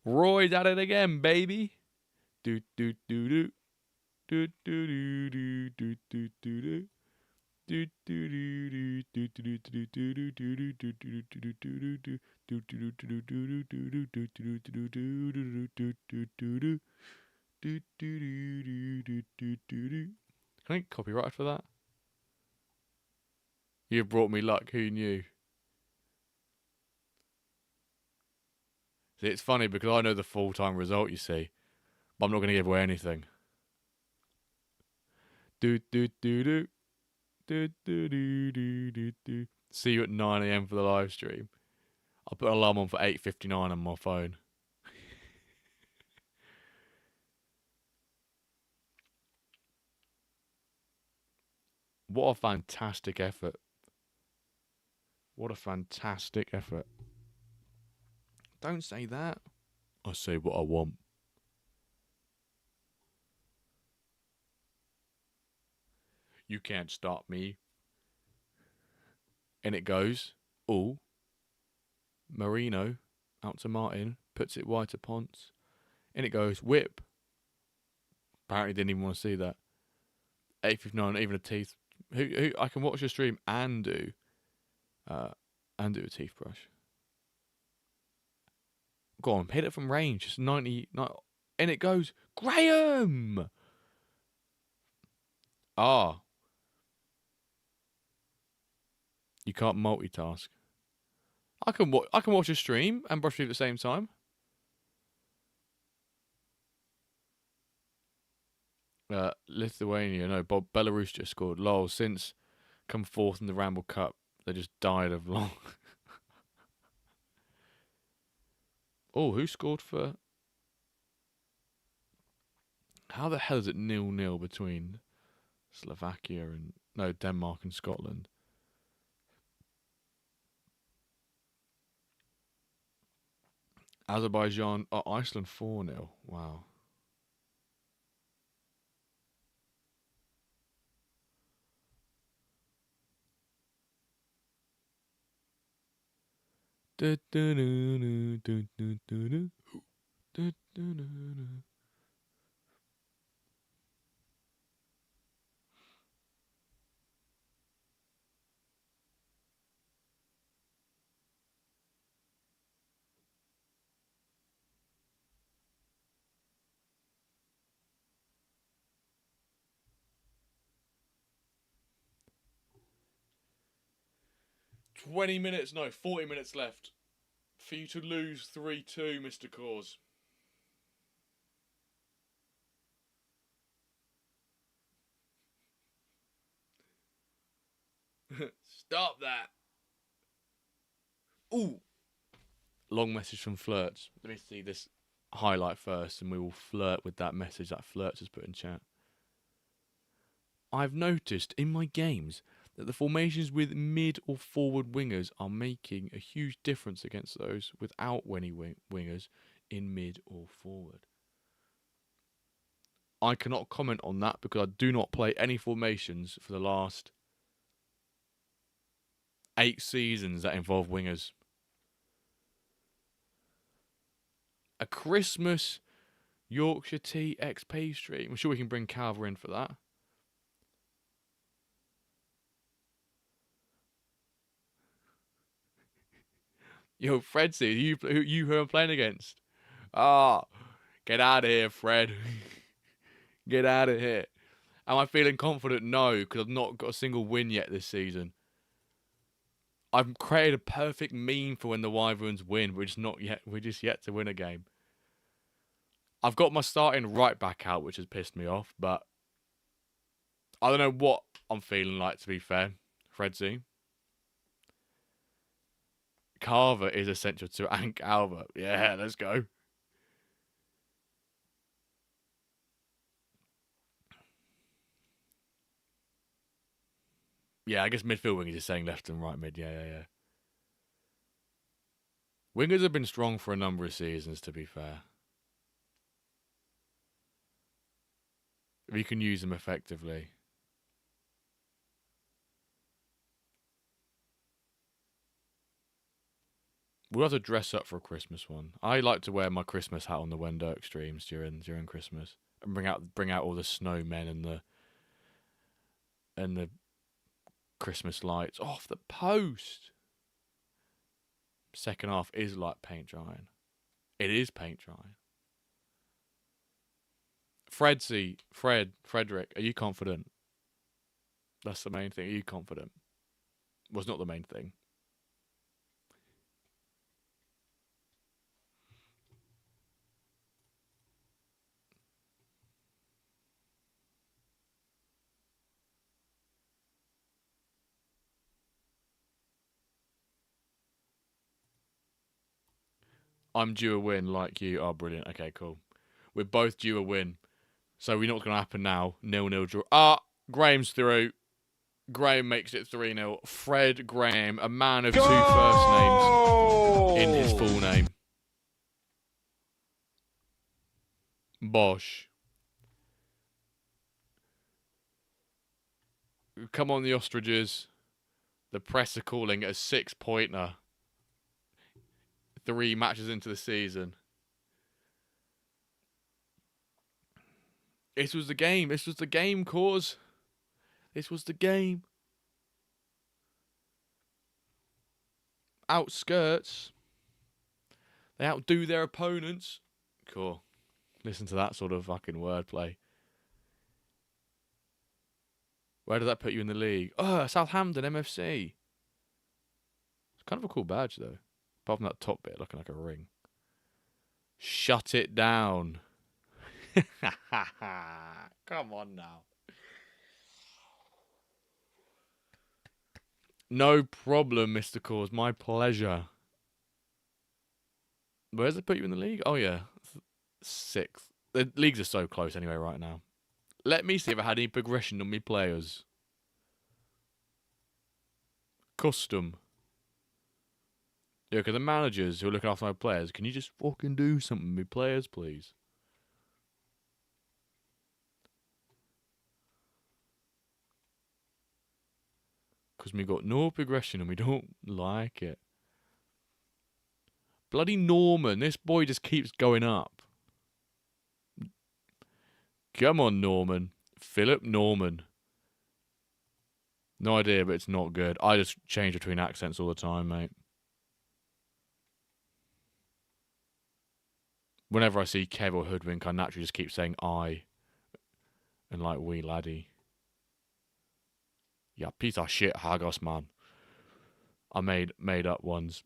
Roy's at it again, baby. Do do do do. Do do do do do do do do. Can I get copyright for that? You brought me luck. Who knew? See, it's funny because I know the full-time result. You see, but I'm not going to give away anything. Do do do do do do do do do do. See you at 9 a.m. for the live stream. I'll put an alarm on for 8:59 on my phone. What a fantastic effort. What a fantastic effort. Don't say that. I say what I want. You can't stop me. And it goes. All. Marino. Out to Martin. Puts it wide to Ponce. And it goes. Whip. Apparently didn't even want to see that. 8:59. Even a teeth. Who I can watch your stream and do a teeth brush. Go on, hit it from range. Just 90, and it goes. Graham. Ah. You can't multitask. I can watch a stream and brush teeth at the same time. Lithuania, no, Belarus just scored. Lol, since come fourth in the Ramble Cup, they just died of long. Oh, who scored for? How the hell is it 0-0 between Slovakia and Denmark and Scotland? Azerbaijan, Iceland 4-0. Wow. Do, do, do, do, do, do, do. Do, do, do, do. $20 minutes, no, 40 minutes left for you to lose 3-2, Mr. Cause. Stop that. Ooh. Long message from Flirts. Let me see this highlight first and we will flirt with that message that Flirts has put in chat. I've noticed in my games that the formations with mid or forward wingers are making a huge difference against those without any wingers in mid or forward. I cannot comment on that because I do not play any formations for the last 8 seasons that involve wingers. A Christmas Yorkshire Tea XP stream. I'm sure we can bring Calver in for that. Yo, Fredsy, who I'm playing against? Ah, get out of here, Fred. Get out of here. Am I feeling confident? No, because I've not got a single win yet this season. I've created a perfect meme for when the Wyverns win. We're just yet to win a game. I've got my starting right back out, which has pissed me off, but I don't know what I'm feeling like, to be fair. Fredsy. Carver is essential to Ank Albert. Yeah, let's go. Yeah, I guess midfield wingers is saying left and right mid. Yeah. Wingers have been strong for a number of seasons, to be fair. If you can use them effectively. We'll have to dress up for a Christmas one. I like to wear my Christmas hat on the WenDirk streams during Christmas and bring out all the snowmen and the Christmas lights off the post. Second half is like paint drying. It is paint drying. Frederick, are you confident? That's the main thing. Are you confident? Was not the main thing. I'm due a win like you. Oh, brilliant. Okay, cool. We're both due a win. So we know what's going to happen now. 0-0 draw. Ah, Graham's through. Graham makes it 3-0. Fred Graham, a man of two first names in his full name. Bosh. Come on, the ostriches. The press are calling it a 6-pointer. 3 matches into the season. This was the game. This was the game, cause. This was the game. Outskirts. They outdo their opponents. Cool. Listen to that sort of fucking wordplay. Where does that put you in the league? Oh, Southampton MFC. It's kind of a cool badge, though. Apart from that top bit looking like a ring. Shut it down. Come on now. No problem, Mr. Cause. My pleasure. Where does it put you in the league? Oh, yeah. 6th. The leagues are so close anyway right now. Let me see if I had any progression on my players. Custom. Yeah, because the managers who are looking after my players, can you just fucking do something with my players, please? Because we got no progression and we don't like it. Bloody Norman. This boy just keeps going up. Come on, Norman. Philip Norman. No idea, but it's not good. I just change between accents all the time, mate. Whenever I see Kev or Hoodwink, I naturally just keep saying I. And like, wee laddie. Yeah, piece of shit, Hagos, man. I made up ones.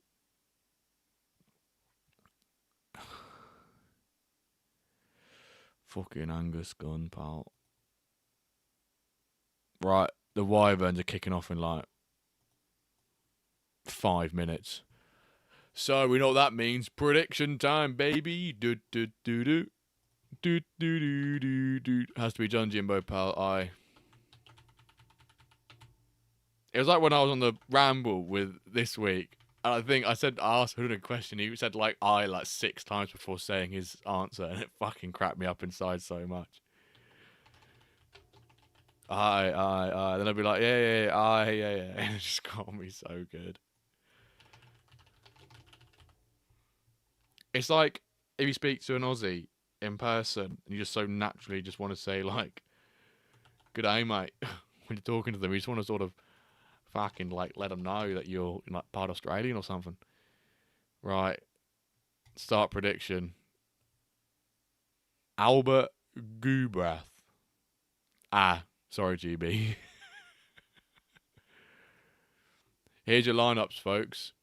Fucking Angus gun, pal. Right, the Wyverns are kicking off in like 5 minutes. So we know what that means. Prediction time, baby. Do do do do. Do do do do do. Has to be John Jimbo, pal. Aye. It was like when I was on the ramble with this week. And I think I asked Hood a question. He said like I like 6 times before saying his answer, and it fucking cracked me up inside so much. Aye. Then I'd be like, yeah. And it just got me so good. It's like if you speak to an Aussie in person and you just so naturally just want to say like, good day, mate. When you're talking to them, you just want to sort of fucking like let them know that you're like part Australian or something. Right. Start prediction. Albert Goobrath. Sorry, GB. Here's your lineups, folks.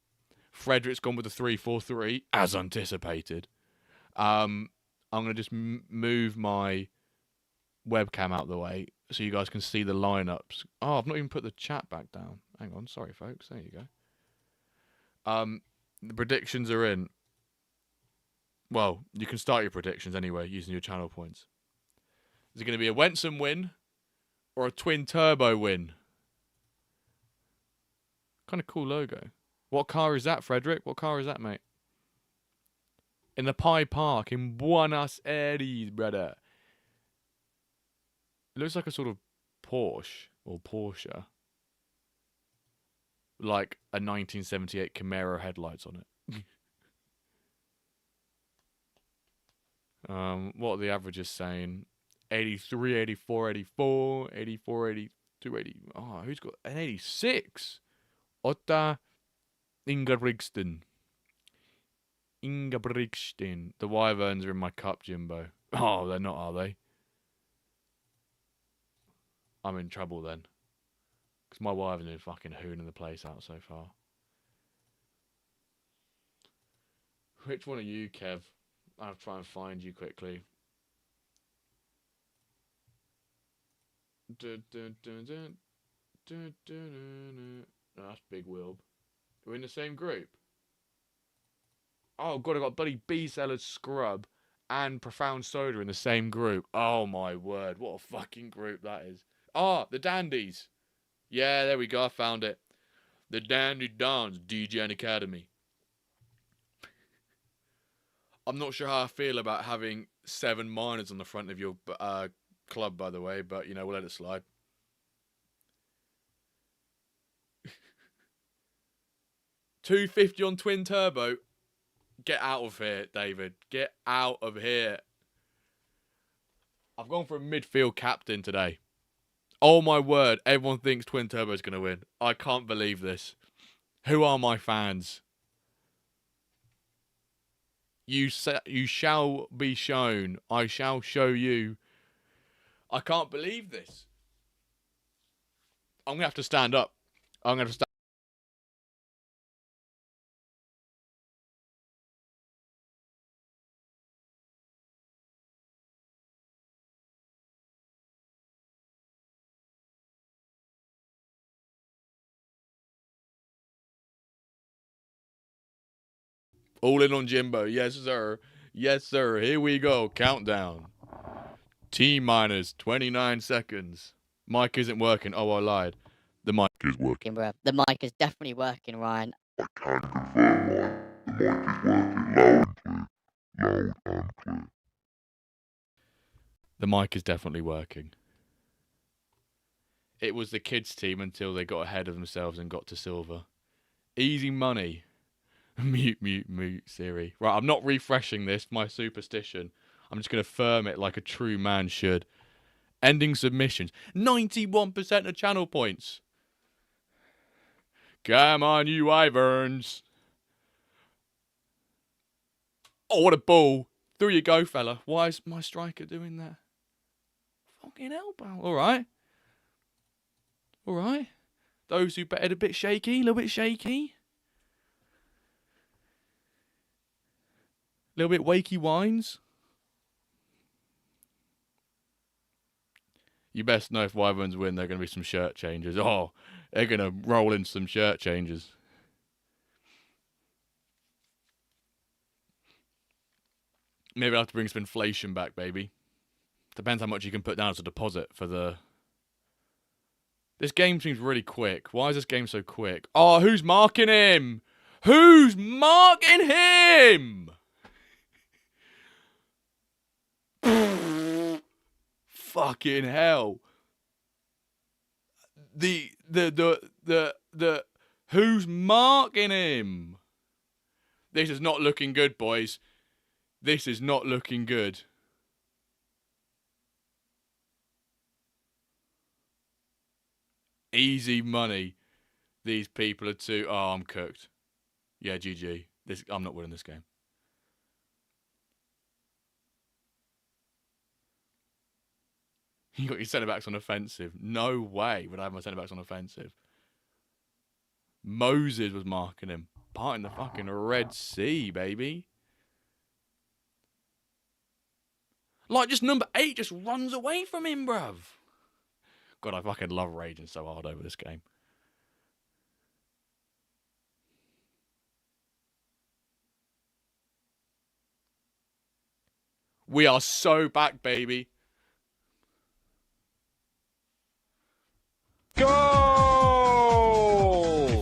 Frederick's gone with the 3-4-3, as anticipated. I'm going to just move my webcam out of the way so you guys can see the lineups. Oh, I've not even put the chat back down. Hang on, sorry, folks. There you go. The predictions are in. Well, you can start your predictions anyway using your channel points. Is it going to be a Wenson win or a twin turbo win? Kind of cool logo. What car is that, Frederick? What car is that, mate? In the Pie Park in Buenos Aires, brother. It looks like a sort of Porsche or Porsche. Like a 1978 Camaro headlights on it. What are the averages saying? 83, 84, 84, 84, 280. Oh, who's got an 86? Otta Ingebrigtsen. Ingebrigtsen. The Wyverns are in my cup, Jimbo. Oh, they're not, are they? I'm in trouble then. Because my Wyverns are fucking hooning the place out so far. Which one are you, Kev? I'll try and find you quickly. No, that's Big Wilb. We're in the same group. Oh god, I got bloody B-Sellers Scrub and Profound Soda in the same group. Oh my word, what a fucking group that is. Ah, the Dandies. Yeah, there we go, I found it. The Dandy Dons, DJN Academy. I'm not sure how I feel about having 7 minors on the front of your club, by the way, but, you know, we'll let it slide. $250 on twin turbo. Get out of here, David. Get out of here. I've gone for a midfield captain today. Oh my word, everyone thinks twin turbo's going to win. I can't believe this. Who are my fans? You shall be shown. I shall show you. I can't believe this. I'm going to have to stand up. I'm going to stand. All in on Jimbo. Yes, sir. Yes, sir. Here we go. Countdown. T-minus 29 seconds. Mic isn't working. Oh, I lied. The mic is working. Bruh. The mic is definitely working, Ryan. I can confirm, Ryan. The mic is working loud and clear. Loud and clear. The mic is definitely working. It was the kids' team until they got ahead of themselves and got to silver. Easy money. Mute, Siri. Right, I'm not refreshing this, my superstition. I'm just going to firm it like a true man should. Ending submissions. 91% of channel points. Come on, you Wyverns. Oh, what a ball. Through you go, fella. Why is my striker doing that? Fucking elbow. All right. All right. Those who betted a bit shaky, a little bit shaky. A little bit wakey wines. You best know if Wyverns win, there are going to be some shirt changes. Oh, they're going to roll in some shirt changes. Maybe I'll have to bring some inflation back, baby. Depends how much you can put down as a deposit for the... This game seems really quick. Why is this game so quick? Oh, who's marking him? Who's marking him? Fucking hell. The who's marking him? This is not looking good, boys. This is not looking good. Easy money. These people are too... Oh, I'm cooked. Yeah, GG. I'm not winning this game. You got your centre-backs on offensive. No way would I have my centre-backs on offensive. Moses was marking him. Parting the fucking Red Sea, baby. Like, just number 8 just runs away from him, bruv. God, I fucking love raging so hard over this game. We are so back, baby. Go!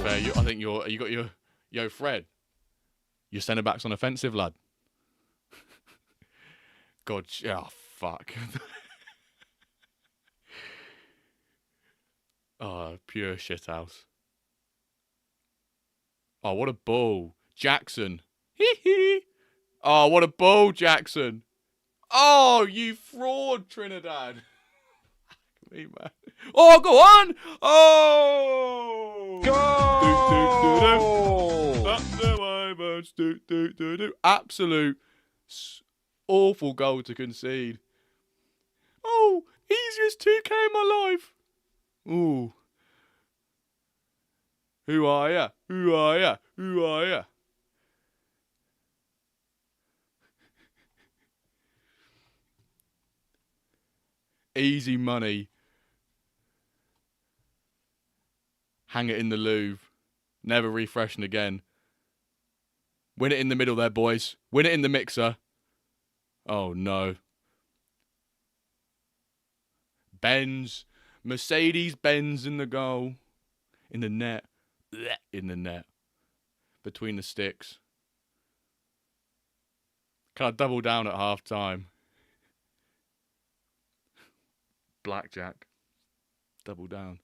Fair, I think you got your... Yo, Fred. Your centre-back's on offensive, lad. God, oh, fuck. Oh, pure shithouse. Oh, what a ball. Jackson. Hee. Oh, what a ball, Jackson. Oh, you fraud, Trinidad. Me, man. Oh, go on! Oh! Go! Up the Wyverns. Absolute awful goal to concede. Oh, easiest 2K in my life. Ooh. Who are ya? Who are ya? Who are ya? Easy money. Hang it in the Louvre. Never refreshing again. Win it in the middle there, boys. Win it in the mixer. Oh, no. Benz. Mercedes-Benz in the goal. In the net. In the net. Between the sticks. Can I double down at half time? Blackjack. Double down.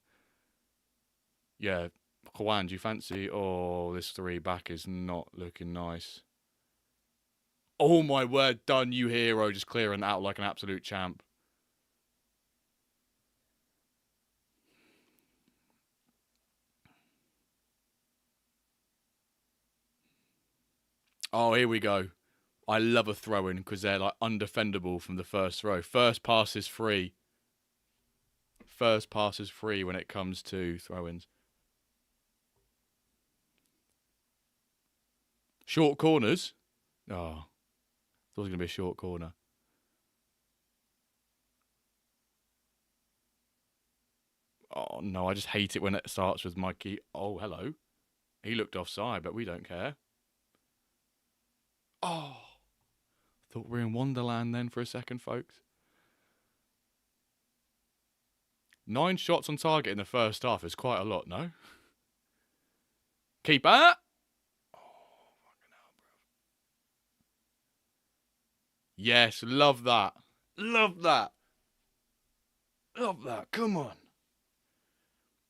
Yeah. Juan, do you fancy? Oh, this 3 back is not looking nice. Oh my word, done, you hero, just clearing out like an absolute champ. Oh, here we go. I love a throw-in because they're like undefendable from the first throw. First pass is free. First pass is free when it comes to throw-ins. Short corners. Oh, thought it was going to be a short corner. Oh, no, I just hate it when it starts with Mikey. Oh, hello. He looked offside, but we don't care. Oh, thought we were in Wonderland then for a second, folks. 9 shots on target in the first half is quite a lot, no? Keeper! Oh, fucking hell, bro. Yes, love that. Love that. Love that. Come on.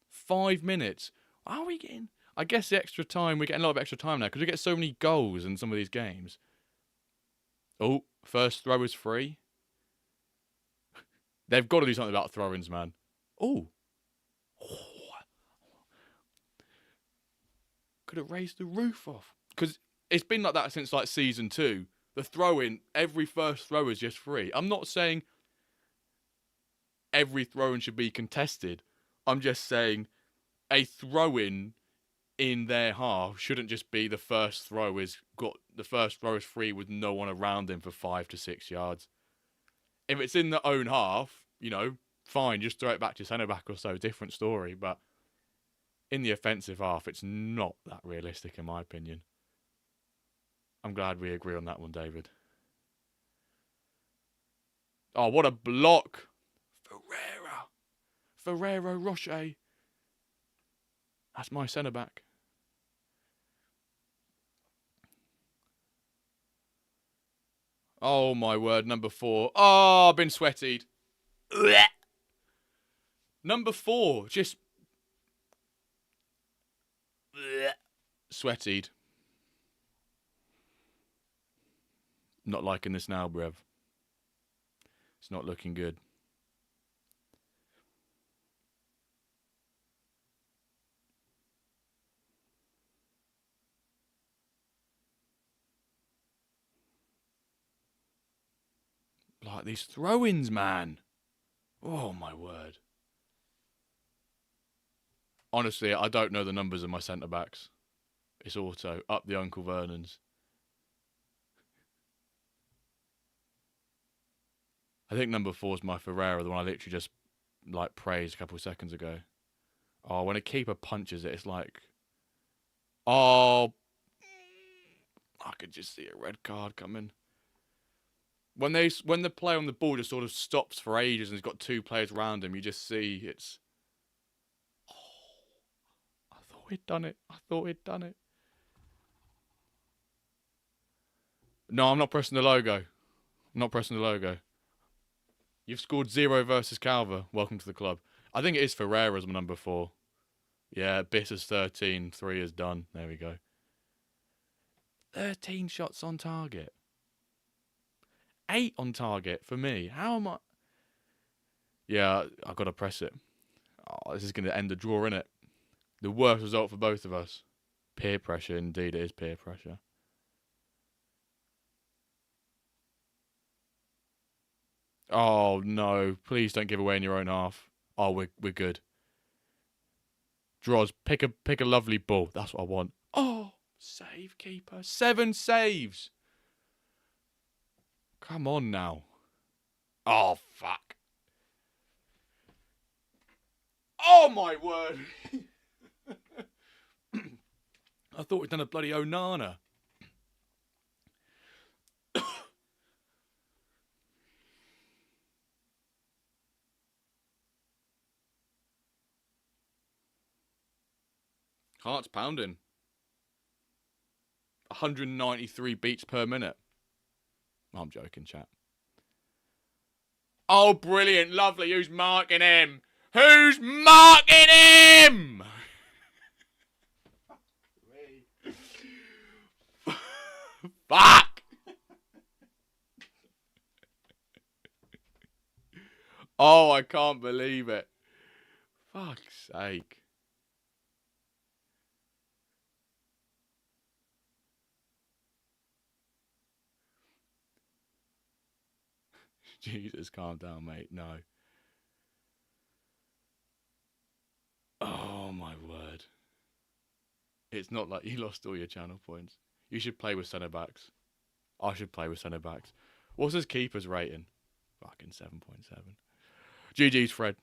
5 minutes. Are we getting... I guess the extra time, we're getting a lot of extra time now because we get so many goals in some of these games. Oh, first throw is free. They've got to do something about throw-ins, man. Oh. Could have raised the roof off. Because it's been like that since like season 2. The throw-in, every first throw is just free. I'm not saying every throw-in should be contested. I'm just saying a throw-in in their half shouldn't just be the first throw is free with no one around him for 5 to 6 yards. If it's in their own half, you know, fine, just throw it back to centre back or so, different story. But in the offensive half, it's not that realistic in my opinion. I'm glad we agree on that one, David. Oh, what a block! Ferreira Rocher. That's my centre back. Oh my word, number 4. Oh, I've been sweated. Number 4, just sweated. Not liking this now, bruv. It's not looking good. Like these throw-ins, man. Oh my word. Honestly, I don't know the numbers of my centre-backs. It's auto. Up the Uncle Vernon's. I think number 4 is my Ferreira, the one I literally just like praised a couple of seconds ago. Oh, when a keeper punches it, it's like... Oh... I could just see a red card coming. When the player on the ball just sort of stops for ages and he's got 2 players around him, you just see it's... Oh, I thought he'd done it. I thought he'd done it. No, I'm not pressing the logo. I'm not pressing the logo. You've scored 0 versus Calva. Welcome to the club. I think it is Ferreira's my number 4. Yeah, Biss is 13. 3 is done. There we go. 13 shots on target. 8 on target for me. How am I... Yeah, I've got to press it. Oh, this is going to end the draw, innit? The worst result for both of us. Peer pressure, indeed, it is peer pressure. Oh no! Please don't give away in your own half. Oh, we're good. Draws. Pick a lovely ball. That's what I want. Oh, save keeper. 7 saves. Come on now. Oh fuck. Oh my word. I thought we'd done a bloody Onana. Heart's pounding. 193 beats per minute. I'm joking, chat. Oh, brilliant. Lovely. Who's marking him? Who's marking him? Fuck! Oh, I can't believe it. Fuck's sake. Jesus, calm down, mate. No. Oh, my word. It's not like you lost all your channel points. You should play with centre-backs. I should play with centre-backs. What's his keeper's rating? Fucking 7.7. GG's, Fred.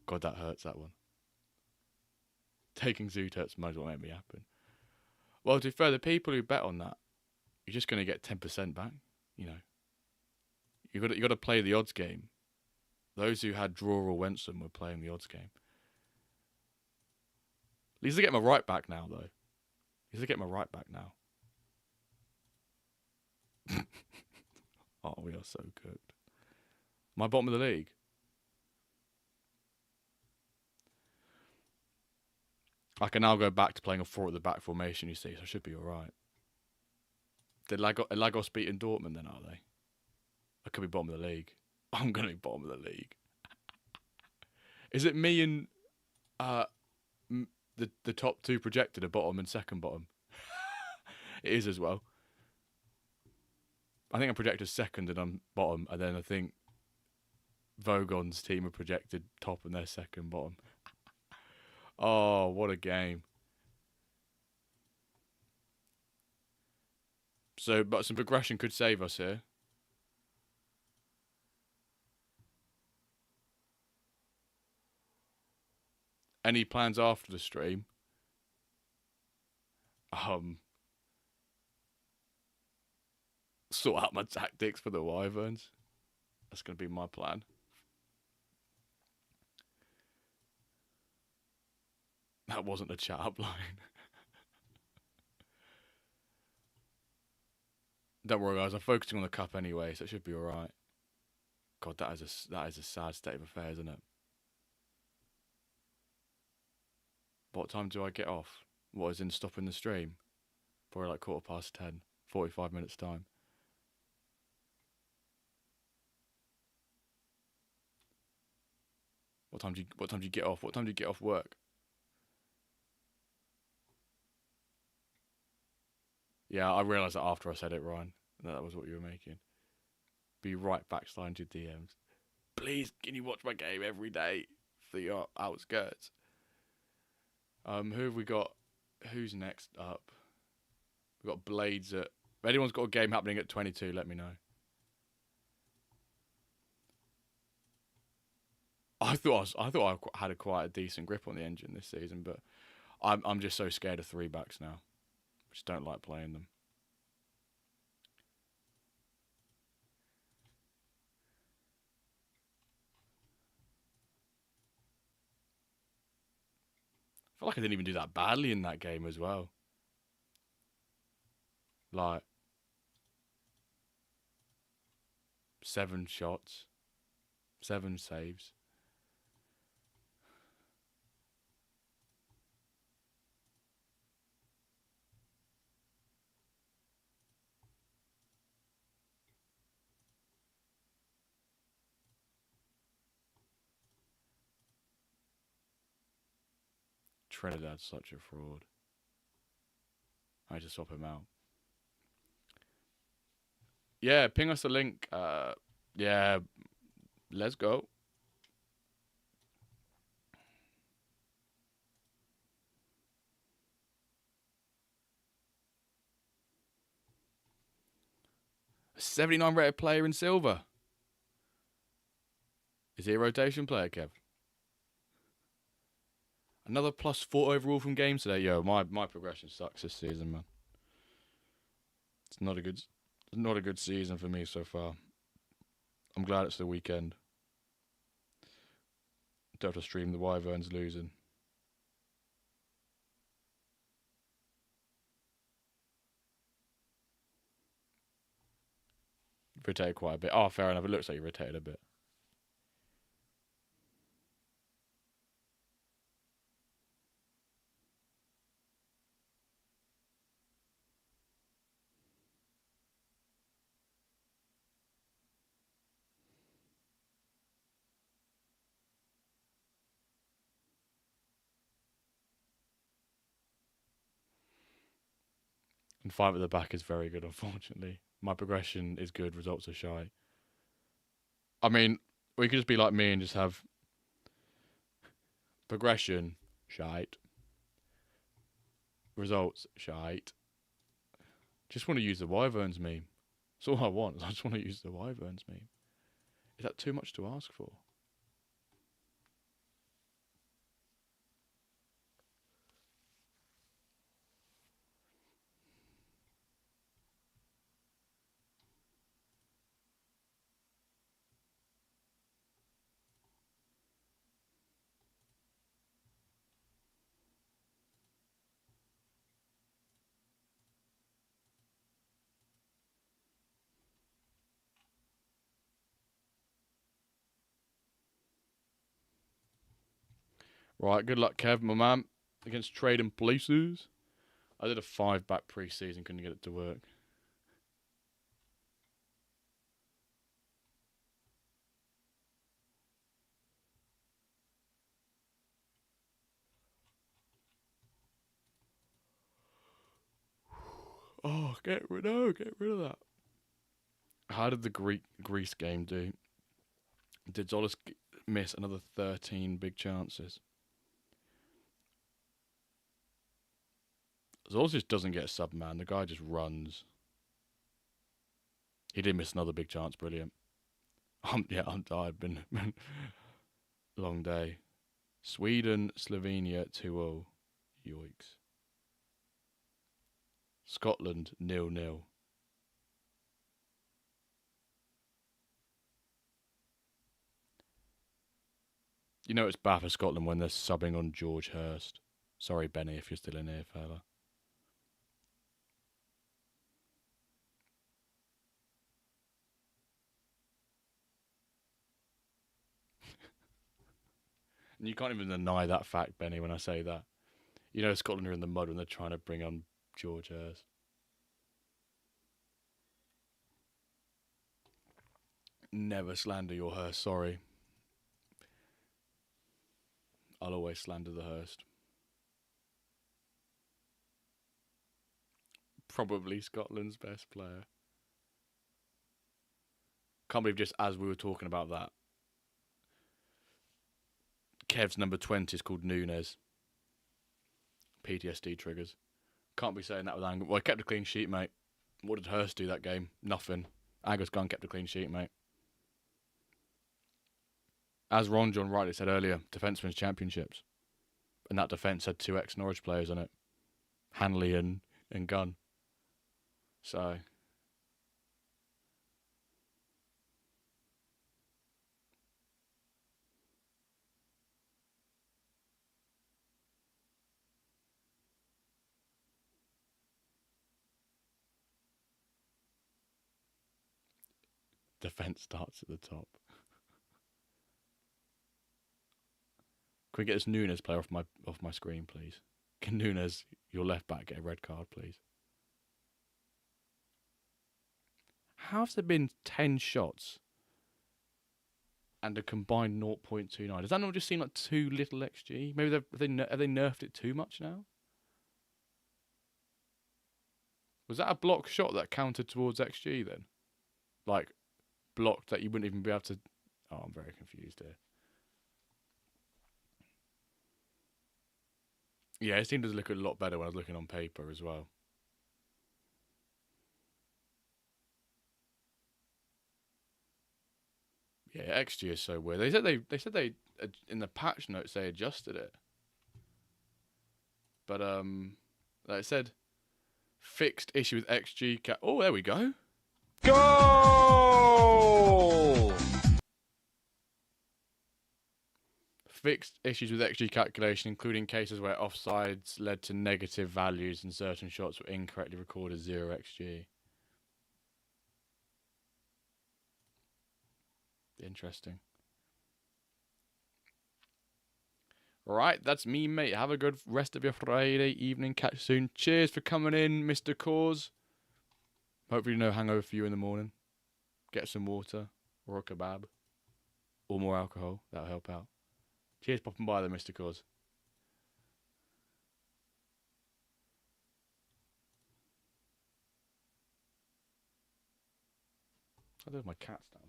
God, that hurts, that one. Taking Zutert's money will make me happen. Well, to be fair, the people who bet on that, you're just going to get 10% back. You know. You got to play the odds game. Those who had draw or Wenson were playing the odds game. At least I get my right back now, though. At least I get my right back now. Oh, we are so cooked. My bottom of the league. I can now go back to playing a 4 at the back formation, you see, so I should be alright. Did Lagos beat in Dortmund then, are they? I could be bottom of the league. I'm going to be bottom of the league. Is it me and the top 2 projected are bottom and second bottom? It is as well. I think I'm projected second and I'm bottom, and then I think Vogon's team are projected top and they're second bottom. Oh, what a game. So, but some progression could save us here. Any plans after the stream? Sort out my tactics for the Wyverns. That's going to be my plan. That wasn't a chat up line. Don't worry, guys. I'm focusing on the cup anyway, so it should be all right. God, that is a sad state of affairs, isn't it? What time do I get off? What is in stopping the stream? Probably like 10:15. 45 minutes time. What time do you get off? What time do you get off work? Yeah, I realised that after I said it, Ryan. That was what you were making. Be right back sliding to DMs. Please, can you watch my game every day for your outskirts? Who have we got? Who's next up? We've got Blades at... If anyone's got a game happening at 22, let me know. I thought I had quite a decent grip on the engine this season, but I'm just so scared of 3-backs now. I just don't like playing them. I feel like I didn't even do that badly in that game as well. Like 7 shots, 7 saves. Trinidad's such a fraud. I just swap him out. Yeah, ping us a link. Yeah, let's go. A 79 rated player in silver. Is he a rotation player, Kev? Another +4 overall from games today. Yo, my progression sucks this season, man. It's not a good season for me so far. I'm glad it's the weekend. Don't have to stream the Wyverns losing. Rotated quite a bit. Oh, fair enough. It looks like you rotated a bit. And 5 at the back is very good, unfortunately. My progression is good, results are shy. I mean, we could just be like me and just have progression, shite. Results, shite. Just want to use the Wyverns meme. That's all I want. I just want to use the Wyverns meme. Is that too much to ask for? Right, good luck, Kev, my man. Against Trading Places. I did a 5-back pre-season, couldn't get it to work. Oh, get rid of that. How did the Greece game do? Did Zolis miss another 13 big chances? Zolis just doesn't get a sub, man. The guy just runs. He did miss another big chance. Brilliant. I'm tired. Been long day. Sweden, Slovenia 2-0. Yoicks. Scotland 0-0. You know it's bad for Scotland when they're subbing on George Hurst. Sorry, Benny, if you're still in here, fella. And you can't even deny that fact, Benny, when I say that. You know Scotland are in the mud when they're trying to bring on George Hurst. Never slander your Hurst, sorry. I'll always slander the Hurst. Probably Scotland's best player. Can't believe just as we were talking about that, Kev's number 20 is called Nunes. PTSD triggers. Can't be saying that with anger. Well, I kept a clean sheet, mate. What did Hurst do that game? Nothing. Angus Gunn kept a clean sheet, mate. As Ron John rightly said earlier, defence wins championships. And that defence had 2 ex-Norwich players on it. Hanley and Gunn. So... defence starts at the top. Can we get this Nunes player off my screen, please? Can Nunes, your left back, get a red card, please? How's there been 10 shots and a combined 0.29. Does that not just seem like too little XG? Maybe have they nerfed it too much now? Was that a block shot that counted towards XG then? Like, blocked that you wouldn't even be able to... Oh, I'm very confused here. Yeah, it seemed to look a lot better when I was looking on paper as well. Yeah, XG is so weird. They said they in the patch notes they adjusted it. But like I said, fixed issue with XG oh, there we go. Goal! Fixed issues with XG calculation, including cases where offsides led to negative values and certain shots were incorrectly recorded as 0 XG. Interesting. Right, that's me, mate. Have a good rest of your Friday evening. Catch you soon. Cheers for coming in, Mr. Cause. Hopefully no hangover for you in the morning. Get some water or a kebab or more alcohol. That'll help out. Cheers popping by there, Mr. Cause. Oh, there's my cats downstairs.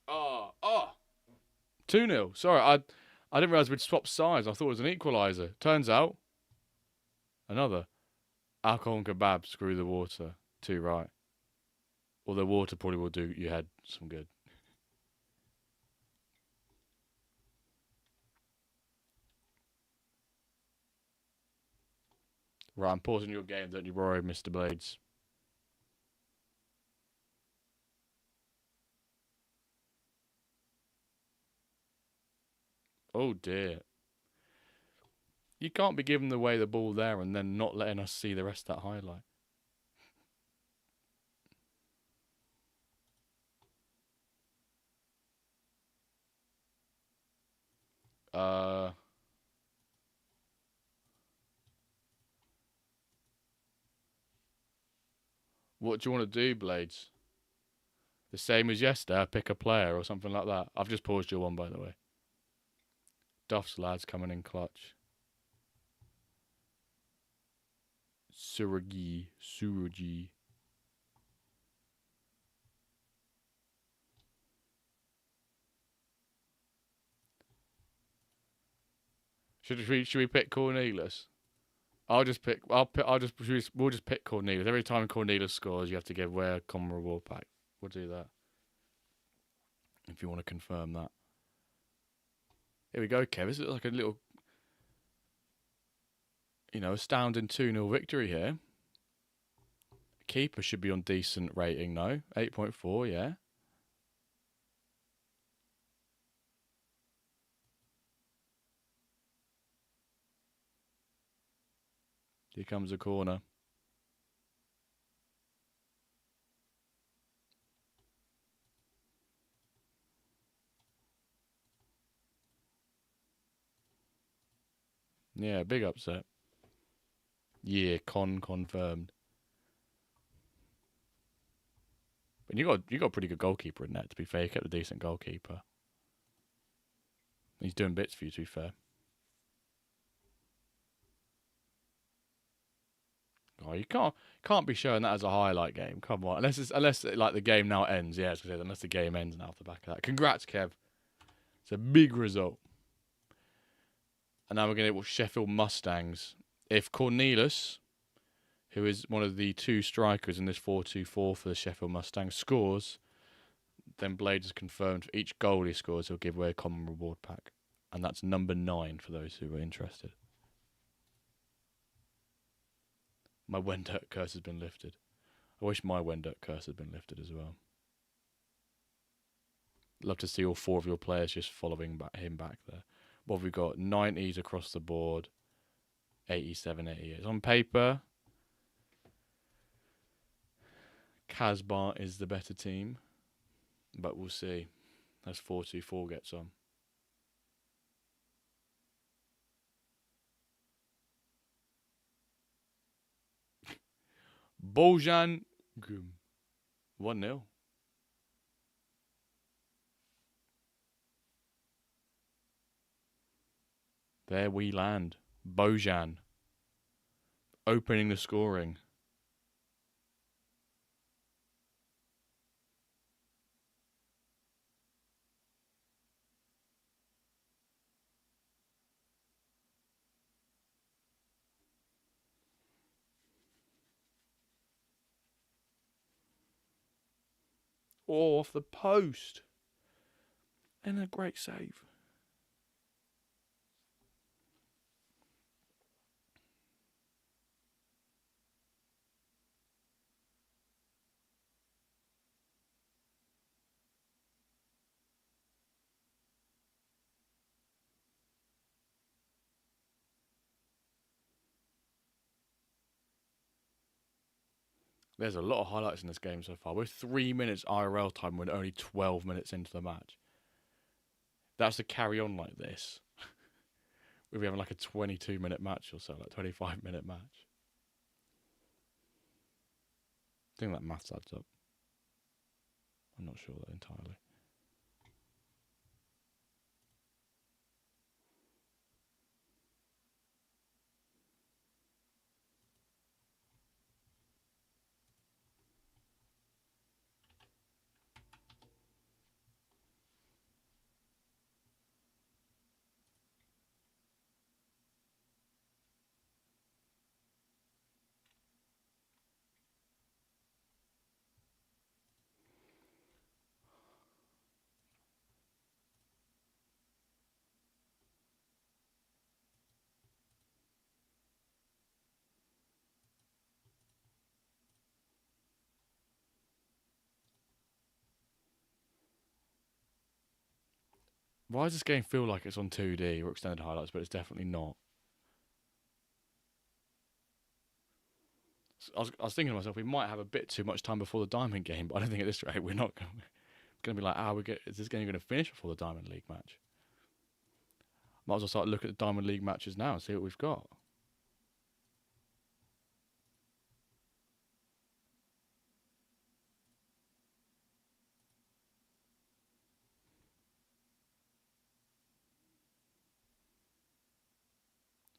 Oh. 2-0. Sorry, I didn't realise we'd swapped sides. I thought it was an equaliser. Turns out, another. Alcohol and kebab, screw the water. 2 right. Although water probably will do your head some good. Right, I'm pausing your game, don't you worry, Mr. Blades. Oh dear. You can't be giving away the ball there and then not letting us see the rest of that highlight. What do you want to do, Blades? The same as yesterday, pick a player or something like that. I've just paused your one, by the way. Duff's lads coming in clutch. Suragi. Should we pick Cornelius? We'll just pick Cornelius. Every time Cornelius scores, you have to give away a common reward pack. We'll do that. If you want to confirm that. Here we go, Kev. This looks like a little, astounding 2-0 victory here. Keeper should be on decent rating, no? 8.4, yeah. Here comes a corner. Yeah, big upset. Yeah, confirmed. But you got a pretty good goalkeeper in that, to be fair. You kept a decent goalkeeper. He's doing bits for you, to be fair. Oh, you can't be showing that as a highlight game. Come on, unless like the game now ends. Yeah, unless the game ends now off the back of that. Congrats, Kev. It's a big result. And now we're going to watch Sheffield Mustangs. If Cornelius, who is one of the 2 strikers in this 4-2-4 for the Sheffield Mustangs, scores, then Blades is confirmed for each goal he scores, he'll give away a common reward pack. And that's number 9 for those who are interested. My WenDirk curse has been lifted. I wish my WenDirk curse had been lifted as well. Love to see all 4 of your players just following him back there. What have we got? 90s across the board. 87, 88. On paper, Casbah is the better team. But we'll see. As 4-2-4 gets on. Bojan 1-0. There we land. Bojan opening the scoring. Oh, off the post. And a great save. There's a lot of highlights in this game so far. We're 3 minutes IRL time. We're only 12 minutes into the match. That's to carry on like this. We'll be having like a 22-minute match or so, like 25-minute match. I think that maths adds up. I'm not sure that entirely. Why does this game feel like it's on 2D or extended highlights, but it's definitely not? I was thinking to myself, we might have a bit too much time before the Diamond game, but I don't think at this rate we're not going to be like, is this game going to finish before the Diamond League match? Might as well start looking at the Diamond League matches now and see what we've got.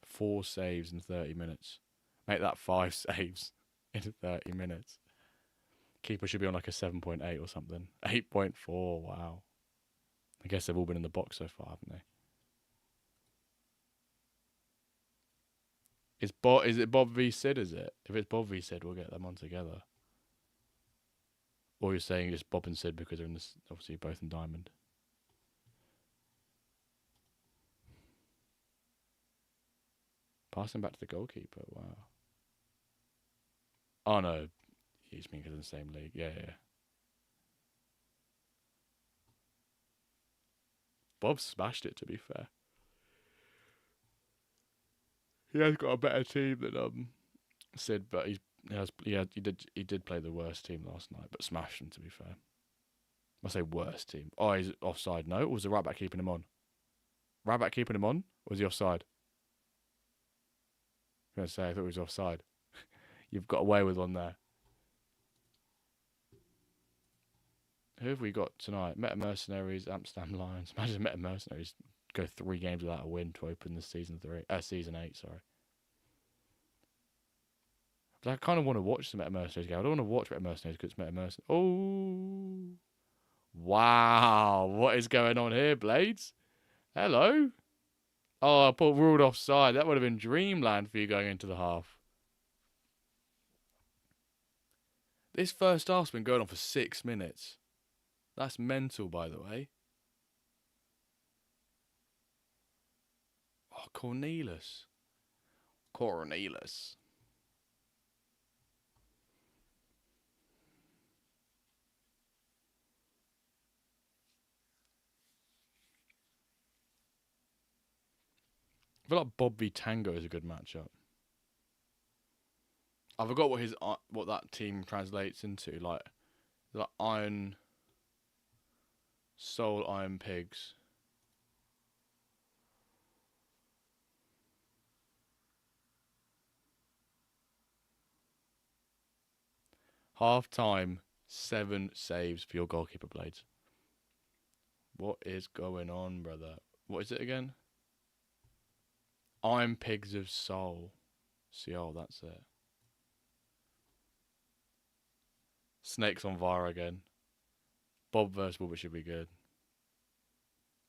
Four saves in 30 minutes. Make that 5 saves in 30 minutes. Keeper should be on like a 7.8 or something. 8.4, wow. I guess they've all been in the box so far, haven't they? Is it Bob v Sid, is it? If it's Bob v Sid, we'll get them on together. Or you're saying it's Bob and Sid because they're in this, obviously both in Diamond. Passing back to the goalkeeper, wow. Oh no, you just mean because in the same league. Yeah. Bob smashed it, to be fair. He has got a better team than Sid, but he did play the worst team last night, but smashed them, to be fair. I say worst team. Oh, he's offside. No, or was the right back keeping him on? Right back keeping him on? Or was he offside? I was going to say, I thought he was offside. You've got away with one there. Who have we got tonight? Meta Mercenaries, Amsterdam Lions. Imagine Meta Mercenaries go 3 games without a win to open the season 8, sorry. But I kind of want to watch the Meta Mercenaries game. I don't want to watch Meta Mercenaries because it's Meta Mercenaries. Oh. Wow. What is going on here, Blades? Hello. Oh, I put ruled offside. That would have been dreamland for you going into the half. This first half's been going on for 6 minutes. That's mental, by the way. Oh, Cornelius. I feel like Bob v Tango is a good matchup. I forgot what that team translates into. Like Iron Soul, Iron Pigs. Half time, 7 saves for your goalkeeper blades. What is going on, brother? What is it again? I'm Pigs of Soul. Seoul, that's it. Snakes on VAR again. Bob versus Bob, it should be good.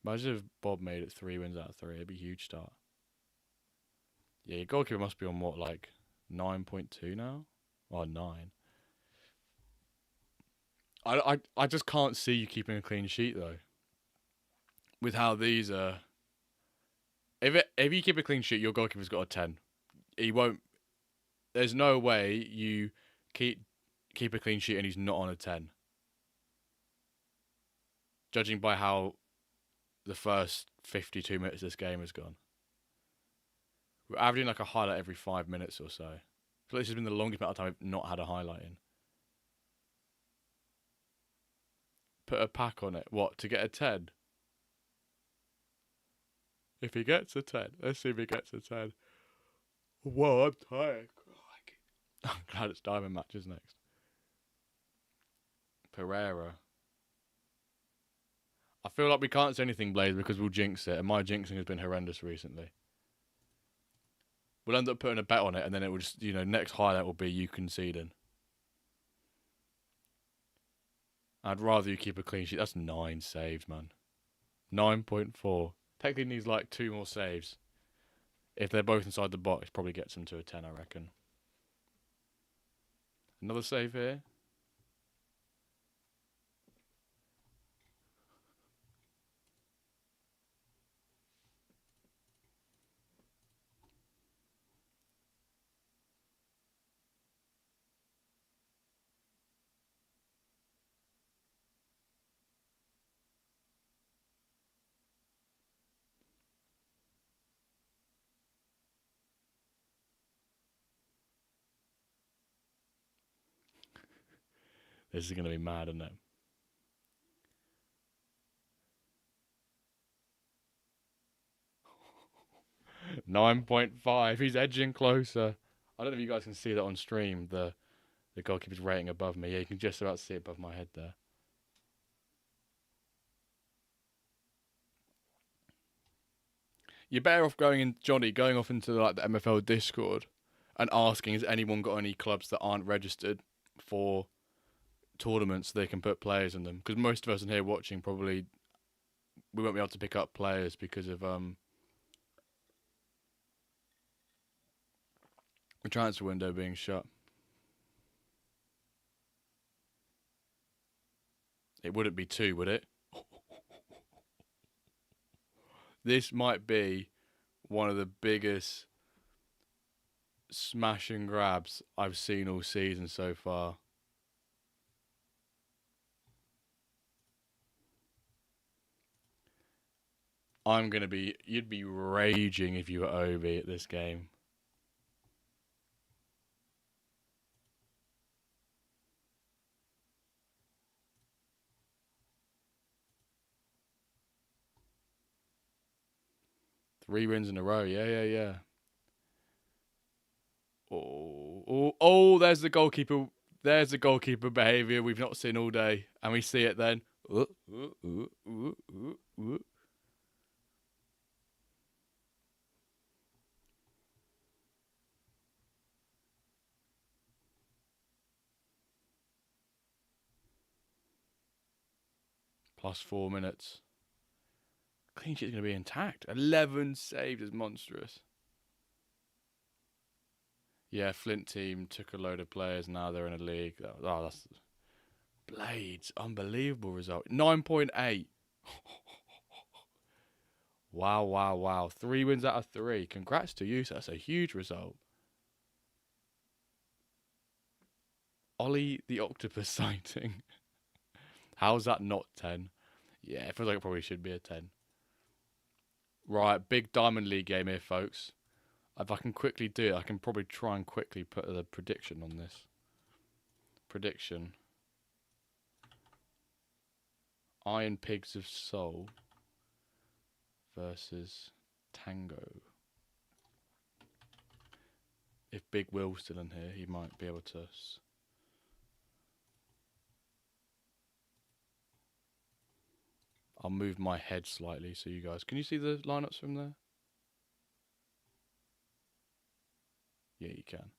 Imagine if Bob made it 3 wins out of 3. It'd be a huge start. Yeah, your goalkeeper must be on what, like 9.2 now? Or 9. I just can't see you keeping a clean sheet though. With how these are. If you keep a clean sheet, your goalkeeper's got a 10. He won't. There's no way you keep a clean sheet and he's not on a 10. Judging by how the first 52 minutes of this game has gone. We're averaging like a highlight every 5 minutes or so. I feel like this has been the longest amount of time we've not had a highlight in. Put a pack on it. What, to get a 10? If he gets a 10. Let's see if he gets a 10. Whoa, I'm tired. I'm glad it's diamond matches next. Pereira. I feel like we can't say anything, Blaze, because we'll jinx it. And my jinxing has been horrendous recently. We'll end up putting a bet on it, and then it will just, next highlight will be you conceding. I'd rather you keep a clean sheet. That's 9 saves, man. 9.4. Technically needs like 2 more saves. If they're both inside the box, probably gets them to a 10, I reckon. Another save here. This is going to be mad, isn't it? .5. He's edging closer. I don't know if you guys can see that on stream. The goalkeeper's rating above me. Yeah, you can just about see it above my head there. You're better off going off into like the MFL Discord and asking, has anyone got any clubs that aren't registered for tournaments so they can put players in them? Because most of us in here watching probably we won't be able to pick up players because of the transfer window being shut. It wouldn't be 2, would it? This might be one of the biggest smash and grabs I've seen all season so far. You'd be raging if you were OB at this game. Three wins in a row. Yeah. Oh, there's the goalkeeper. There's the goalkeeper behaviour we've not seen all day. And we see it then. Plus 4 minutes. Clean sheet is going to be intact. 11 saves is monstrous. Yeah, Flint team took a load of players. Now they're in a league. Oh, that's Blades. Unbelievable result. 9.8. Wow. 3 wins out of 3. Congrats to you. So that's a huge result. Ollie the Octopus sighting. How's that not 10? Yeah, it feels like it probably should be a 10. Right, big Diamond League game here, folks. If I can quickly do it, I can probably try and quickly put a prediction on this. Prediction. Iron Pigs of Soul versus Tango. If Big Will's still in here, he might be able to... I'll move my head slightly so you guys... Can you see the lineups from there? Yeah, you can.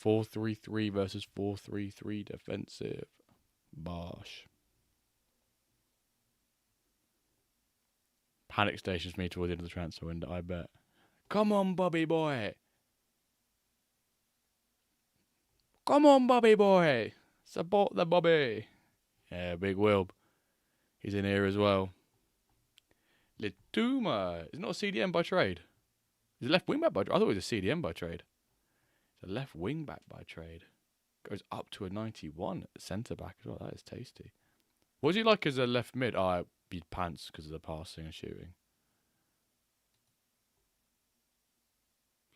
(4-3-3) versus 4-3-3 defensive. Bosh. Panic stations me towards the end of the transfer window, I bet. Come on, Bobby boy. Come on, Bobby boy. Support the Bobby. Yeah, Big Wilb. He's in here as well. Lituma. Is not a CDM by trade. He's a left wing back by trade. I thought he was a CDM by trade. He's a left wing back by trade. Goes up to a 91 at centre back as well. That is tasty. What was he like as a left mid? Oh, it'd be pants because of the passing and shooting.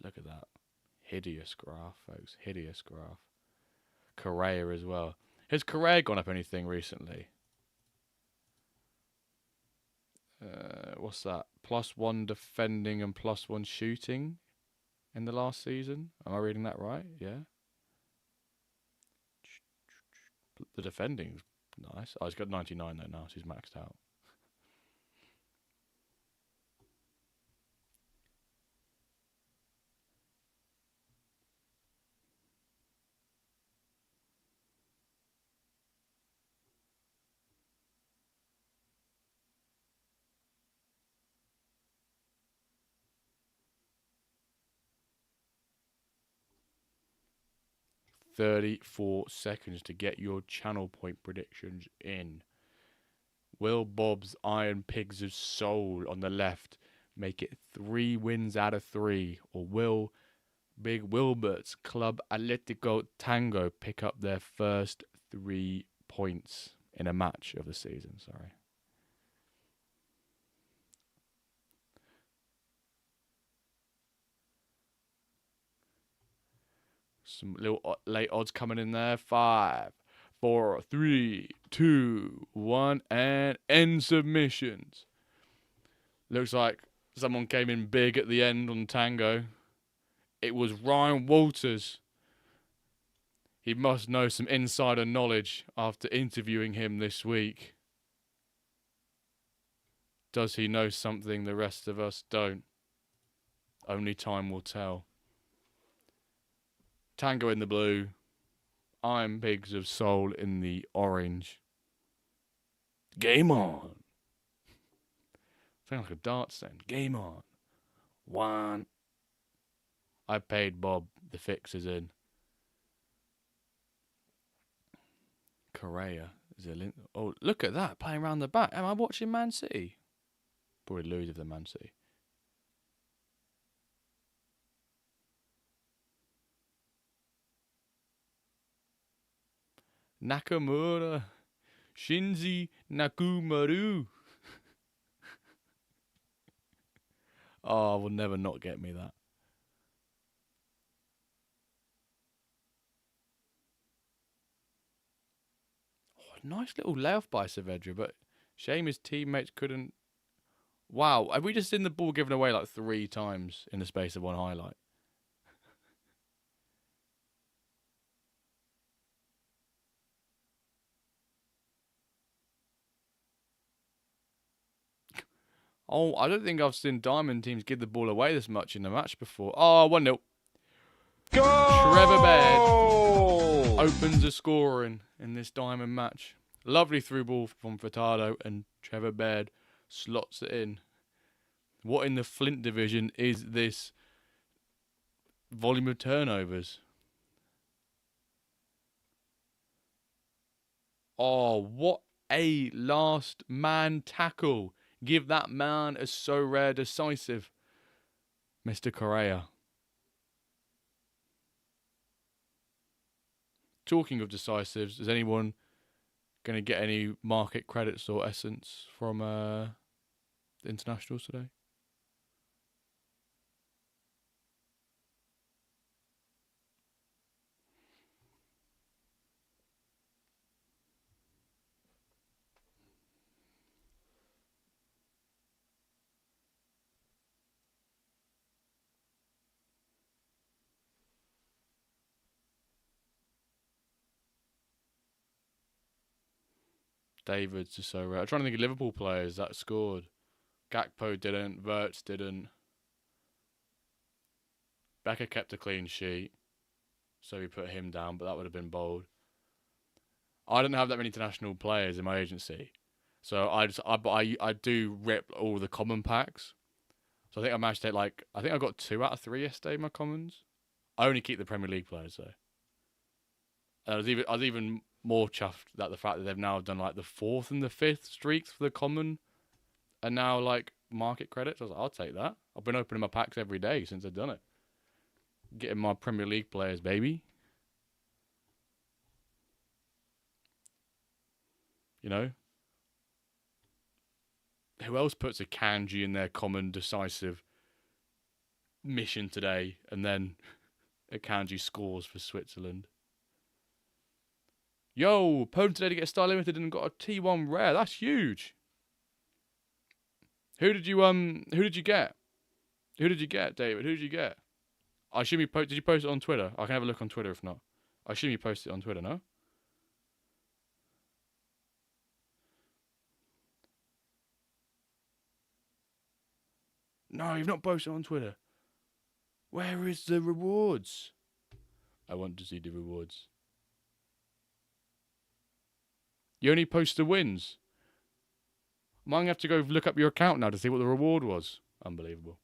Look at that. Hideous graph, folks. Hideous graph. Correa as well. Has Correa gone up anything recently? What's that? +1 defending and +1 shooting in the last season? Am I reading that right? Yeah. The defending's nice. Oh, he's got 99 though now, so he's maxed out. $34 seconds to get your channel point predictions in. Will Bob's Iron Pigs of Soul on the left make it 3 wins out of 3? Or will Big Wilbert's Club Atletico Tango pick up their first 3 points in a match of the season? Sorry. Some little late odds coming in there. 5, 4, 3, 2, 1, and end submissions. Looks like someone came in big at the end on Tango. It was Ryan Walters. He must know some insider knowledge after interviewing him this week. Does he know something the rest of us don't? Only time will tell. Tango in the blue. Iron Pigs of Soul in the orange. Game on. Sounds like a darts then. Game on. 1. I paid Bob. The fix is in. Correa. Oh, look at that. Playing around the back. Am I watching Man City? Probably lose if they're Man City. Nakamura. Shinji Nakumaru. Oh, will never not get me that. Oh, nice little layoff by Saavedra, but shame his teammates couldn't. Wow, have we just seen the ball given away like 3 times in the space of one highlight? Oh, I don't think I've seen Diamond teams give the ball away this much in a match before. Oh, 1-0. Go! Trevor Baird opens the scoring in this Diamond match. Lovely through ball from Furtado, and Trevor Baird slots it in. What in the Flint division is this volume of turnovers? Oh, what a last man tackle. Give that man a so rare decisive. Mr. Correa. Talking of decisives, is anyone going to get any market credits or essence from the internationals today? Davids are so rare. I'm trying to think of Liverpool players that scored. Gakpo didn't. Wirtz didn't. Becker kept a clean sheet, so we put him down, but that would have been bold. I didn't have that many international players in my agency, so I do rip all the common packs. So I think I managed to take I think I got 2 out of 3 yesterday in my commons. I only keep the Premier League players though. And I was even more chuffed that the fact that they've now done the 4th and the 5th streaks for the common, and now market credits. I was like, I'll take that. I've been opening my packs every day since I've done it. Getting my Premier League players, baby. You know? Who else puts a kanji in their common decisive mission today, and then a kanji scores for Switzerland? Yo, opponent today to get Star Limited and got a T1 rare. That's huge. Who did you get? Who did you get, David? Who did you get? I assume you did you post it on Twitter? I can have a look on Twitter if not. I assume you posted it on Twitter, no? No, you've not posted it on Twitter. Where is the rewards? I want to see the rewards. You only post the wins. I'm going to have to go look up your account now to see what the reward was. Unbelievable.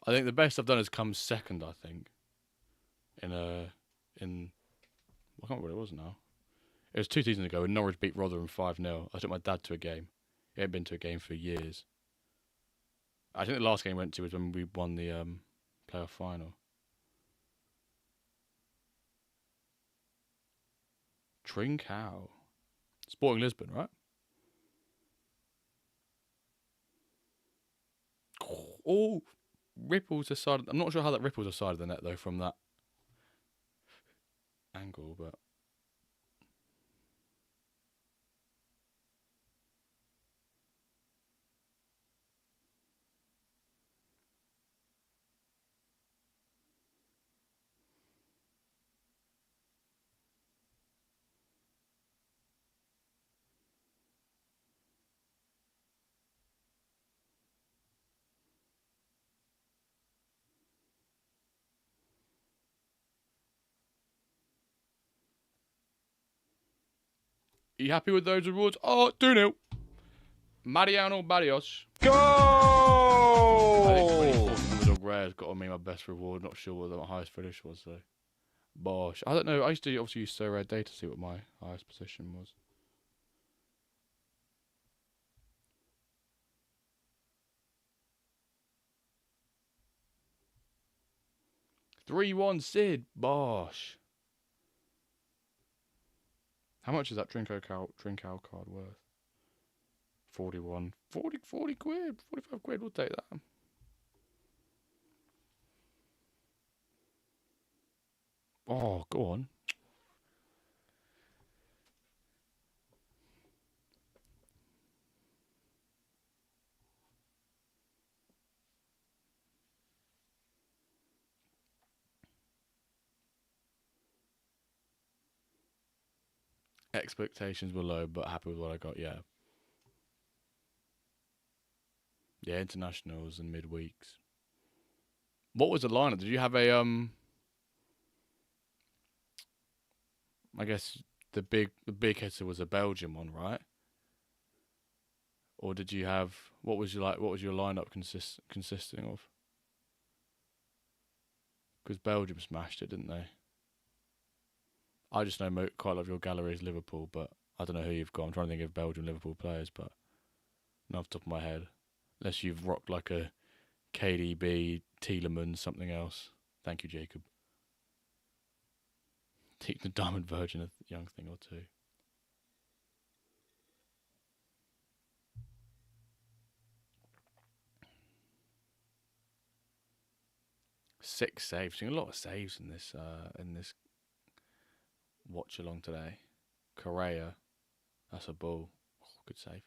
I think the best I've done has come second, I think. I can't remember what it was now. It was 2 seasons ago when Norwich beat Rotherham 5-0. I took my dad to a game. He hadn't been to a game for years. I think the last game we went to was when we won the playoff final. Trincao. Sporting Lisbon, right? Oh, ripples aside. I'm not sure how that ripples aside of the net though from that angle, but are you happy with those rewards? Oh, 2-0. Mariano Barrios. Go! I think 24 from the dog rare has got to be my best reward. Not sure what my highest finish was though. Bosh. I don't know. I used to obviously use so rare data to see what my highest position was. $3-1 Sid. Bosh. How much is that Trincao card worth? 41. 40 quid. 45 quid. We'll take that. Oh, go on. Expectations were low, but happy with what I got, yeah. Yeah, internationals and midweeks. What was the lineup? Did you have a I guess the big hitter was a Belgian one, right? Or did you have what was your lineup consisting of? Because Belgium smashed it, didn't they? I just know quite a lot of your gallery is Liverpool, but I don't know who you've got. I'm trying to think of Belgian Liverpool players, but not off the top of my head. Unless you've rocked like a KDB, Tielemans, something else. Thank you, Jacob. Take the diamond version of young thing or two. Six saves. Seeing a lot of saves in this watch along today. Correa, that's a ball. Oh, good save.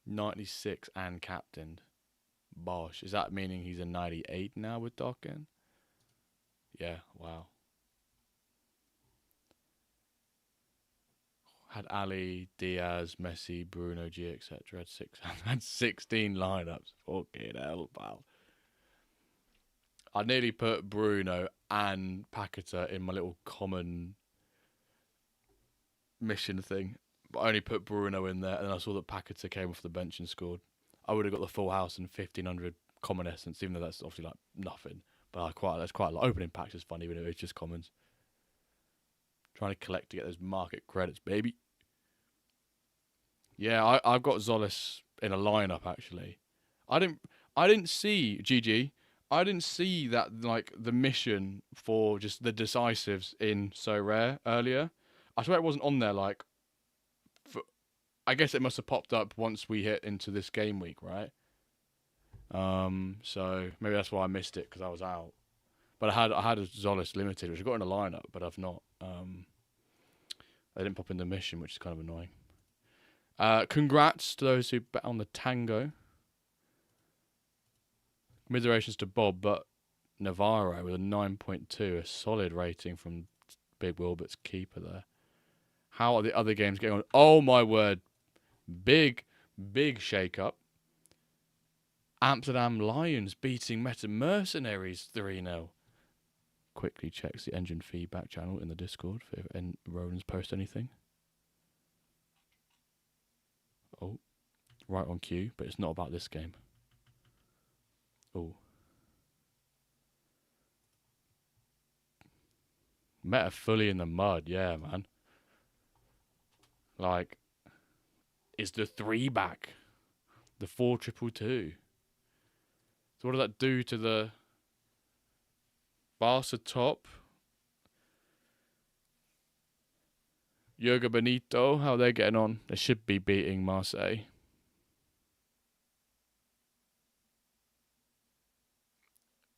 96 and captained. Bosh. Is that meaning he's a 98 now with Dokken? Yeah, wow. Had Ali, Diaz, Messi, Bruno G, etc. Had 16 lineups. Fucking hell, pal. I nearly put Bruno and Paqueta in my little common mission thing, but I only put Bruno in there, and then I saw that Paqueta came off the bench and scored. I would have got the full house and 1,500 common essence, even though that's obviously like nothing. But that's quite a lot. Opening packs is fun, even if it's just commons. Trying to collect to get those market credits, baby. Yeah, I've got Zolis in a lineup actually. I didn't see GG. I didn't see that like the mission for just the decisives in So Rare earlier. I swear it wasn't on there. Like, I guess it must have popped up once we hit into this game week, right? So maybe that's why I missed it because I was out. But I had a Zolis limited, which I got in a lineup, but I've not. I didn't pop in the mission, which is kind of annoying. Congrats to those who bet on the Tango. Commiserations to Bob, but Navarro with a 9.2, a solid rating from Big Wilbert's keeper there. How are the other games getting on? Oh my word. Big shake-up. Amsterdam Lions beating Meta Mercenaries 3-0. Quickly checks the engine feedback channel in the Discord if Roland's post anything. Oh, right on cue, but it's not about this game. Oh. Meta fully in the mud, yeah, man. Like, is the 3 back? The 4-2-2. So what does that do to the Barca top? Jurgen Benito, how are they getting on? They should be beating Marseille.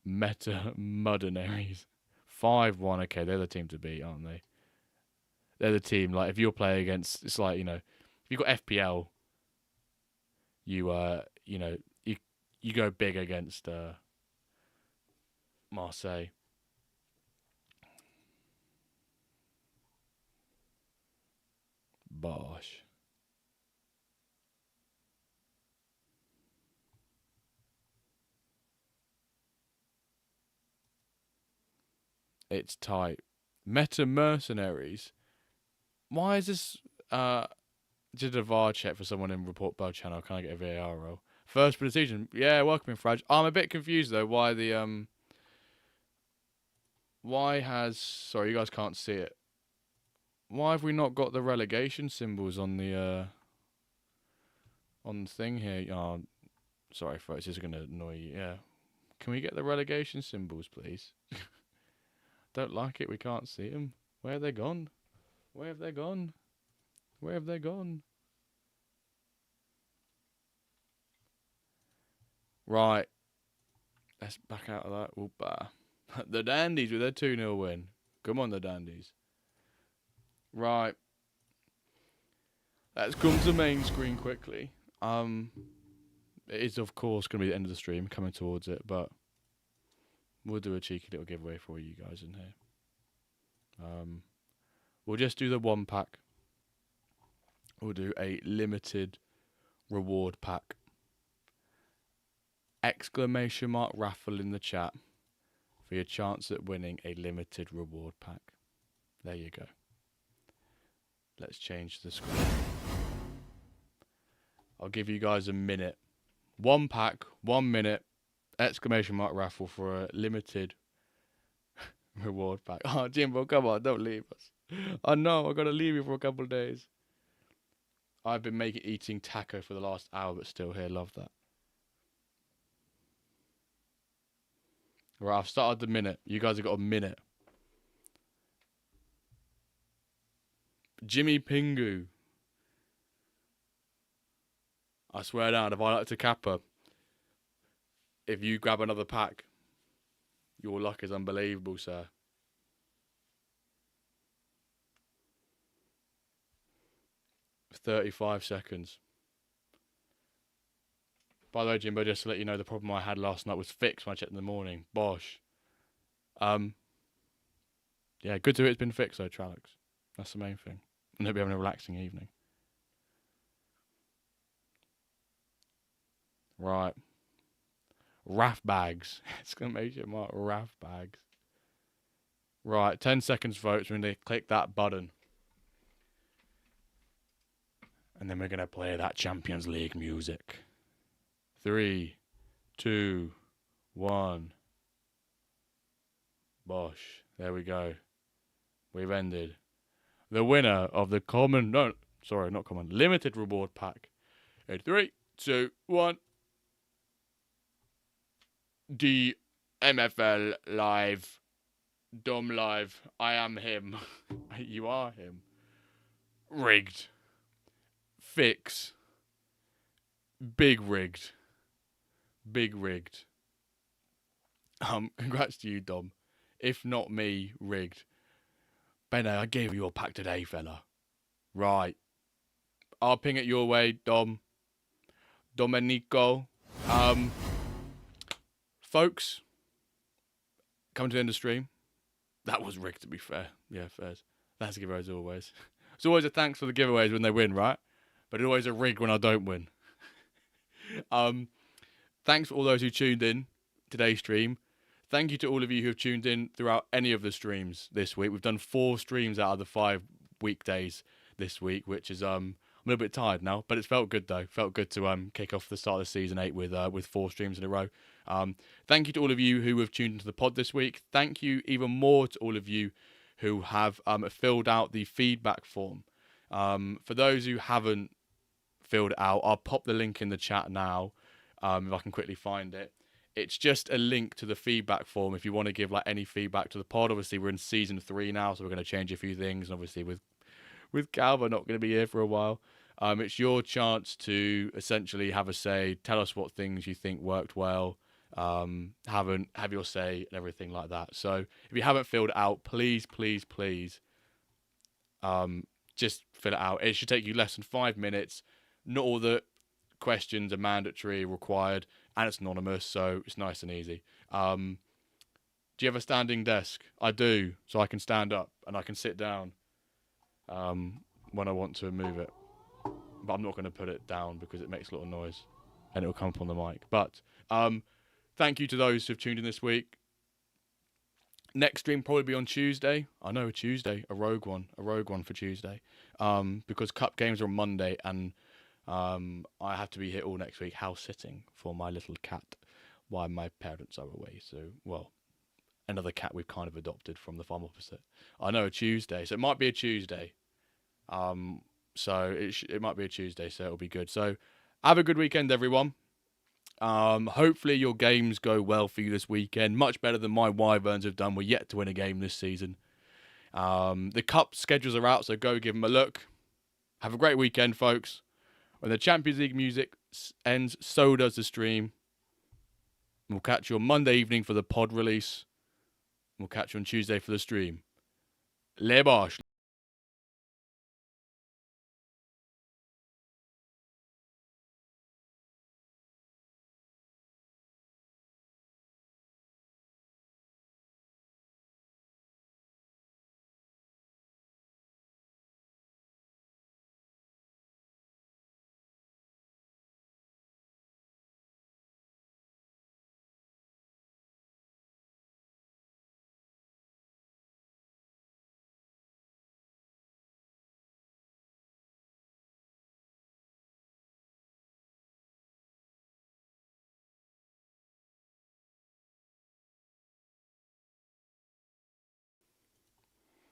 Meta Mercenaries. 5-1, okay, they're the team to beat, aren't they? They're the team, like, if you're playing against, it's like, you know, if you've got FPL, you know, you go big against Marseille. Bosh. It's tight. Meta Mercenaries. Why is this? Did a VAR check for someone in Report Bug channel? Can I get a VAR roll? First for the season. Yeah, welcome in, Frage. I'm a bit confused though. Why the Why has? Sorry, you guys can't see it. Why have we not got the relegation symbols on the thing here? Oh, sorry, folks. This is gonna annoy you. Yeah. Can we get the relegation symbols, please? Don't like it. We can't see them. Where have they gone? Where have they gone? Where have they gone? Right. Let's back out of that. Whoop. The Dandies with their 2-0 win. Come on, the Dandies. Right. Let's come to the main screen quickly. It is, of course, going to be the end of the stream, coming towards it, but we'll do a cheeky little giveaway for you guys in here. We'll just do the 1 pack. We'll do a limited reward pack. Exclamation mark raffle in the chat for your chance at winning a limited reward pack. There you go. Let's change the screen. I'll give you guys a minute. 1 pack, 1 minute, exclamation mark raffle for a limited reward pack. Oh, Jimbo, come on, don't leave us. I know, I've got to leave you for a couple of days. I've been eating taco for the last hour, but still here. Love that. Right, I've started the minute. You guys have got a minute. Jimmy Pingu. I swear down, if I like to Kappa, if you grab another pack, your luck is unbelievable, sir. .35 seconds. By the way, Jimbo, just to let you know, the problem I had last night was fixed when I checked in the morning. Bosh. Yeah, good to hear it's been fixed though, Tralex. That's the main thing. And hope you're having a relaxing evening. Right. RAF bags. Exclamation mark, RAF bags. Right, 10 seconds, folks. We're going to click that button. And then we're going to play that Champions League music. 3, 2, 1. Bosh. There we go. We've ended. The winner of the limited reward pack. In 3, 2, 1. The MFL live. Dom live. I am him. You are him. Rigged. Fix. Big rigged. Big rigged. Congrats to you, Dom. If not me, rigged. Bene, I gave you your pack today, fella. Right. I'll ping it your way, Dom. Domenico. Folks, coming to the end of the stream. That was rigged, to be fair. Yeah, fairs. That's a giveaway as always. It's always a thanks for the giveaways when they win, right? But it's always a rig when I don't win. Thanks for all those who tuned in today's stream. Thank you to all of you who have tuned in throughout any of the streams this week. We've done 4 streams out of the 5 weekdays this week, which is I'm a little bit tired now, but it's felt good though. Felt good to kick off the start of season 8 with 4 streams in a row. Thank you to all of you who have tuned into the pod this week. Thank you even more to all of you who have filled out the feedback form. For those who haven't filled it out, I'll pop the link in the chat now if I can quickly find it. It's just a link to the feedback form if you want to give like any feedback to the pod. Obviously, we're in season 3 now, so we're going to change a few things. And obviously, with Calva not going to be here for a while, it's your chance to essentially have a say. Tell us what things you think worked well. Have your say and everything like that. So if you haven't filled it out, please, just fill it out. It should take you less than 5 minutes. Not all the questions are mandatory, required, and it's anonymous, so it's nice and easy. Do you have a standing desk? I do, so I can stand up and I can sit down when I want to move it. But I'm not going to put it down because it makes a lot of noise and it will come up on the mic. But thank you to those who have tuned in this week. Next stream probably be on Tuesday. I know, a rogue one for Tuesday. Because cup games are on Monday and I have to be here all next week house sitting for my little cat while my parents are away. So, well, another cat we've kind of adopted from the farm opposite. I know, a Tuesday, so it might be a Tuesday. So it might be a Tuesday, so it'll be good. So have a good weekend, everyone. Hopefully your games go well for you this weekend. Much better than my Wyverns have done. We're yet to win a game this season. The cup schedules are out, so go give them a look. Have a great weekend, folks. When the Champions League music ends, so does the stream. We'll catch you on Monday evening for the pod release. We'll catch you on Tuesday for the stream. Le Bosh.